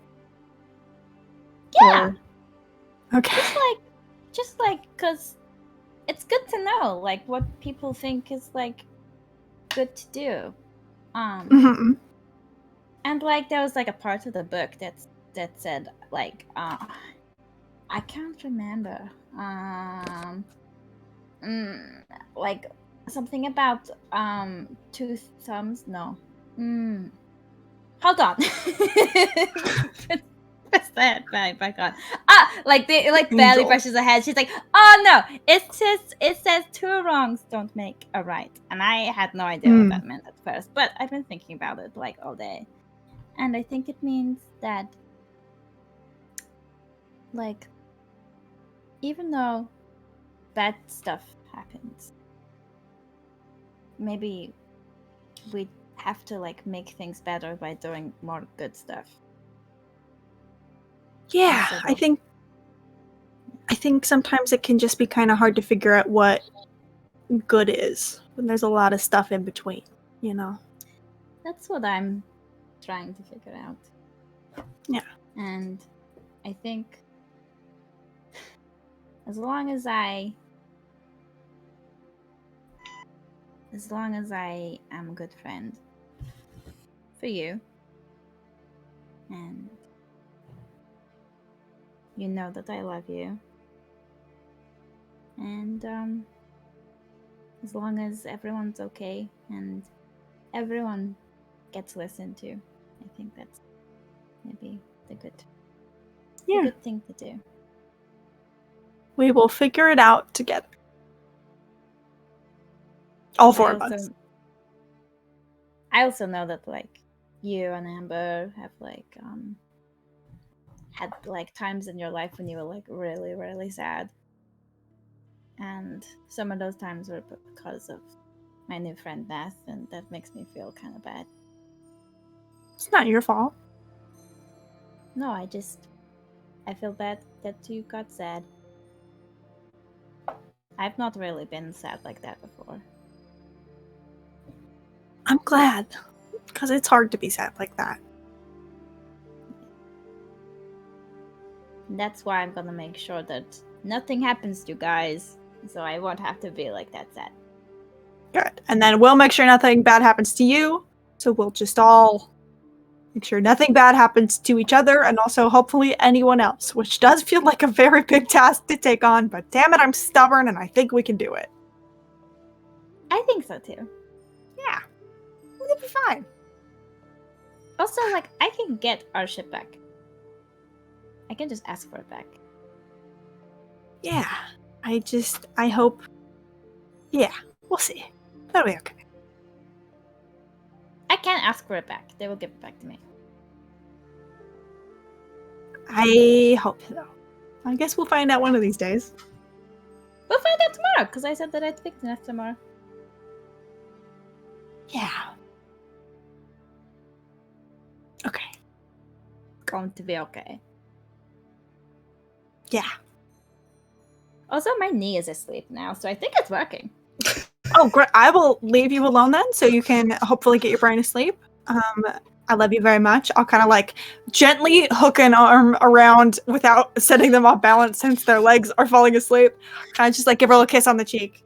yeah, Or- okay. just like cause it's good to know like what people think is like good to do. Mhm. And like there was like a part of the book that said like I can't remember like something about two thumbs. No, hold on. Press that back on. Like they like barely Angel. brushes her head. She's like, oh no, it says two wrongs don't make a right. And I had no idea what that meant at first, but I've been thinking about it like all day. And I think it means that, like, even though bad stuff happens, maybe we have to, like, make things better by doing more good stuff. Yeah, Instead I of- think sometimes it can just be kind of hard to figure out what good is when there's a lot of stuff in between, you know? That's what I'm trying to figure out. Yeah. And I think as long as I am a good friend for you, and you know that I love you, and as long as everyone's okay and everyone gets listened to, I think that's maybe the good thing to do. We will figure it out together. All four of us. I also know that like you and Amber have like had like times in your life when you were like really, really sad. And some of those times were because of my new friend Beth, and that makes me feel kind of bad. It's not your fault. No, I feel bad that you got sad. I've not really been sad like that before. I'm glad, because it's hard to be sad like that. And that's why I'm gonna make sure that nothing happens to you guys, so I won't have to be like that sad. Good. And then we'll make sure nothing bad happens to you, so we'll just all make sure nothing bad happens to each other and also hopefully anyone else, which does feel like a very big task to take on, but damn it, I'm stubborn and I think we can do it. I think so too. Yeah. We'll be fine. Also, like, I can get our ship back. I can just ask for it back. Yeah. I hope. Yeah, we'll see. That'll be okay. I can ask for it back. They will give it back to me. I hope so. I guess we'll find out one of these days. We'll find out tomorrow, because I said that I'd speak to Neth tomorrow. Yeah. Okay. Going to be okay. Yeah. Also, my knee is asleep now, so I think it's working. Oh, great. I will leave you alone then, so you can hopefully get your brain asleep. I love you very much. I'll kind of like gently hook an arm around without setting them off balance since their legs are falling asleep. Kind of just like give her a little kiss on the cheek.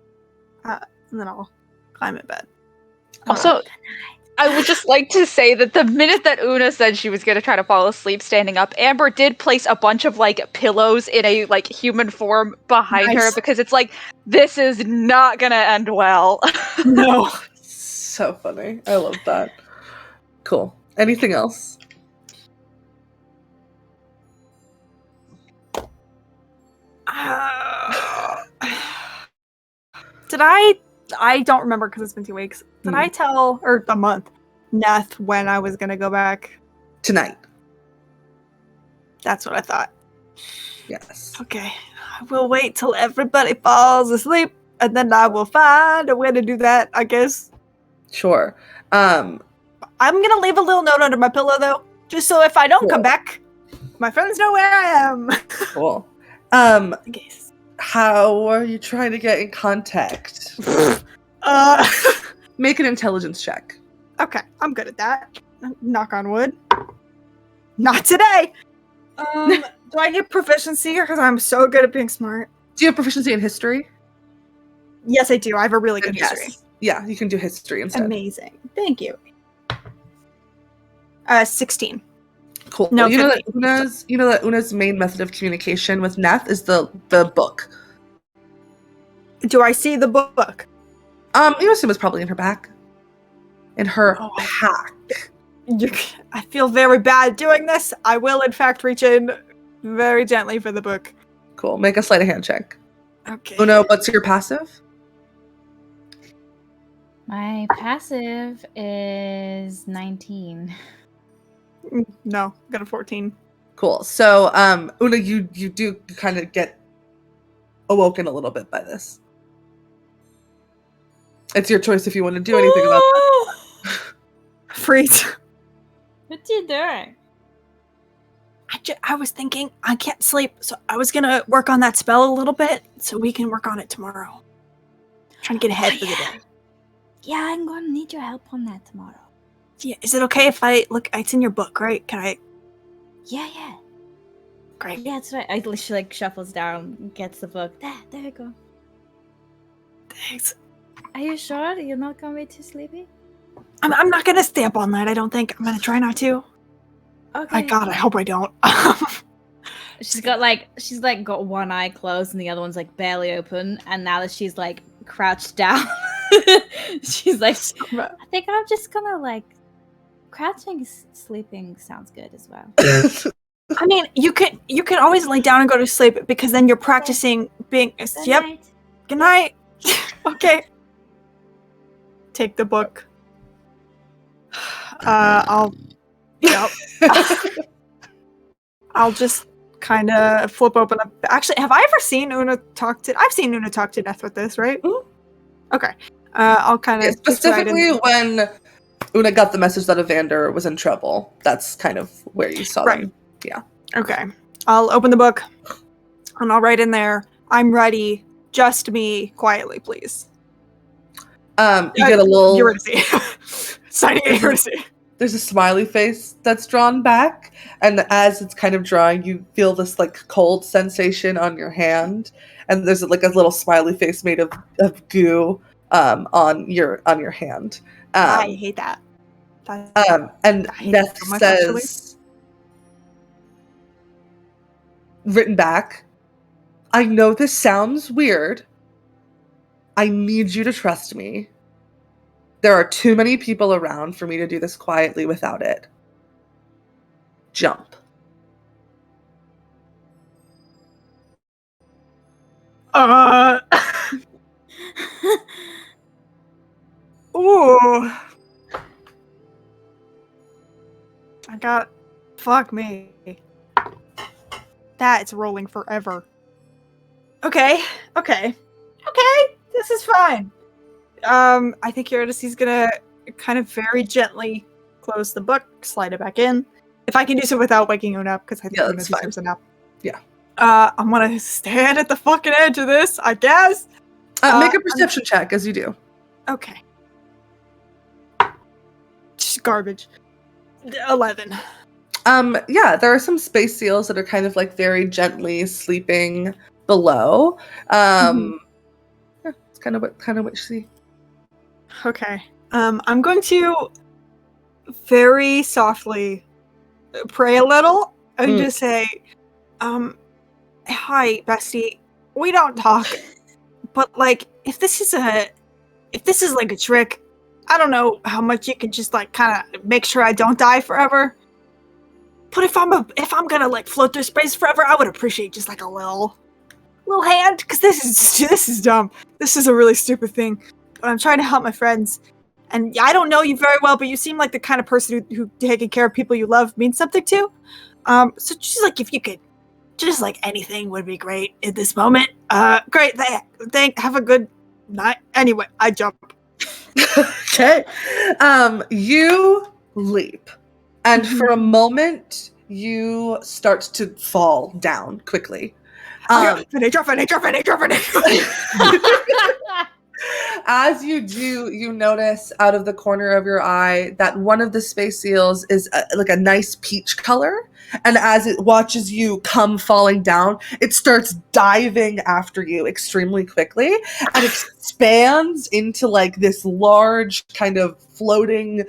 And then I'll climb in bed. Also, I would just like to say that the minute that Una said she was going to try to fall asleep standing up, Amber did place a bunch of like pillows in a like human form behind her because it's like, this is not going to end well. No. So funny. I love that. Cool. Anything else? Did I don't remember because it's been 2 weeks. Did I tell, or a month, Neth when I was going to go back? Tonight. That's what I thought. Yes. Okay. I will wait till everybody falls asleep, and then I will find a way to do that, I guess. Sure. I'm going to leave a little note under my pillow, though, just so if I don't come back, my friends know where I am. Cool. I guess. How are you trying to get in contact? Make an intelligence check. Okay, I'm good at that. Knock on wood. Not today. Do I get proficiency because I'm so good at being smart? Do you have proficiency in history? Yes, I do. I have a really good Yes. history. Yeah, you can do history instead. Amazing. Thank you. 16. Cool. No, you know that 15. Una's main method of communication with Neth is the book. Do I see the book? You assume it's probably in her back. In her pack. I feel very bad doing this. I will, in fact, reach in very gently for the book. Cool. Make a sleight of hand check. Okay. Una, what's your passive? My passive is 19. No, got a 14. Cool. So, Una, you do kind of get awoken a little bit by this. It's your choice if you want to do anything about that. Freeze. What you doing? I was thinking I can't sleep, so I was gonna work on that spell a little bit so we can work on it tomorrow. Trying to get ahead for the day. Yeah, I'm gonna need your help on that tomorrow. Yeah, is it okay if I look? It's in your book, right? Can I? Yeah. Great. Yeah, that's right. She like shuffles down, gets the book. There you go. Thanks. Are you sure you're not gonna be too sleepy? I'm not gonna stay up all night. I don't think. I'm gonna try not to. Okay. My God, I hope I don't. She's got one eye closed and the other one's like barely open, and now that she's like crouched down, she's like, I think I'm just gonna like crouching sleeping sounds good as well. I mean, you can always lay down and go to sleep because then you're practicing being. Good Yep. night. Good night. Okay. Take the book. I'll. Yep. I'll just kind of flip open. Actually, have I ever seen Una talk to? I've seen Una talk to Neth with this, right? Mm-hmm. Okay. I'll kind of specifically when Una got the message that Evander was in trouble. That's kind of where you saw them. Yeah. Okay. I'll open the book and I'll write in there, I'm ready. Just me, quietly, please. You get a little Eurydice. Signing Eurydice. There's a smiley face that's drawn back, and as it's kind of drawing, you feel this like cold sensation on your hand, and there's like a little smiley face made of goo on your hand. I hate that. And Neth so much, says, written back, I know this sounds weird. I need you to trust me. There are too many people around for me to do this quietly without it. Jump. Ooh. Fuck me. That is rolling forever. Okay. okay, this is fine. I think Eurydice's gonna kind of very gently close the book, slide it back in. If I can do so without waking Una up, because I think Una that's fine. deserves a nap. Yeah. I'm gonna stand at the fucking edge of this, I guess. Make a perception check as you do. Okay. Just garbage. 11. Yeah, there are some space seals that are kind of like very gently sleeping below. Yeah, it's kind of what you see. Okay. I'm going to very softly pray a little and just say, hi, bestie. We don't talk, but like, if this is like a trick, I don't know how much you can just like kind of make sure I don't die forever. But if I'm gonna like float through space forever, I would appreciate just like a little hand, because this is dumb. This is a really stupid thing. But I'm trying to help my friends, and I don't know you very well, but you seem like the kind of person who taking care of people you love means something to. So just like if you could, just like anything would be great at this moment. Great. Have a good night. Anyway, I jump. Okay. You leap. And for a moment, you start to fall down quickly. Drop. As you do, you notice out of the corner of your eye that one of the space seals is like a nice peach color. And as it watches you come falling down, it starts diving after you extremely quickly and expands into like this large kind of floating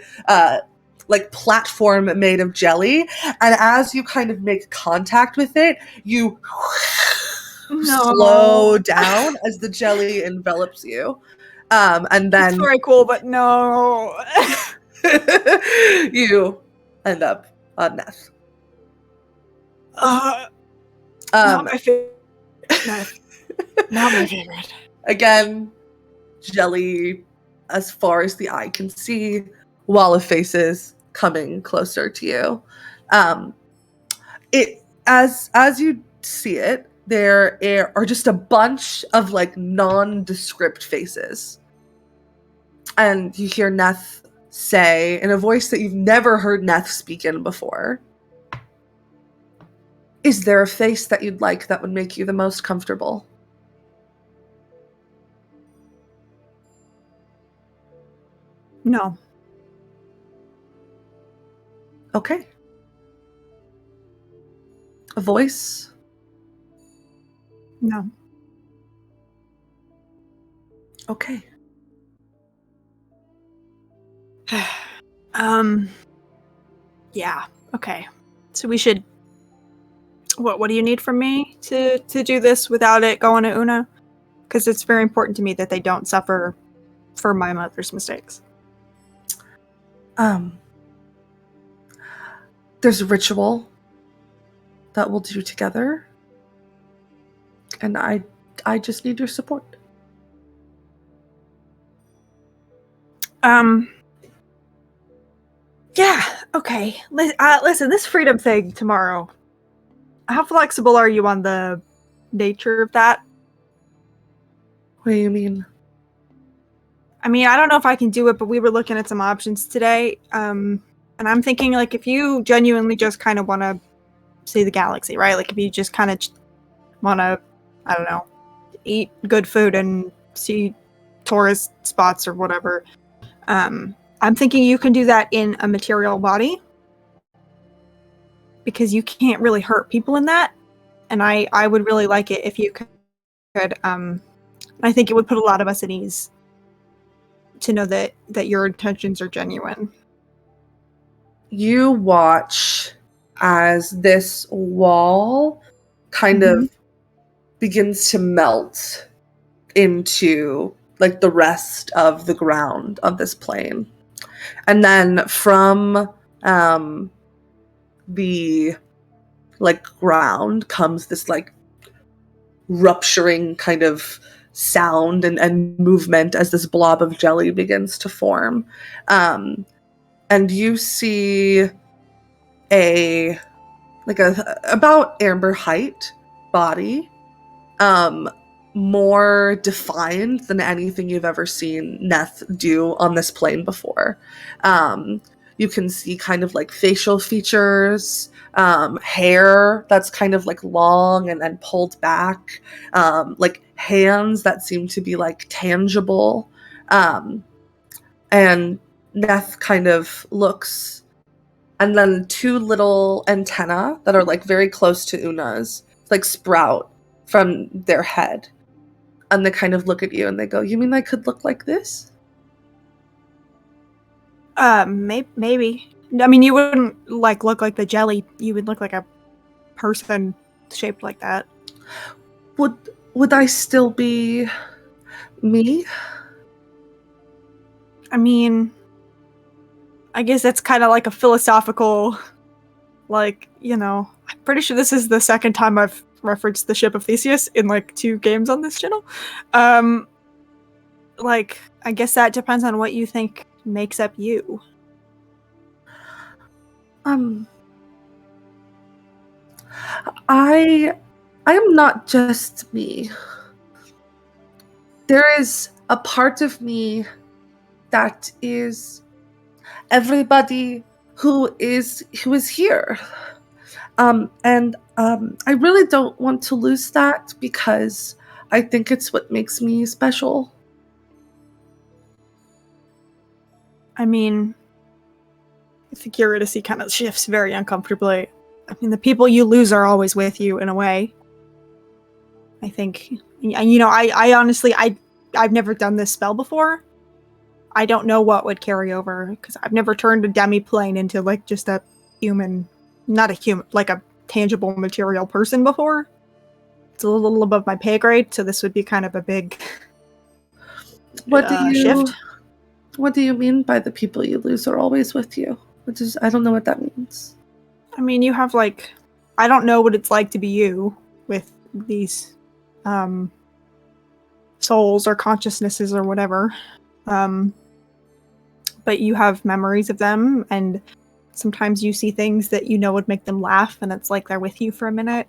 like platform made of jelly. And as you kind of make contact with it, you slow down as the jelly envelops you. And then it's very cool, but no. you end up on Neth. Not my favorite. Not my favorite. Again, jelly as far as the eye can see, wall of faces coming closer to you. It as you see it, there are just a bunch of like nondescript faces. And you hear Neth say in a voice that you've never heard Neth speak in before, "Is there a face that you'd like that would make you the most comfortable?" No. Okay. A voice? No. Okay. Yeah. Okay. So we should. What do you need from me to do this without it going to Una? Because it's very important to me that they don't suffer for my mother's mistakes. There's a ritual that we'll do together, and I just need your support. Yeah, okay. Listen, this freedom thing tomorrow. How flexible are you on the nature of that? What do you mean? I mean, I don't know if I can do it, but we were looking at some options today. And I'm thinking, like, if you genuinely just kind of want to see the galaxy, right? Like, if you just kind of want to, I don't know, eat good food and see tourist spots or whatever, I'm thinking you can do that in a material body, because you can't really hurt people in that. And I would really like it if you could. I think it would put a lot of us at ease to know that your intentions are genuine. You watch as this wall kind of begins to melt into like the rest of the ground of this plane. And then from the like ground comes this like rupturing kind of sound and movement as this blob of jelly begins to form. And you see a about Amber height body more defined than anything you've ever seen Neth do on this plane before. You can see kind of like facial features, hair that's kind of like long and then pulled back, like hands that seem to be like tangible. And Neth kind of looks, and then two little antennae that are like very close to Una's like sprout from their head. And they kind of look at you and they go, "You mean I could look like this?" Maybe. I mean, you wouldn't like look like the jelly. You would look like a person shaped like that. Would I still be me? I mean, I guess that's kind of like a philosophical, like, you know, I'm pretty sure this is the second time I've referenced the ship of Theseus in like 2 games on this channel. Like, I guess that depends on what you think makes up you. I am not just me. There is a part of me that is everybody who is here. And I really don't want to lose that because I think it's what makes me special. I mean, I think Eurydice kind of shifts very uncomfortably. I mean, the people you lose are always with you in a way. I think, you know, I honestly, I've never done this spell before. I don't know what would carry over because I've never turned a demi-plane into like just a human, not a human, like a tangible material person before. It's a little above my pay grade, so this would be kind of a big shift. What do you mean by the people you lose are always with you? I don't know what that means. I mean, you have like, I don't know what it's like to be you with these souls or consciousnesses or whatever. But you have memories of them, and sometimes you see things that you know would make them laugh, and it's like they're with you for a minute.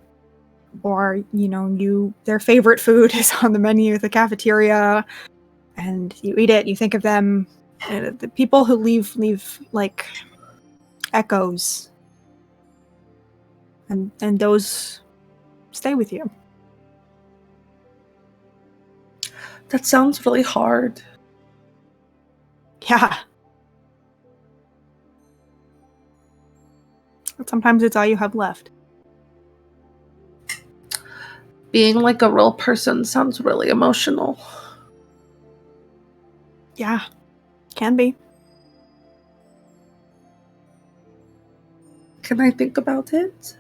Or, you know, their favorite food is on the menu at the cafeteria, and you eat it, you think of them. And the people who leave like echoes. And those stay with you. That sounds really hard. Yeah. But sometimes it's all you have left. Being like a real person sounds really emotional. Yeah. Can be. Can I think about it?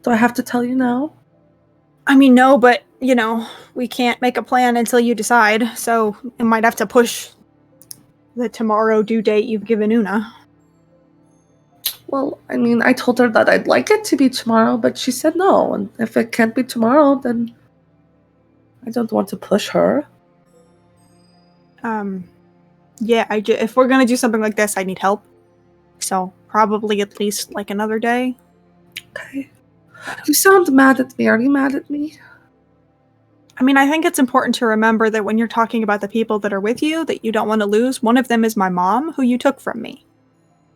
Do I have to tell you now? I mean, no, but, you know, we can't make a plan until you decide, so it might have to push the tomorrow due date you've given Una. Well, I mean, I told her that I'd like it to be tomorrow, but she said no, and if it can't be tomorrow, then I don't want to push her. Yeah, if we're gonna do something like this, I need help. So, probably at least, like, another day. Okay. You sound mad at me. Are you mad at me? I mean, I think it's important to remember that when you're talking about the people that are with you, that you don't want to lose, one of them is my mom, who you took from me.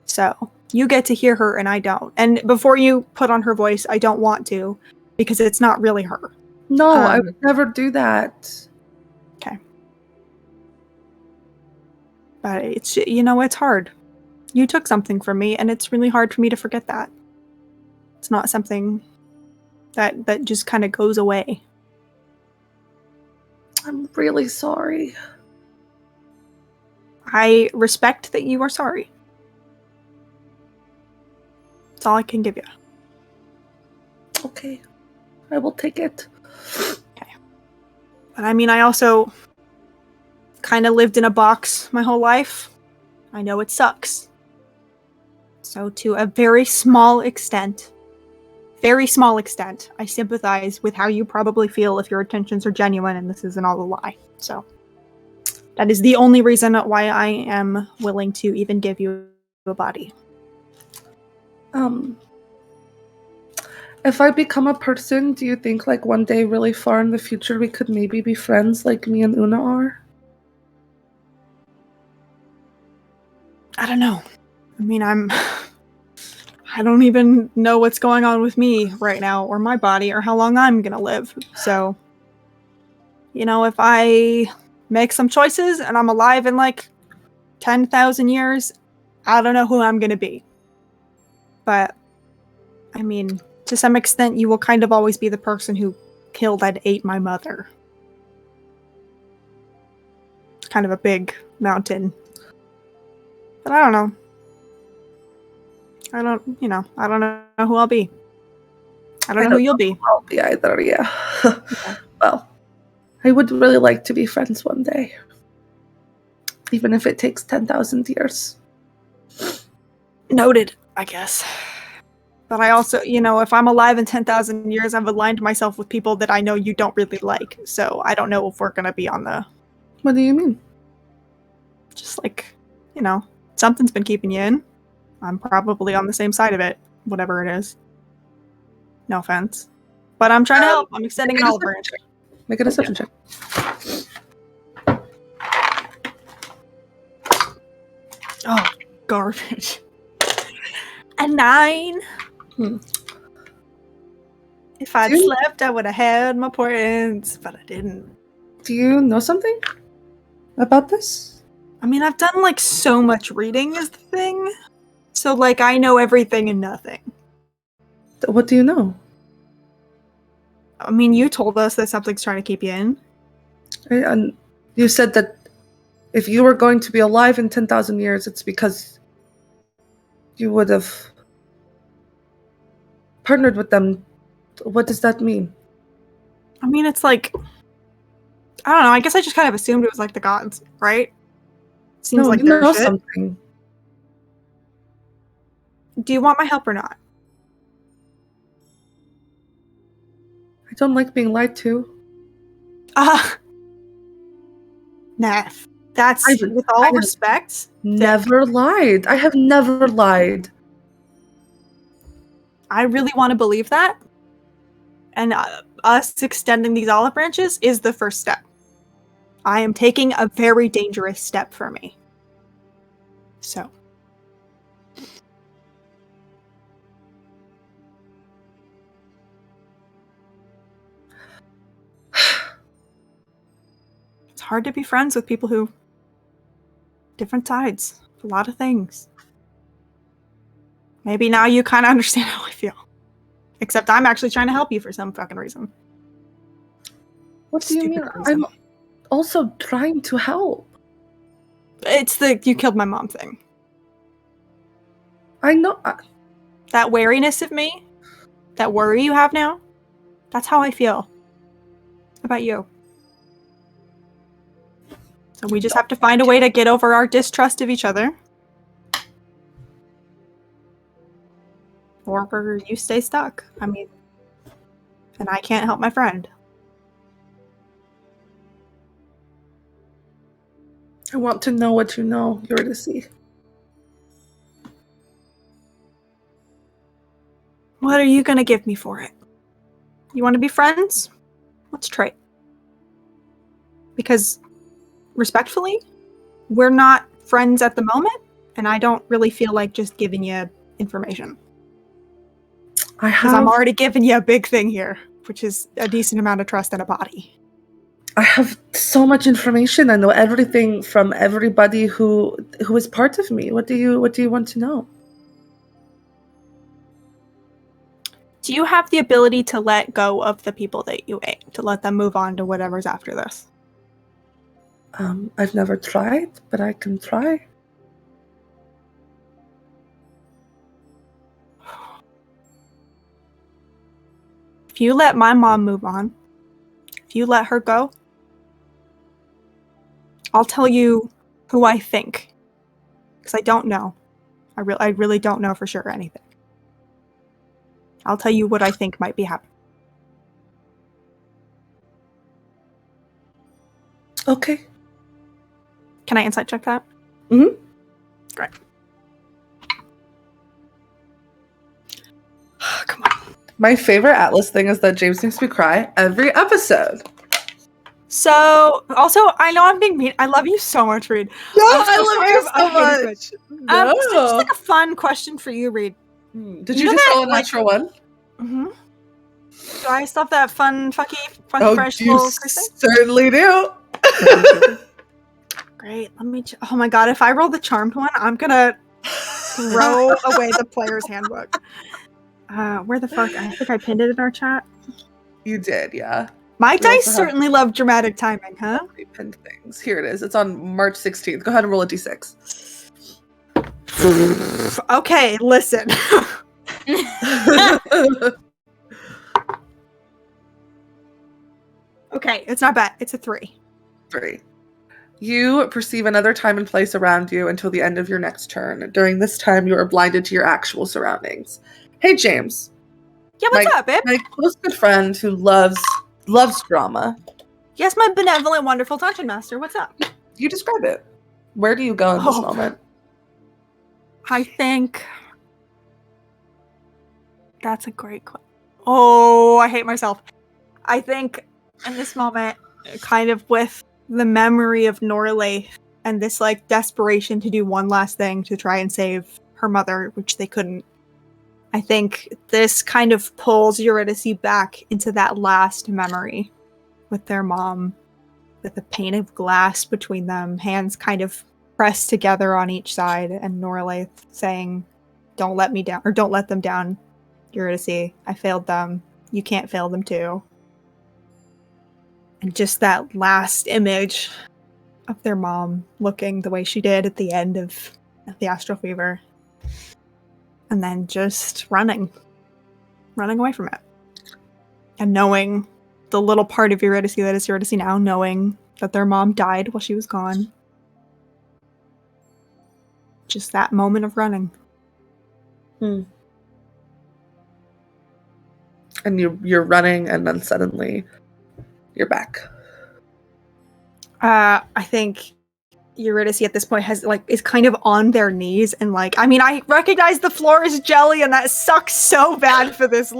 So, you get to hear her and I don't. And before you put on her voice, I don't want to, because it's not really her. No, I would never do that. Okay. But it's, you know, it's hard. You took something from me, and it's really hard for me to forget that. It's not something that just kind of goes away. I'm really sorry. I respect that you are sorry. That's all I can give you. Okay. I will take it. Okay. But I mean, I also kind of lived in a box my whole life. I know it sucks. So to a very small extent, I sympathize with how you probably feel if your intentions are genuine and this isn't all a lie. So that is the only reason why I am willing to even give you a body. If I become a person, do you think like one day really far in the future we could maybe be friends like me and Una are? I don't know. I mean, I don't even know what's going on with me right now, or my body, or how long I'm gonna live. So, if I make some choices and I'm alive in like 10,000 years, I don't know who I'm gonna be. But, I mean, to some extent, you will kind of always be the person who killed and ate my mother. It's kind of a big mountain. But I don't know. I don't know who I'll be. I don't know who you'll be. I'll be either, yeah. Well, I would really like to be friends one day. Even if it takes 10,000 years. Noted, I guess. But I also, if I'm alive in 10,000 years, I've aligned myself with people that I know you don't really like. So I don't know if we're going to be on the... What do you mean? Just like, something's been keeping you in. I'm probably on the same side of it, whatever it is. No offense. But I'm trying to help. I'm extending an olive branch. Make a deception check. Oh, garbage. A 9. If I'd slept, I would have had my points, but I didn't. Do you know something about this? I mean, I've done like so much reading is the thing. So like I know everything and nothing. What do you know? I mean, you told us that something's trying to keep you in. And you said that if you were going to be alive in 10,000 years, it's because you would have partnered with them. What does that mean? I mean, it's like, I don't know. I guess I just kind of assumed it was like the gods, right? Seems like you they're know shit. something. Do you want my help or not? I don't like being lied to. Nath. That's, with all respect. Never lied. I have never lied. I really want to believe that. And us extending these olive branches is the first step. I am taking a very dangerous step for me. So. It's hard to be friends with people who... different sides. A lot of things. Maybe now you kind of understand how I feel. Except I'm actually trying to help you for some fucking reason. What do you mean? I'm also trying to help. It's the you killed my mom thing. I know. That wariness of me, that worry you have now, that's how I feel about you. So we just have to find a way to get over our distrust of each other. Or you stay stuck. I mean, and I can't help my friend. I want to know what you know, Eurydice. What are you gonna give me for it? You want to be friends? Let's trade. Because, respectfully, we're not friends at the moment, and I don't really feel like just giving you information. Because I'm already giving you a big thing here, which is a decent amount of trust in a body. I have so much information. I know everything from everybody who is part of me. What do you want to know? Do you have the ability to let go of the people that you ate, to let them move on to whatever's after this? I've never tried, but I can try. If you let my mom move on, if you let her go, I'll tell you who I think. Because I don't know. I really don't know for sure anything. I'll tell you what I think might be happening. Okay. Can I insight check that? Mm-hmm. Great. Come on. My favorite Atlas thing is that James makes me cry every episode. So, also, I know I'm being mean. I love you so much, Reed. No, So I love you I so hate it much. so just like a fun question for you, Reed. Did you you know just that, roll a like- natural one? Mm-hmm. Do I still have that funky Oh, French you little Chris thing? certainly do. Great. Let me. Oh my god! If I roll the charmed one, I'm gonna throw away the player's handbook. Where the fuck? I think I pinned it in our chat. You did, yeah. My We dice also have- certainly love dramatic timing, huh? Pinned things. Here it is. It's on March 16th. Go ahead and roll a d6. Okay, listen. Okay, it's not bad. It's a 3. 3. You perceive another time and place around you until the end of your next turn. During this time, you are blinded to your actual surroundings. Hey, James. Yeah, what's up, babe? My close good friend who loves drama. Yes, my benevolent, wonderful dungeon master. What's up? You describe it. Where do you go in this Oh. moment? I think that's a great question. Oh, I hate myself. I think in this moment, kind of with the memory of Norley and this like desperation to do one last thing to try and save her mother, which they couldn't. I think this kind of pulls Eurydice back into that last memory with their mom, with a pane of glass between them, hands kind of pressed together on each side, and Norlaith saying, "Don't let me down, or don't let them down, Eurydice. I failed them. You can't fail them too." And just that last image of their mom looking the way she did at the end of the Astral Fever. And then just running away from it. And knowing the little part of Eurydice that is Eurydice now, knowing that their mom died while she was gone. Just that moment of running. And you're running, and then suddenly you're back. I think Eurydice at this point is kind of on their knees and I recognize the floor is jelly and that sucks so bad for this,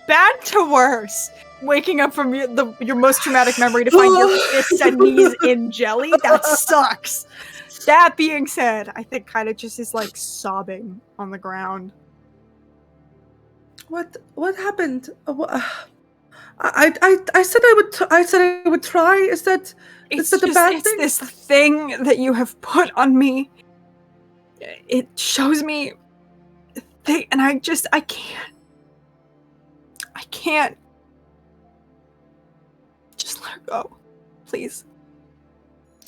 bad to worse. Waking up from your most traumatic memory to find your fists and knees in jelly, that sucks. That being said, I think kind of just is sobbing on the ground. What happened? I said I would try. Is that the bad thing? It's this thing that you have put on me. It shows me and I can't just let her go, please.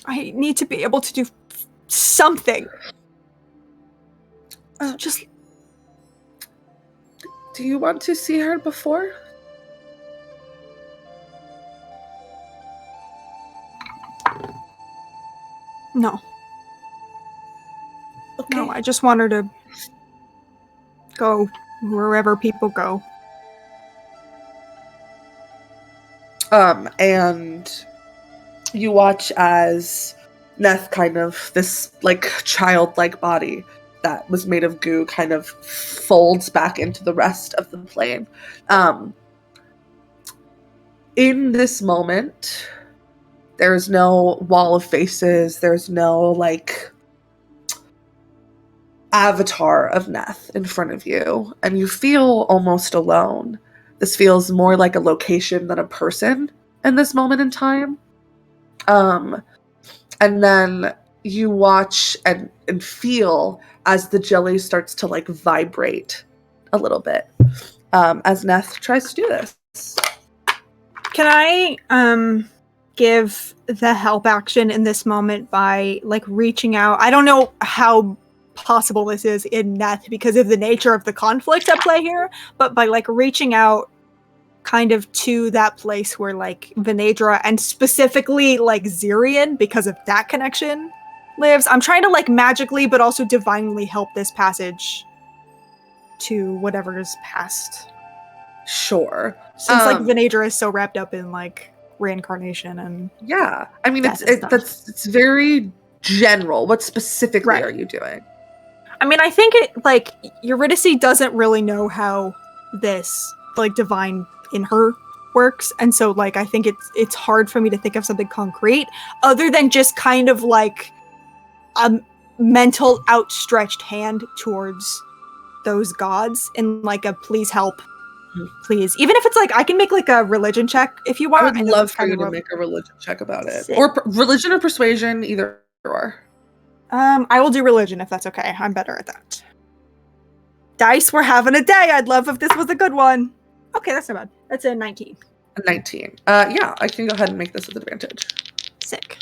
I need to be able to do something. Just. Do you want to see her before? No. Okay. No, I just want her to go wherever people go. And you watch as Neth kind of, this childlike body that was made of goo kind of folds back into the rest of the plane. In this moment, there's no wall of faces, there's no avatar of Neth in front of you, and you feel almost alone. This feels more like a location than a person in this moment in time. And then you watch and feel as the jelly starts to vibrate a little bit as Neth tries to do this. Can I give the help action in this moment by reaching out? I don't know how possible this is in Neth because of the nature of the conflict at play here, but by reaching out kind of to that place where Venedra and specifically Zirian, because of that connection, lives. I'm trying to magically but also divinely help this passage to whatever is past. Sure. Since Venedra is so wrapped up in reincarnation and yeah, I mean stuff. it's very general. What specifically Right. are you doing? I mean, I think Eurydice doesn't really know how this like divine in her works, and so like I think it's hard for me to think of something concrete other than just kind of like a mental outstretched hand towards those gods and like a please help, please. Even if it's like I can make like a religion check if you want. I would know love that's for kind you of to a- make a religion check about it, Sick. or religion or persuasion, either or. I will do religion if that's okay. I'm better at that. Dice, we're having a day. I'd love if this was a good one. Okay, that's not bad. That's a 19. A 19. Yeah, I can go ahead and make this with advantage. Sick.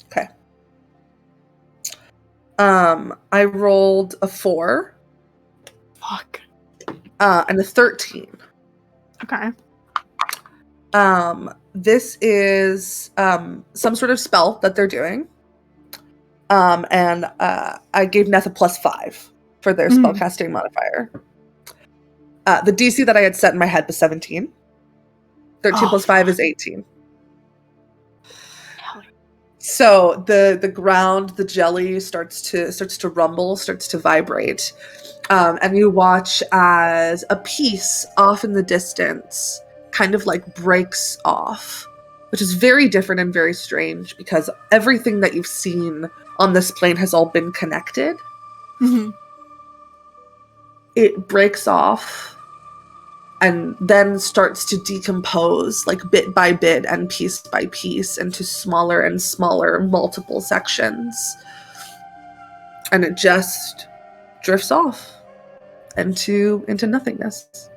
Okay. I rolled a 4. Fuck. And a 13. Okay. This is some sort of spell that they're doing. And I gave Neth a +5 for their spellcasting modifier. The DC that I had set in my head was 17. 13 plus 5 is 18. So the ground, the jelly starts to rumble, starts to vibrate. And you watch as a piece off in the distance kind of like breaks off, which is very different and very strange because everything that you've seen on this plane has all been connected. Mm-hmm. It breaks off and then starts to decompose like bit by bit and piece by piece into smaller and smaller multiple sections. And it just drifts off into nothingness.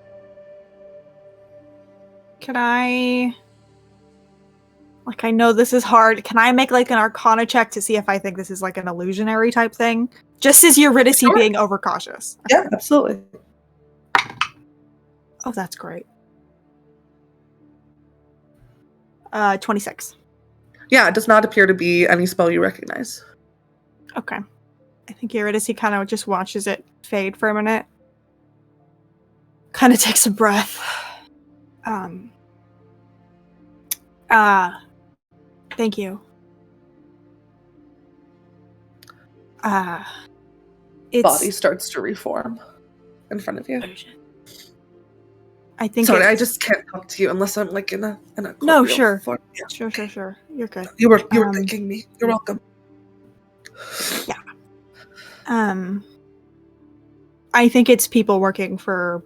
Can I... Like, I know this is hard. Can I make, like, an Arcana check to see if I think this is, like, an illusionary type thing? Just as Eurydice Sure. being overcautious. Yeah, absolutely. Oh, that's great. 26. Yeah, it does not appear to be any spell you recognize. Okay. I think Eurydice kind of just watches it fade for a minute. Kind of takes a breath. Thank you. It's... Body starts to reform in front of you. I think Sorry, it's... I just can't talk to you unless I'm like in a No, corporeal sure. form. Yeah. Sure. You're good. You were thanking me. You're welcome. Yeah. I think it's people working for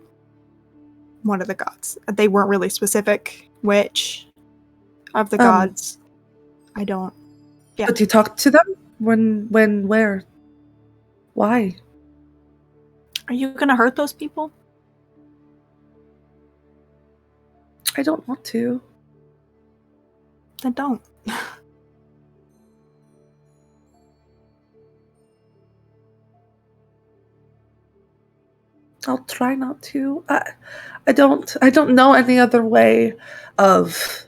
one of the gods. They weren't really specific which of the gods. I don't. Yeah. But you talked to them? When, where? Why? Are you gonna hurt those people? I don't want to. Then don't. I'll try not to. I don't know any other way of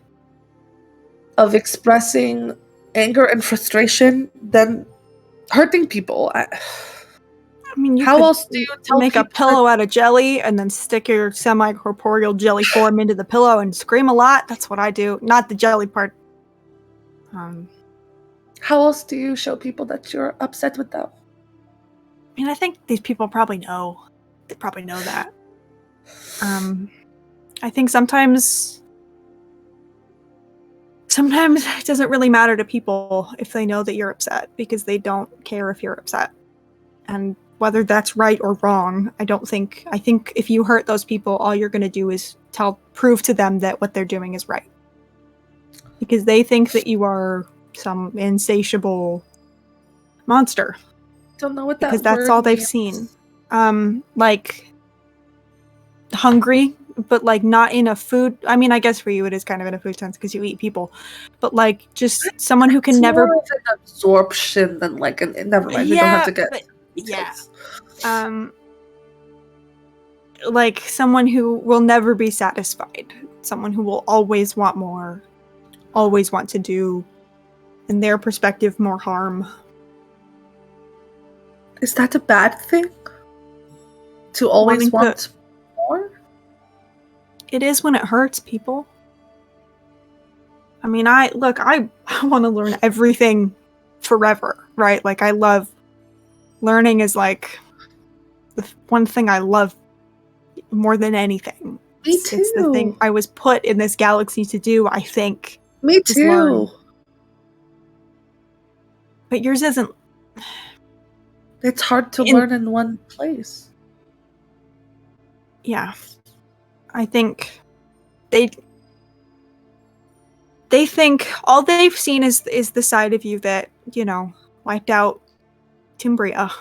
expressing anger and frustration than hurting people. I mean, you how could else do you tell make a people pillow out of jelly and then stick your semi-corporeal jelly form into the pillow and scream a lot? That's what I do. Not the jelly part. How else do you show people that you're upset with them? I mean, I think these people probably know. They probably know that. I think sometimes it doesn't really matter to people if they know that you're upset because they don't care if you're upset. And whether that's right or wrong, I think if you hurt those people, all you're going to do is prove to them that what they're doing is right. Because they think that you are some insatiable monster. Don't know what that Because that's word all they've means. seen. Like hungry, but like not in a food. I mean, I guess for you it is kind of in a food sense because you eat people, but like just someone who can It's never. more of an absorption than like an. Never mind. We don't have to get. Yeah. Like someone who will never be satisfied. Someone who will always want more, always want to do, in their perspective, more harm. Is that a bad thing? To always Wanting want more? It is when it hurts people. I mean, I want to learn everything forever, right? Like, I love learning is like the one thing I love more than anything. Me too. It's the thing I was put in this galaxy to do, I think. Me is learn. too. But yours isn't. It's hard to learn in one place. Yeah. I think they think all they've seen is the side of you that, you know, wiped out Timbria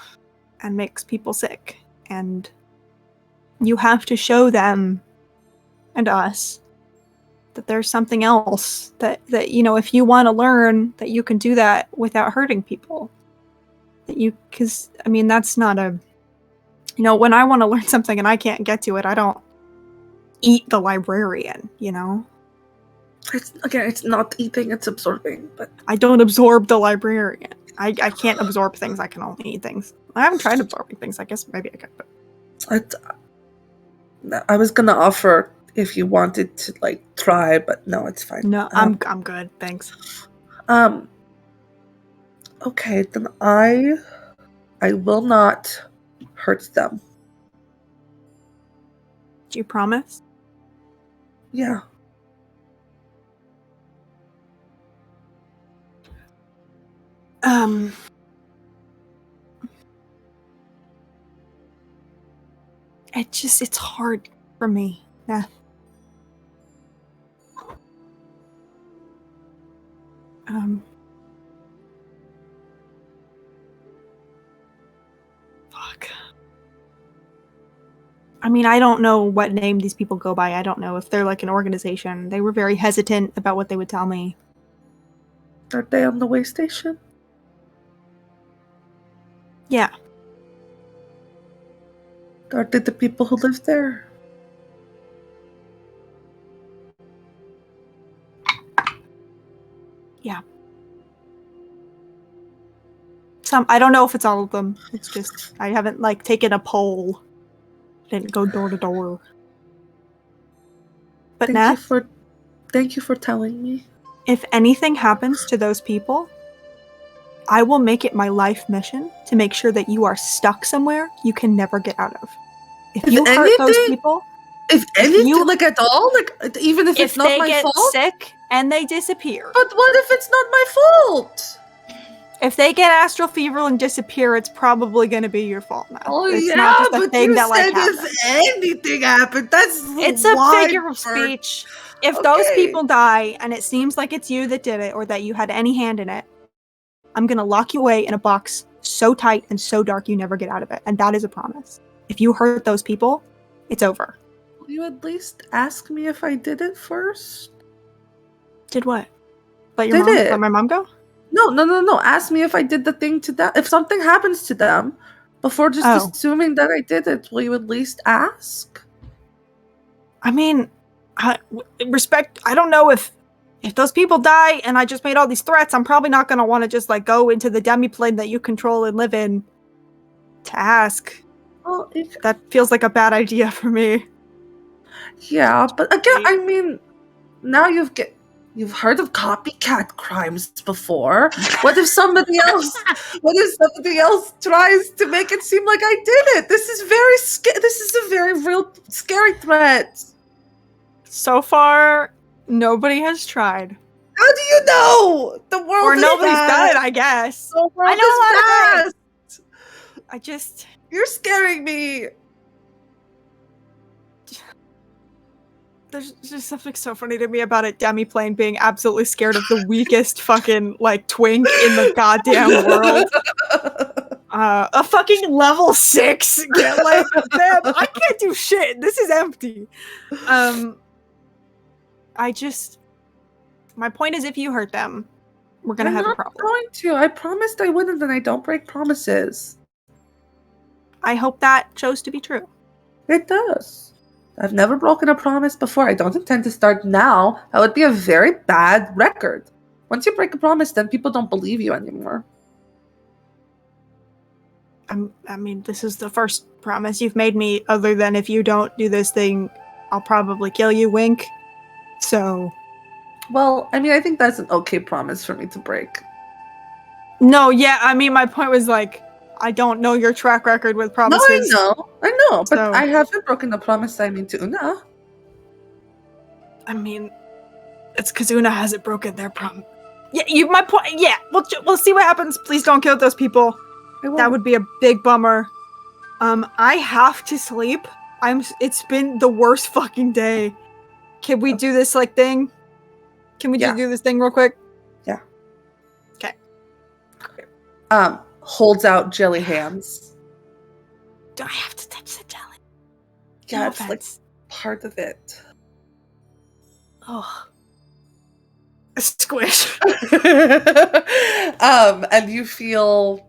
and makes people sick. And you have to show them and us that there's something else that you know, if you want to learn, that you can do that without hurting people. That you, because I mean, that's not a, you know, when I want to learn something and I can't get to it, I don't eat the librarian, you know? It's not eating, it's absorbing, but I don't absorb the librarian. I can't absorb things, I can only eat things. I haven't tried absorbing things, I guess maybe I could, but... I was gonna offer if you wanted to, like, try, but no, it's fine. No, I'm good, thanks. Okay, then I will not hurt them. Do you promise? Yeah. It's hard for me. Yeah. Fuck. I mean, I don't know what name these people go by. I don't know if they're like an organization. They were very hesitant about what they would tell me. Are they on the way station? Yeah. Are they the people who live there? Yeah. I don't know if it's all of them. It's just, I haven't, like, taken a poll. Didn't go door to door. But Thank you for telling me. If anything happens to those people, I will make it my life mission to make sure that you are stuck somewhere you can never get out of. If you hurt those people... If anything, like, at all? Like, even if it's not my fault? If they get sick and they disappear. But what if it's not my fault? If they get astral fever and disappear, it's probably going to be your fault now. Oh, it's yeah, not just a but thing you that, like, said happens. if anything happened, It's a figure of speech. If those people die and it seems like it's you that did it or that you had any hand in it, I'm going to lock you away in a box so tight and so dark you never get out of it. And that is a promise. If you hurt those people, it's over. Will you at least ask me if I did it first? Did what? Let my mom go? No. Ask me if I did the thing to them. If something happens to them, before just assuming that I did it, will you at least ask? I mean, I don't know if those people die and I just made all these threats, I'm probably not going to want to just, like, go into the demiplane that you control and live in to ask. Well, that feels like a bad idea for me. Yeah, but again, I mean, now you've heard of copycat crimes before. What if somebody else tries to make it seem like I did it? This is a very real scary threat. So far, nobody has tried. How do you know? The world or is nobody's vast. done it, I guess. The world I know is a lot of things. You're scaring me. There's just something so funny to me about a demiplane being absolutely scared of the weakest fucking, like, twink in the goddamn world. A fucking level 6. Like, man, I can't do shit. This is empty. My point is, if you hurt them, we're gonna have a problem. I'm not going to. I promised I wouldn't, and I don't break promises. I hope that chose to be true. It does. I've never broken a promise before. I don't intend to start now. That would be a very bad record. Once you break a promise, then people don't believe you anymore. I mean, this is the first promise you've made me, other than if you don't do this thing, I'll probably kill you, wink. So... Well, I mean, I think that's an okay promise for me to break. No, yeah, I mean, my point was like, I don't know your track record with promises. No, I know, but So- I haven't broken the promise I made to Una. I mean, it's because Una hasn't broken their promise. Yeah, my point. Yeah, we'll see what happens. Please don't kill those people. That would be a big bummer. I have to sleep. It's been the worst fucking day. Can we do this thing? Can we just do this thing real quick? Yeah. Okay. Holds out jelly hands. Do I have to touch the jelly? Yeah, No it's like offense. part of it. Oh. A squish. And you feel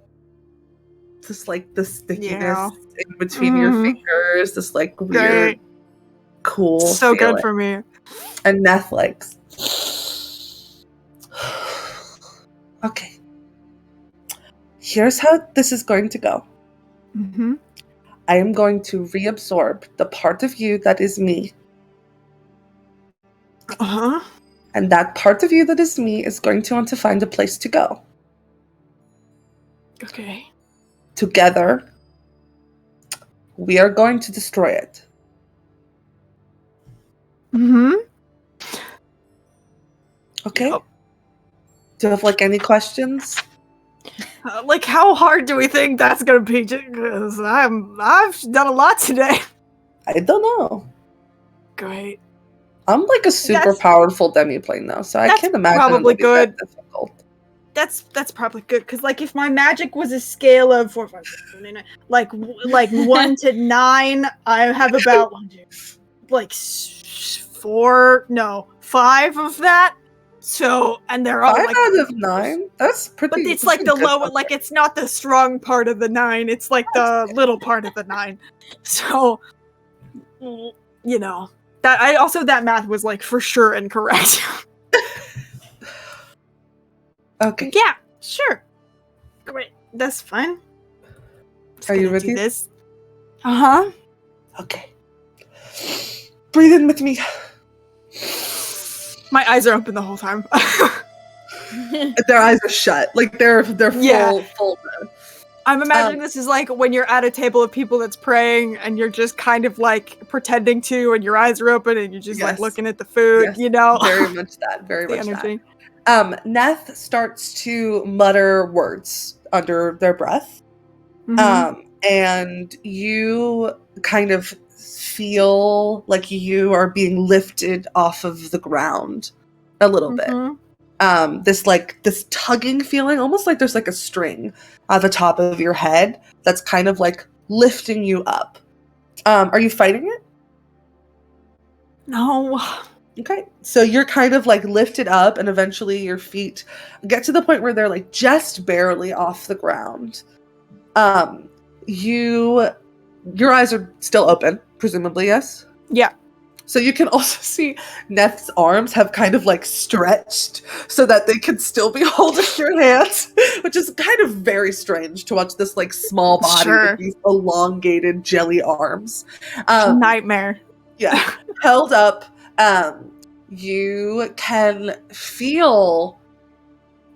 just like the stickiness in between your fingers, this like weird, cool. So feeling. good for me. And Neth likes. Okay. Here's how this is going to go. Mm-hmm. I am going to reabsorb the part of you that is me. Uh-huh. And that part of you that is me is going to want to find a place to go. Okay. Together, we are going to destroy it. Mm-hmm. Okay? Yep. Do you have like any questions? Like, how hard do we think that's gonna be? Because I've done a lot today. I don't know. Great. I'm like a super That's- powerful demiplane though, so I that's can't imagine probably it would be that good. difficult. That's probably good because like if my magic was a scale of 4, 5, 6, 7, 8, 9, like 1 to 9, I have about 5 of that. So and they're all 5 like out of 9? That's pretty. but it's like the good lower, number. like it's not the strong part of the 9. It's like the little part of the 9. So, you know, that math was like for sure incorrect. Okay. Yeah, sure. Great, that's fine. Just Are you gonna do ready? this. Uh huh. Okay. Breathe in with me. My eyes are open the whole time. Their eyes are shut. Like they're full Yeah. full mode. I'm imagining this is like when you're at a table of people that's praying and you're just kind of like pretending to, and your eyes are open and you're just like Yes. looking at the food, Yes. you know? Very much that. Very The much energy. that. Neth starts to mutter words under their breath. Mhm. And you kind of feel like you are being lifted off of the ground a little bit. Mhm. This tugging feeling, almost like there's like a string at the top of your head that's kind of like lifting you up. Are you fighting it? No. Okay. So you're kind of like lifted up and eventually your feet get to the point where they're like just barely off the ground. Your eyes are still open, presumably, yes? Yeah. So you can also see Neth's arms have kind of like stretched so that they can still be holding your hands, which is kind of very strange to watch this like small body Sure. with these elongated jelly arms. Nightmare. Yeah, held up. You can feel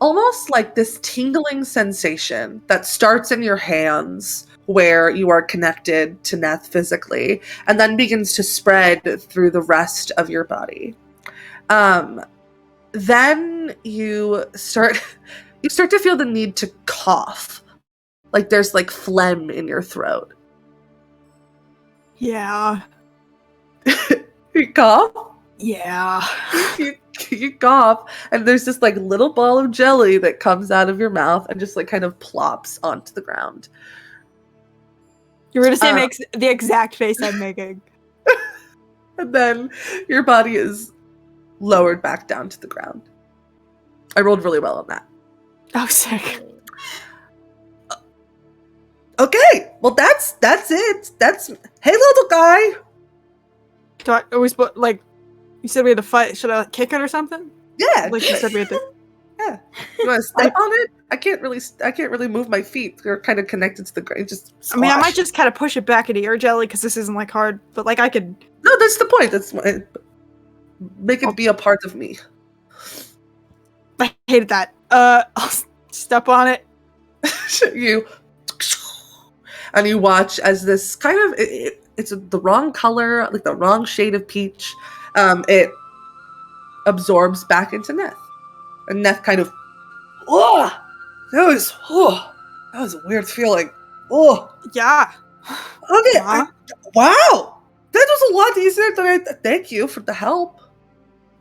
almost like this tingling sensation that starts in your hands where you are connected to Neth physically and then begins to spread through the rest of your body. Then you start to feel the need to cough. Like there's like phlegm in your throat. Yeah. You cough? Yeah. You cough, and there's this like little ball of jelly that comes out of your mouth and just like kind of plops onto the ground. You were to say makes the exact face I'm making. And then your body is lowered back down to the ground. I rolled really well on that. Oh, sick. Okay, well that's it. Hey little guy. Do I always like? You said we had to fight. Should I like, kick it or something? Yeah. Like you said we had to. Yeah. You want to step on it? I can't really move my feet. They're kind of connected to the ground. Just I mean, I might squash. just kind of push it back into your jelly because this isn't like hard. But like I could. No, that's the point. That's why. Make it be a part of me. I hated that. Step on it. you and you watch as this kind of it's the wrong color, like the wrong shade of peach. It absorbs back into Neth, and Neth kind of, oh, that was a weird feeling. Oh, Yeah. okay, Uh-huh. wow, that was a lot easier than I. Thank you for the help.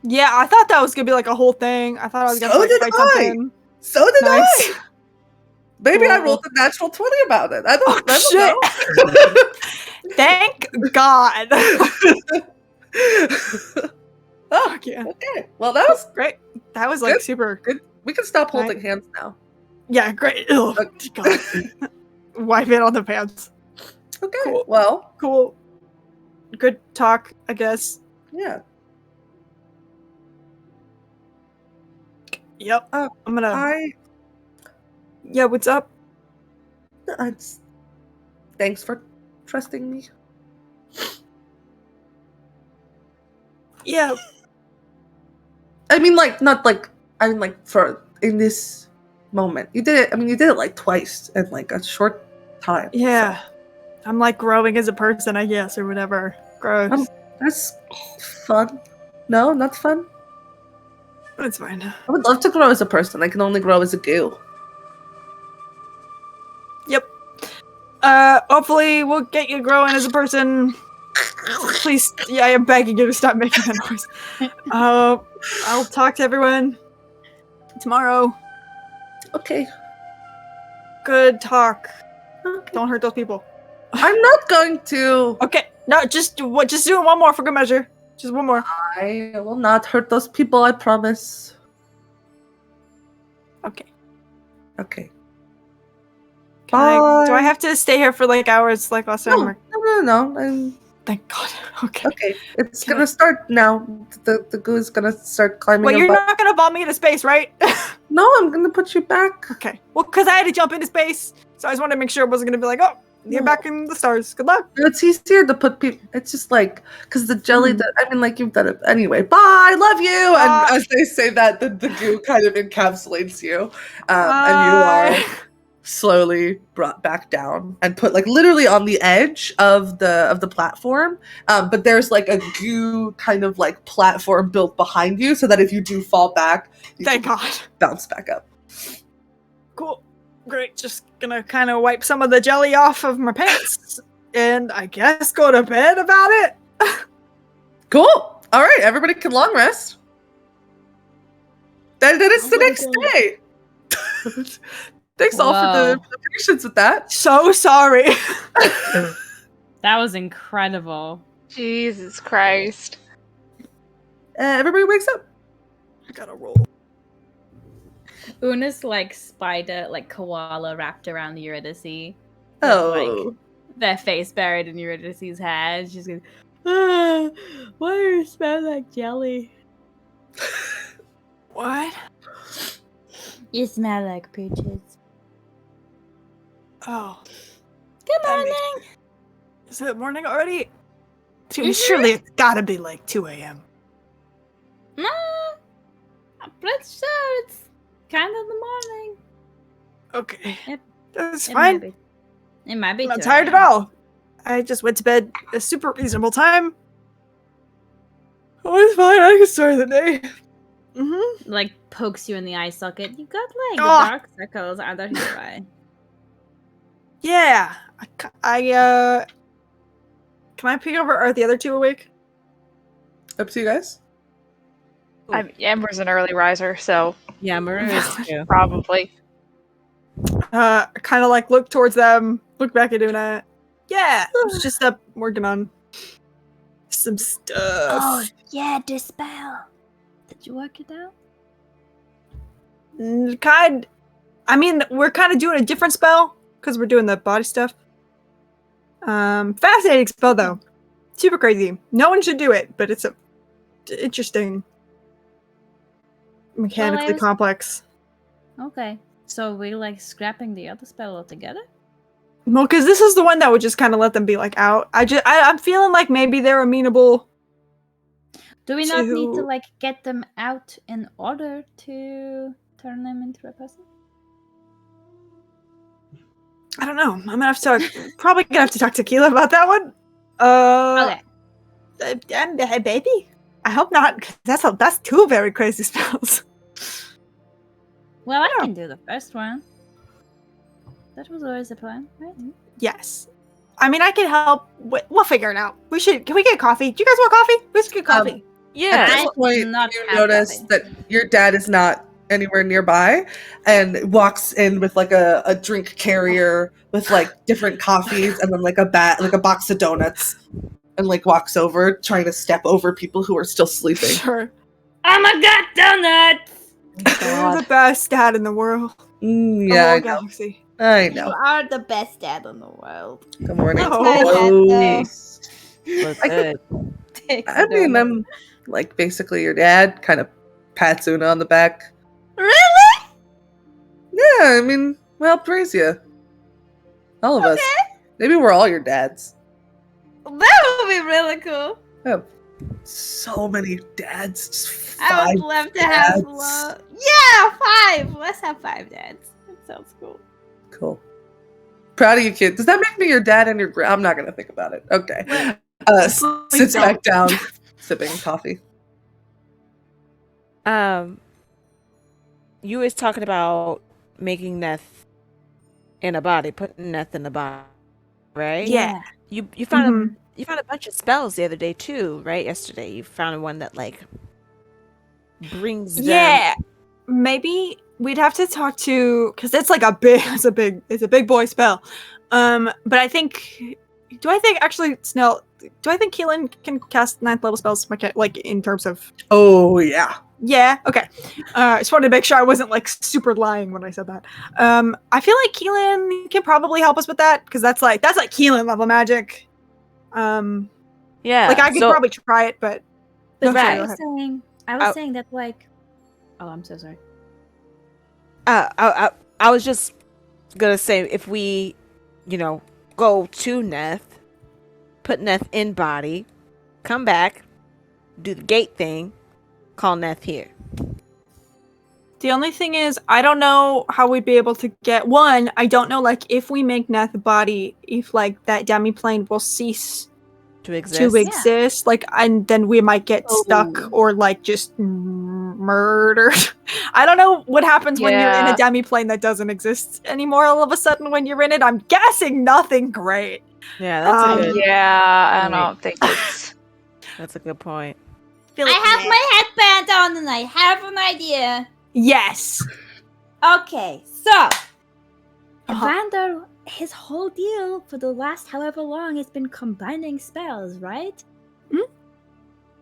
Yeah, I thought that was gonna be like a whole thing. I thought I was gonna So like did write I. something. So did Nice. I. Maybe I Cool. rolled a natural 20 about it. I Oh, don't shit. Thank God. Oh, Yeah. okay. Well, that was Great. That was like Good. super. good. We can stop holding hands now. Yeah, great. Oh, God. Wipe it on the pants. Okay. Cool. Well, Cool. Good talk, I guess. yeah. Yep. Uh, I'm gonna. I Yeah, what's up? thanks for trusting me. Yeah. I mean, like, not like, I mean, like, for in this moment. You did it, I mean, you did it like twice in like a short time. Yeah. So. I'm like growing as a person, I guess, or whatever. Gross. That's fun. No, not fun. But it's fine. I would love to grow as a person. I can only grow as a goo. Yep. Hopefully we'll get you growing as a person. Please, yeah, I'm begging you to stop making that noise. I'll talk to everyone tomorrow. Okay. Good talk. Okay. Don't hurt those people. I'm not going to. Okay, no, just do it one more for good measure. Just one more. I will not hurt those people, I promise. Okay. Okay. Do I have to stay here for like hours like last time? No. Thank God. Okay. Okay. It's gonna start now. The goo is gonna start climbing Well, you're above. not gonna bomb me into space, right? No, I'm gonna put you back. Okay. Well, because I had to jump into space, so I just wanted to make sure it wasn't gonna be like, oh, you're back in the stars. Good luck. It's easier to put people. It's just like because the jelly. That I mean, like you've done it anyway. Bye, love you. And as they say that, the goo kind of encapsulates you, and you are slowly brought back down and put like literally on the edge of the platform. But there's like a goo kind of like platform built behind you, so that if you do fall back, you Thank can God. bounce back up. Cool. Great. Just gonna kind of wipe some of the jelly off of my pants and I guess go to bed about it. Cool. All right, everybody can long rest. Then it's the next day. Thanks all for the patience with that. So sorry. That was incredible. Jesus Christ. Everybody wakes up. I gotta roll. Una's like spider, like koala wrapped around Eurydice. With, Oh. like, their face buried in Eurydice's head. She's going, ah, why do you smell like jelly? What? You smell like peaches. Oh. Good That morning. Is it morning already? Surely it's gotta be like 2 a.m. No, I'm pretty sure it's kind of the morning. Okay. Yep. That's It fine. might be. It might be. I'm not 2 tired at a.m. all. I just went to bed at a super reasonable time. Oh, it's fine. I can start the day. Mm-hmm. Like pokes you in the eye socket. You got like Ah. dark circles under your eye. Yeah. Can I peek over? Are the other two awake? Up to you guys. Amber's an early riser, so Yeah, Maru is too. probably. Kind of like look towards them, look back at Una. Yeah, I was just up working on some stuff. Oh, yeah, dispel. Did you work it out? I mean, we're kind of doing a different spell because we're doing the body stuff. Fascinating spell though, super crazy. No one should do it, but it's interesting, mechanically complex. Okay. So we're like scrapping the other spell altogether? Well, because this is the one that would just kind of let them be like out. I'm feeling like maybe they're amenable. Do we not need to like get them out in order to turn them into a person? I don't know. Probably gonna have to talk to Keela about that one. Okay. And hey, baby. I hope not. 'Cause that's two very crazy spells. Well, I Yeah. can do the first one. That was always the plan, right? Yes. I mean, I can help. We'll figure it out. Can we get coffee? Do you guys want coffee? Let's get coffee. Yeah. At I this point, not you have notice coffee. that your dad is not anywhere nearby and walks in with like a drink carrier with like different coffees and then like a box of donuts and like walks over trying to step over people who are still sleeping. Sure. Oh my god, donuts! You're the best dad in the world. Yeah, The whole galaxy. I You know. are the best dad in the world. Good morning. Oh. My dad, Look I good. Takes I the mean, donut. I'm like basically your dad, kind of pats Una on the back. Really? Yeah, I mean, well, praise you. All of us. Maybe we're all your dads. That would be really cool. I have so many dads. Just I would five love to have dads. love. Yeah, 5. Let's have 5 dads. That sounds cool. Cool. Proud of you, kid. Does that make me your dad and your I'm not gonna think about it. Okay. Sits don't. back down, sipping coffee. You was talking about making Neth in a body, putting Neth in a body, right? Yeah. You found Mhm. you found a bunch of spells the other day too, right? Yesterday you found one that like brings them. Yeah. Maybe we'd have to talk to because it's like it's a big boy spell. But I think actually Snell, do I think Keelan can cast 9th level spells like in terms of Oh yeah. yeah, okay. I just wanted to make sure I wasn't like super lying when I said that. I feel like Keelan can probably help us with that because that's like Keelan level magic. Yeah. Like I could so- probably try it, but But Right. I was Oh. saying that like. Oh, I'm so sorry. I was just gonna say if we, go to Neth, put Neth in body, come back, do the gate thing, call Neth here. the only thing is I don't know how we'd be able to get one. I don't know like if we make Neth a body, if like that demiplane will cease To exist. to exist, like, and then we might get stuck Oh. or like just murdered. I don't know what happens when you're in a Yeah. demiplane that doesn't exist anymore all of a sudden when you're in it. I'm guessing nothing great. Yeah, that's a good. Yeah, I Right. don't think it's. That's a good point. I have my headband on and I have an idea. Yes. Okay, so Uh-huh. Evander, his whole deal for the last however long has been combining spells, right? Hmm?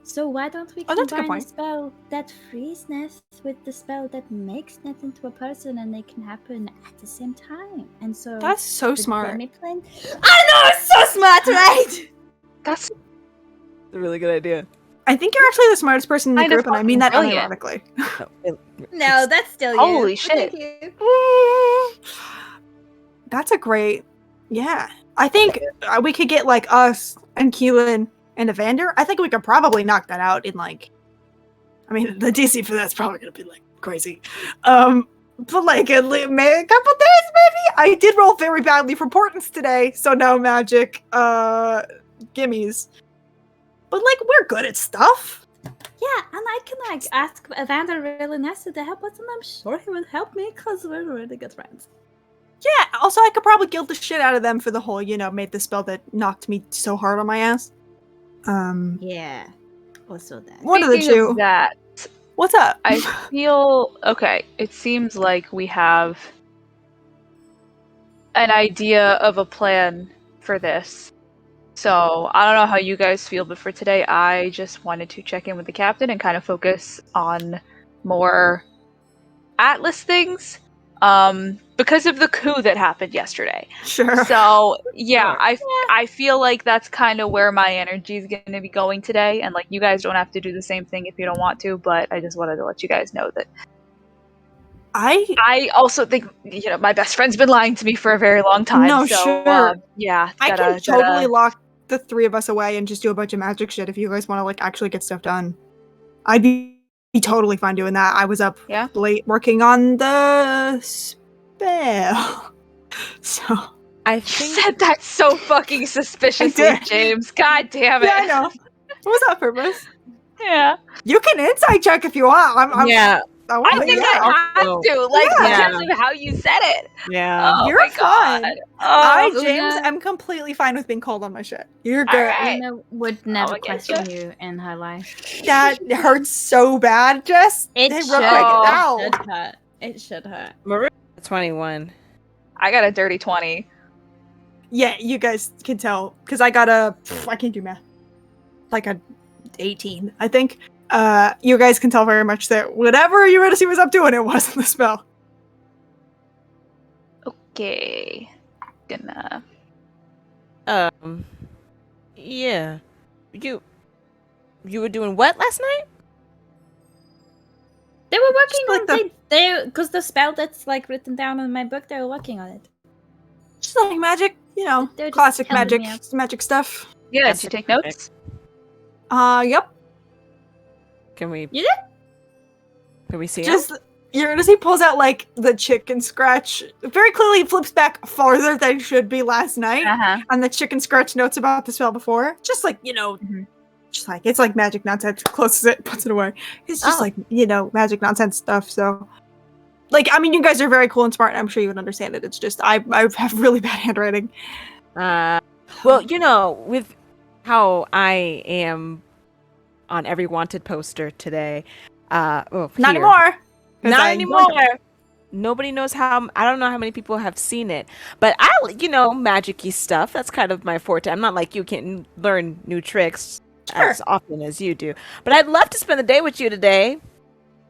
So why don't we Oh, that's a good combine a point. spell that frees Neth with the spell that makes Neth into a person, and they can happen at the same time? And so That's so the smart. demiplane- I know, it's so smart, right? That's It's a really good idea. I think you're actually the smartest person in the Kind of group, and I mean that fucking brilliant. unironically. No, that's still you. Holy But shit. thank you. That's a great. Yeah. I think we could get like us and Keelan and Evander. I think we could probably knock that out in like. I mean, the DC for that's probably gonna be like crazy. But like a couple days maybe. I did roll very badly for portents today, so no magic gimmies. But like we're good at stuff. Yeah, and I can like ask Evander really nicely to help us, and I'm sure he would help me because we're really good friends. Yeah, also I could probably guilt the shit out of them for the whole, made the spell that knocked me so hard on my ass. Yeah. Also that. One of the Speaking two. of that, What's up? I feel okay. It seems like we have an idea of a plan for this. So I don't know how you guys feel, but for today, I just wanted to check in with the captain and kind of focus on more Atlas things, because of the coup that happened yesterday. Sure. So yeah, I feel like that's kind of where my energy is going to be going today, and like you guys don't have to do the same thing if you don't want to, but I just wanted to let you guys know that I also think my best friend's been lying to me for a very long time. No, so sure. yeah, I can totally lock the three of us away and just do a bunch of magic shit if you guys want to like actually get stuff done. I'd be totally fine doing that. I was up Yeah. late working on the spell. So I You think said that so fucking suspiciously, did. James. God damn it. Yeah, I know. It was on purpose. Yeah. You can insight check if you want. yeah, I I want think yeah. I have Also- to, like, in Yeah. terms of how you said it. yeah. Oh You're my god. fine. Oh, James, Una- am completely fine with being called on my shit. You're all good. right. Una would never I get question ya. you in her life. That hurts so bad, Jess. It Hey, should. real quick. Oh. Ow. It should hurt. It should hurt. Maria 21. I got a dirty 20. Yeah, you guys can tell because I got I can't do math. Like a 18, I think. You guys can tell very much that whatever Eurydice was up doing, it wasn't the spell. Okay. Gonna. Yeah. You were doing what last night? They were working like on they because the spell that's like written down in my book. They were working on it. Just like magic, They're just classic helping magic, me out. magic stuff. Yeah, That's did you take perfect. notes? Yep. Can we You did? Can we see Just Eurydice pulls out like the chicken scratch. Very clearly flips back farther than it should be last night. Uh-huh. And the chicken scratch notes about the spell before. Just like, Mhm. just like it's like magic nonsense. Closes it, puts it away. It's just Oh. like, magic nonsense stuff. So like, I mean, you guys are very cool and smart, and I'm sure you would understand it. It's just I have really bad handwriting. Well, with how I am on every wanted poster today, Not here. anymore. 'Cause Not I- anymore. Nobody knows how. I don't know how many people have seen it, but magic-y stuff. That's kind of my forte. I'm not like you, can't learn new tricks as often as you do. But I'd love to spend the day with you today,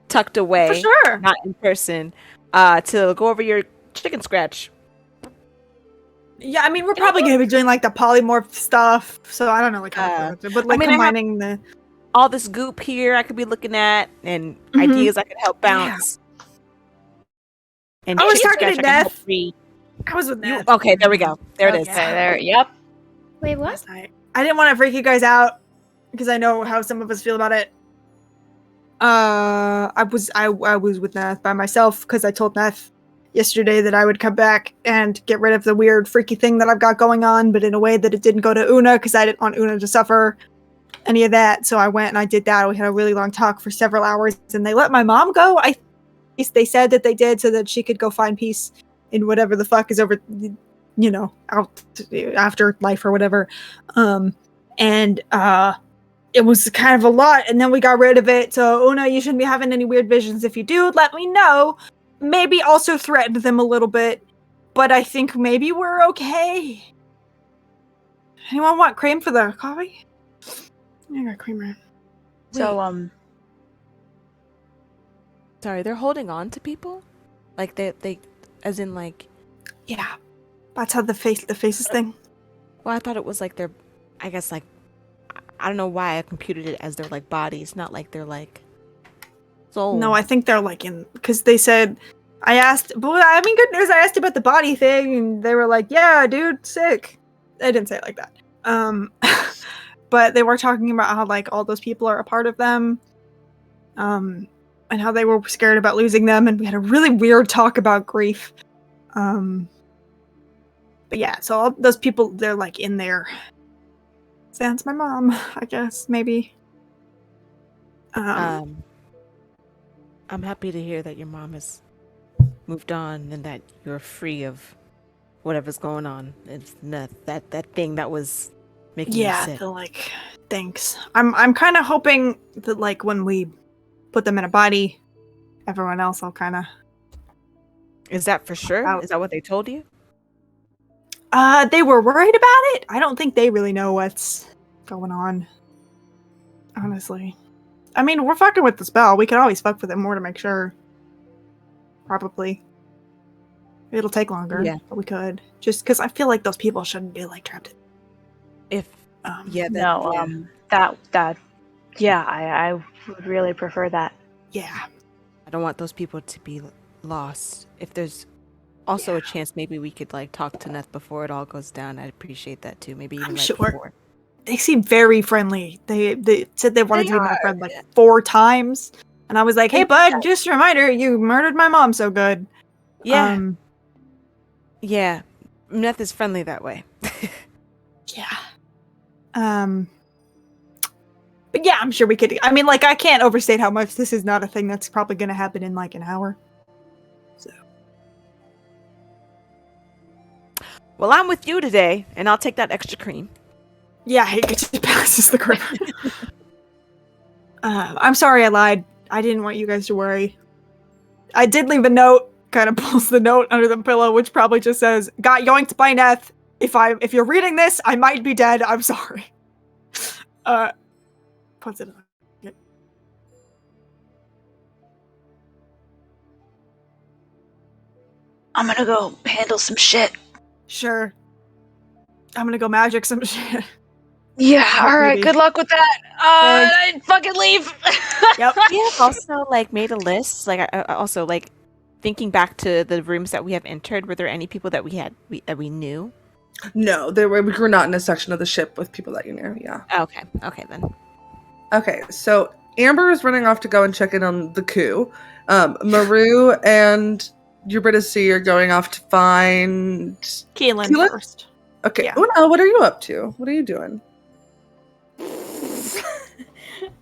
tucked away, For sure. not in person, to go over your chicken scratch. Yeah, I mean, we're probably going to be doing like the polymorph stuff. So I don't know, like, how to but like I mean, I have- combining the. All this goop here I could be looking at, and Mhm. ideas I could help bounce. And I was chicken talking to scratch I can help Beth. read. I was with You- Neth okay, there we go. There it is. Okay, there. Yep. Wait, what? last night. I didn't want to freak you guys out because I know how some of us feel about it. I was with Neth by myself because I told Neth yesterday that I would come back and get rid of the weird freaky thing that I've got going on, but in a way that it didn't go to Una because I didn't want Una to suffer any of that. So I went and I did that. We had a really long talk for several hours, and they let my mom go. They said that they did so that she could go find peace in whatever the fuck is over, out after life or whatever. It was kind of a lot, and then we got rid of it. So Una, you shouldn't be having any weird visions. If you do, let me know. Maybe also threaten them a little bit, but I think maybe we're okay. Anyone want cream for the coffee? I got cream right. So, Sorry, they're holding on to people? Like they as in like, Yeah, that's how the faces thing. well, I thought it was like their, I guess like, I don't know why I computed it as their like bodies, not like their like soul. No, I think they're like in, because they said, I asked, but I mean, good news, I asked about the body thing, and they were like, yeah, dude, sick. They didn't say it like that. But they were talking about how like all those people are a part of them, and how they were scared about losing them, and we had a really weird talk about grief. But yeah, so all those people, they're like in there. Sans my mom, I guess, maybe. I'm happy to hear that your mom has moved on and that you're free of whatever's going on. It's not that thing that was making you Yeah, sick. the like thanks. I'm kind of hoping that like when we put them in a body, everyone else will kind of. Is that for sure? Out. Is that what they told you? They were worried about it. I don't think they really know what's going on. Honestly, I mean, we're fucking with the spell. We could always fuck with it more to make sure. Probably. It'll take longer, Yeah. but we could. Just because I feel like those people shouldn't be like trapped. If yeah, yeah, I would really prefer that. Yeah. I don't want those people to be lost. If there's also a chance, maybe we could like talk to Neth before it all goes down. I'd appreciate that too. Maybe even I'm like sure. before. They seem very friendly. They said they wanted They to be my are, friend like 4 times, and I was like, "Hey, Yeah. bud, just a reminder, you murdered my mom so good." Yeah, yeah. Neth is friendly that way. Yeah. But yeah, I'm sure we could. I mean, like, I can't overstate how much this is not a thing that's probably going to happen in like an hour. So. Well, I'm with you today, and I'll take that extra cream. Yeah, it just passes the cream. I'm sorry I lied. I didn't want you guys to worry. I did leave a note. Kind of pulls the note under the pillow, which probably just says, "Got yoinked by Neth. If you're reading this, I might be dead. I'm sorry." Puts it on. Yeah. I'm gonna go handle some shit. Sure. I'm gonna go magic some shit. Yeah, alright, maybe. good luck with that. I'd fucking leave. Yep. We have also like made a list. Like I also like thinking back to the rooms that we have entered. Were there any people that we knew? No, we were not in a section of the ship with people that you knew. Yeah. Okay. Okay then. Okay, so Amber is running off to go and check in on the coup. Maru and Eurydice are going off to find Keelan Keelan? first. Okay, Yeah. Una, what are you up to? What are you doing?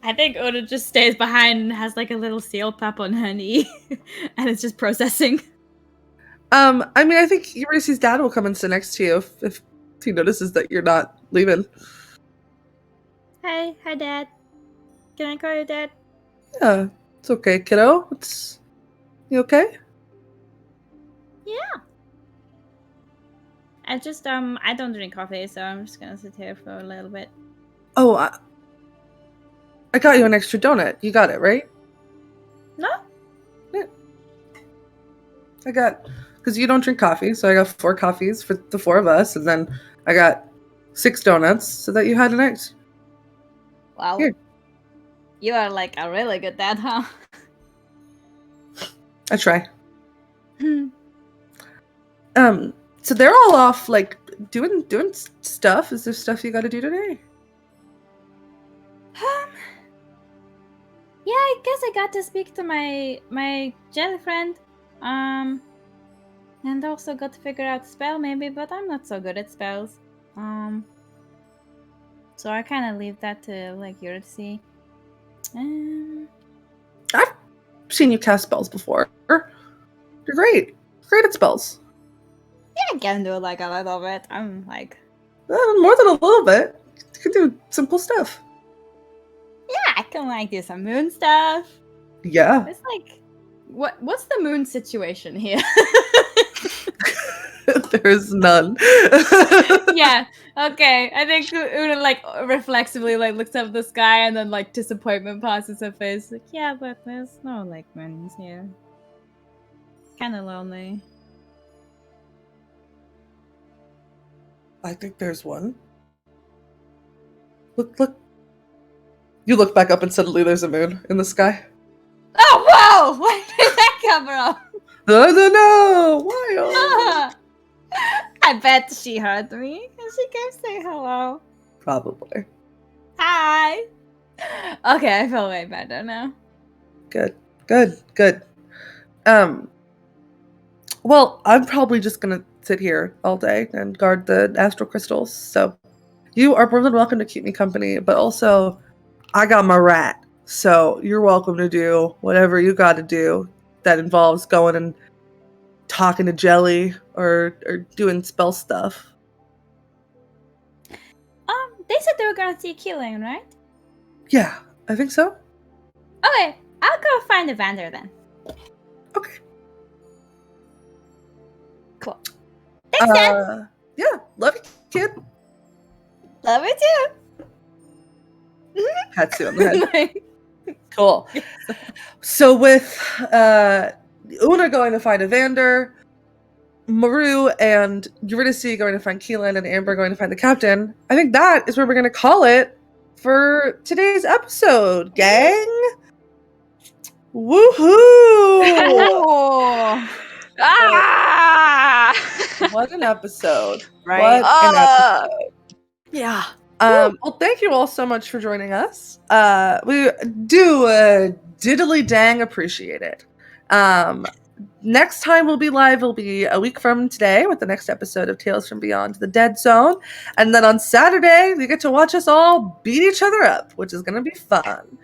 I think Oda just stays behind and has like a little seal pup on her knee, and it's just processing. I mean, I think Eurydice's dad will come and sit next to you if he notices that you're not leaving. Hi, Dad. Can I call you Dad? Yeah, it's okay, kiddo. You okay? Yeah. I don't drink coffee, so I'm just gonna sit here for a little bit. Oh, I got you an extra donut. You got it, right? No? I got, because you don't drink coffee, so I got 4 coffees for the 4 of us, and then I got 6 donuts so that you had an extra. Wow. Here. You are like a really good dad, huh? I try. So they're all off, like, doing stuff. Is there stuff you gotta do today? Yeah, I guess I got to speak to my jelly friend. And also got to figure out spell maybe, but I'm not so good at spells. So I kind of leave that to like Eurydice. I've seen you cast spells before. You're great. Great at spells. Yeah, I can do like a little bit. I'm like, More than a little bit. You can do simple stuff. yeah, I can like do some moon stuff. Yeah. It's like, what's the moon situation here? There's none. Yeah. Okay. I think Una like reflexively like looks up at the sky and then like disappointment passes her face. Like, yeah, but there's no like moons here. Kind of lonely. I think there's one. Look. You look back up and suddenly there's a moon in the sky. Oh wow! Where did that come from? I don't know. Why? I bet she heard me and she came say hello. Probably. Hi. Okay, I feel way better now. Good. Well, I'm probably just gonna sit here all day and guard the astral crystals. So you are more than welcome to keep me company, but also I got my rat. So you're welcome to do whatever you got to do that involves going and talking to Jelly or doing spell stuff. They said they were gonna see Keelan, right? Yeah, I think so. Okay, I'll go find the vendor then. Okay. Cool. Thanks, Dad. Yeah, love you, kid. Love you too. Pats you on the head. Cool. So with Una going to find Evander, Maru and Eurydice going to find Keelan, and Amber going to find the captain, I think that is where we're going to call it for today's episode, gang. Woohoo! Oh. Ah! What an episode. Right. What an episode. Yeah. Well, thank you all so much for joining us. We do diddly dang appreciate it. next time we'll be live will be a week from today with the next episode of Tales from Beyond the Dead Zone. And then on Saturday, you get to watch us all beat each other up, which is going to be fun.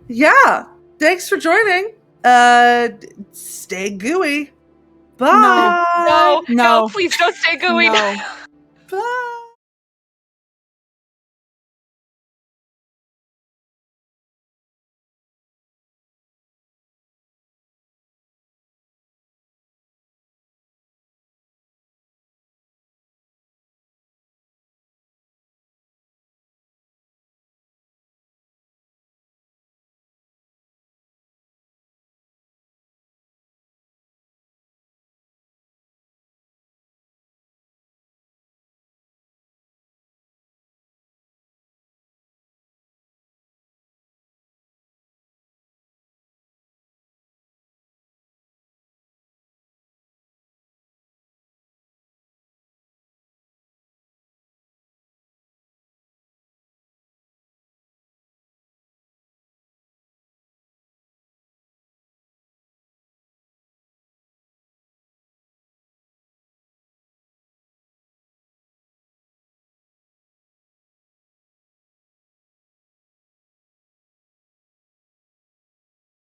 Yeah. Thanks for joining. Stay gooey. Bye. No, No. please don't stay gooey. No. Bye.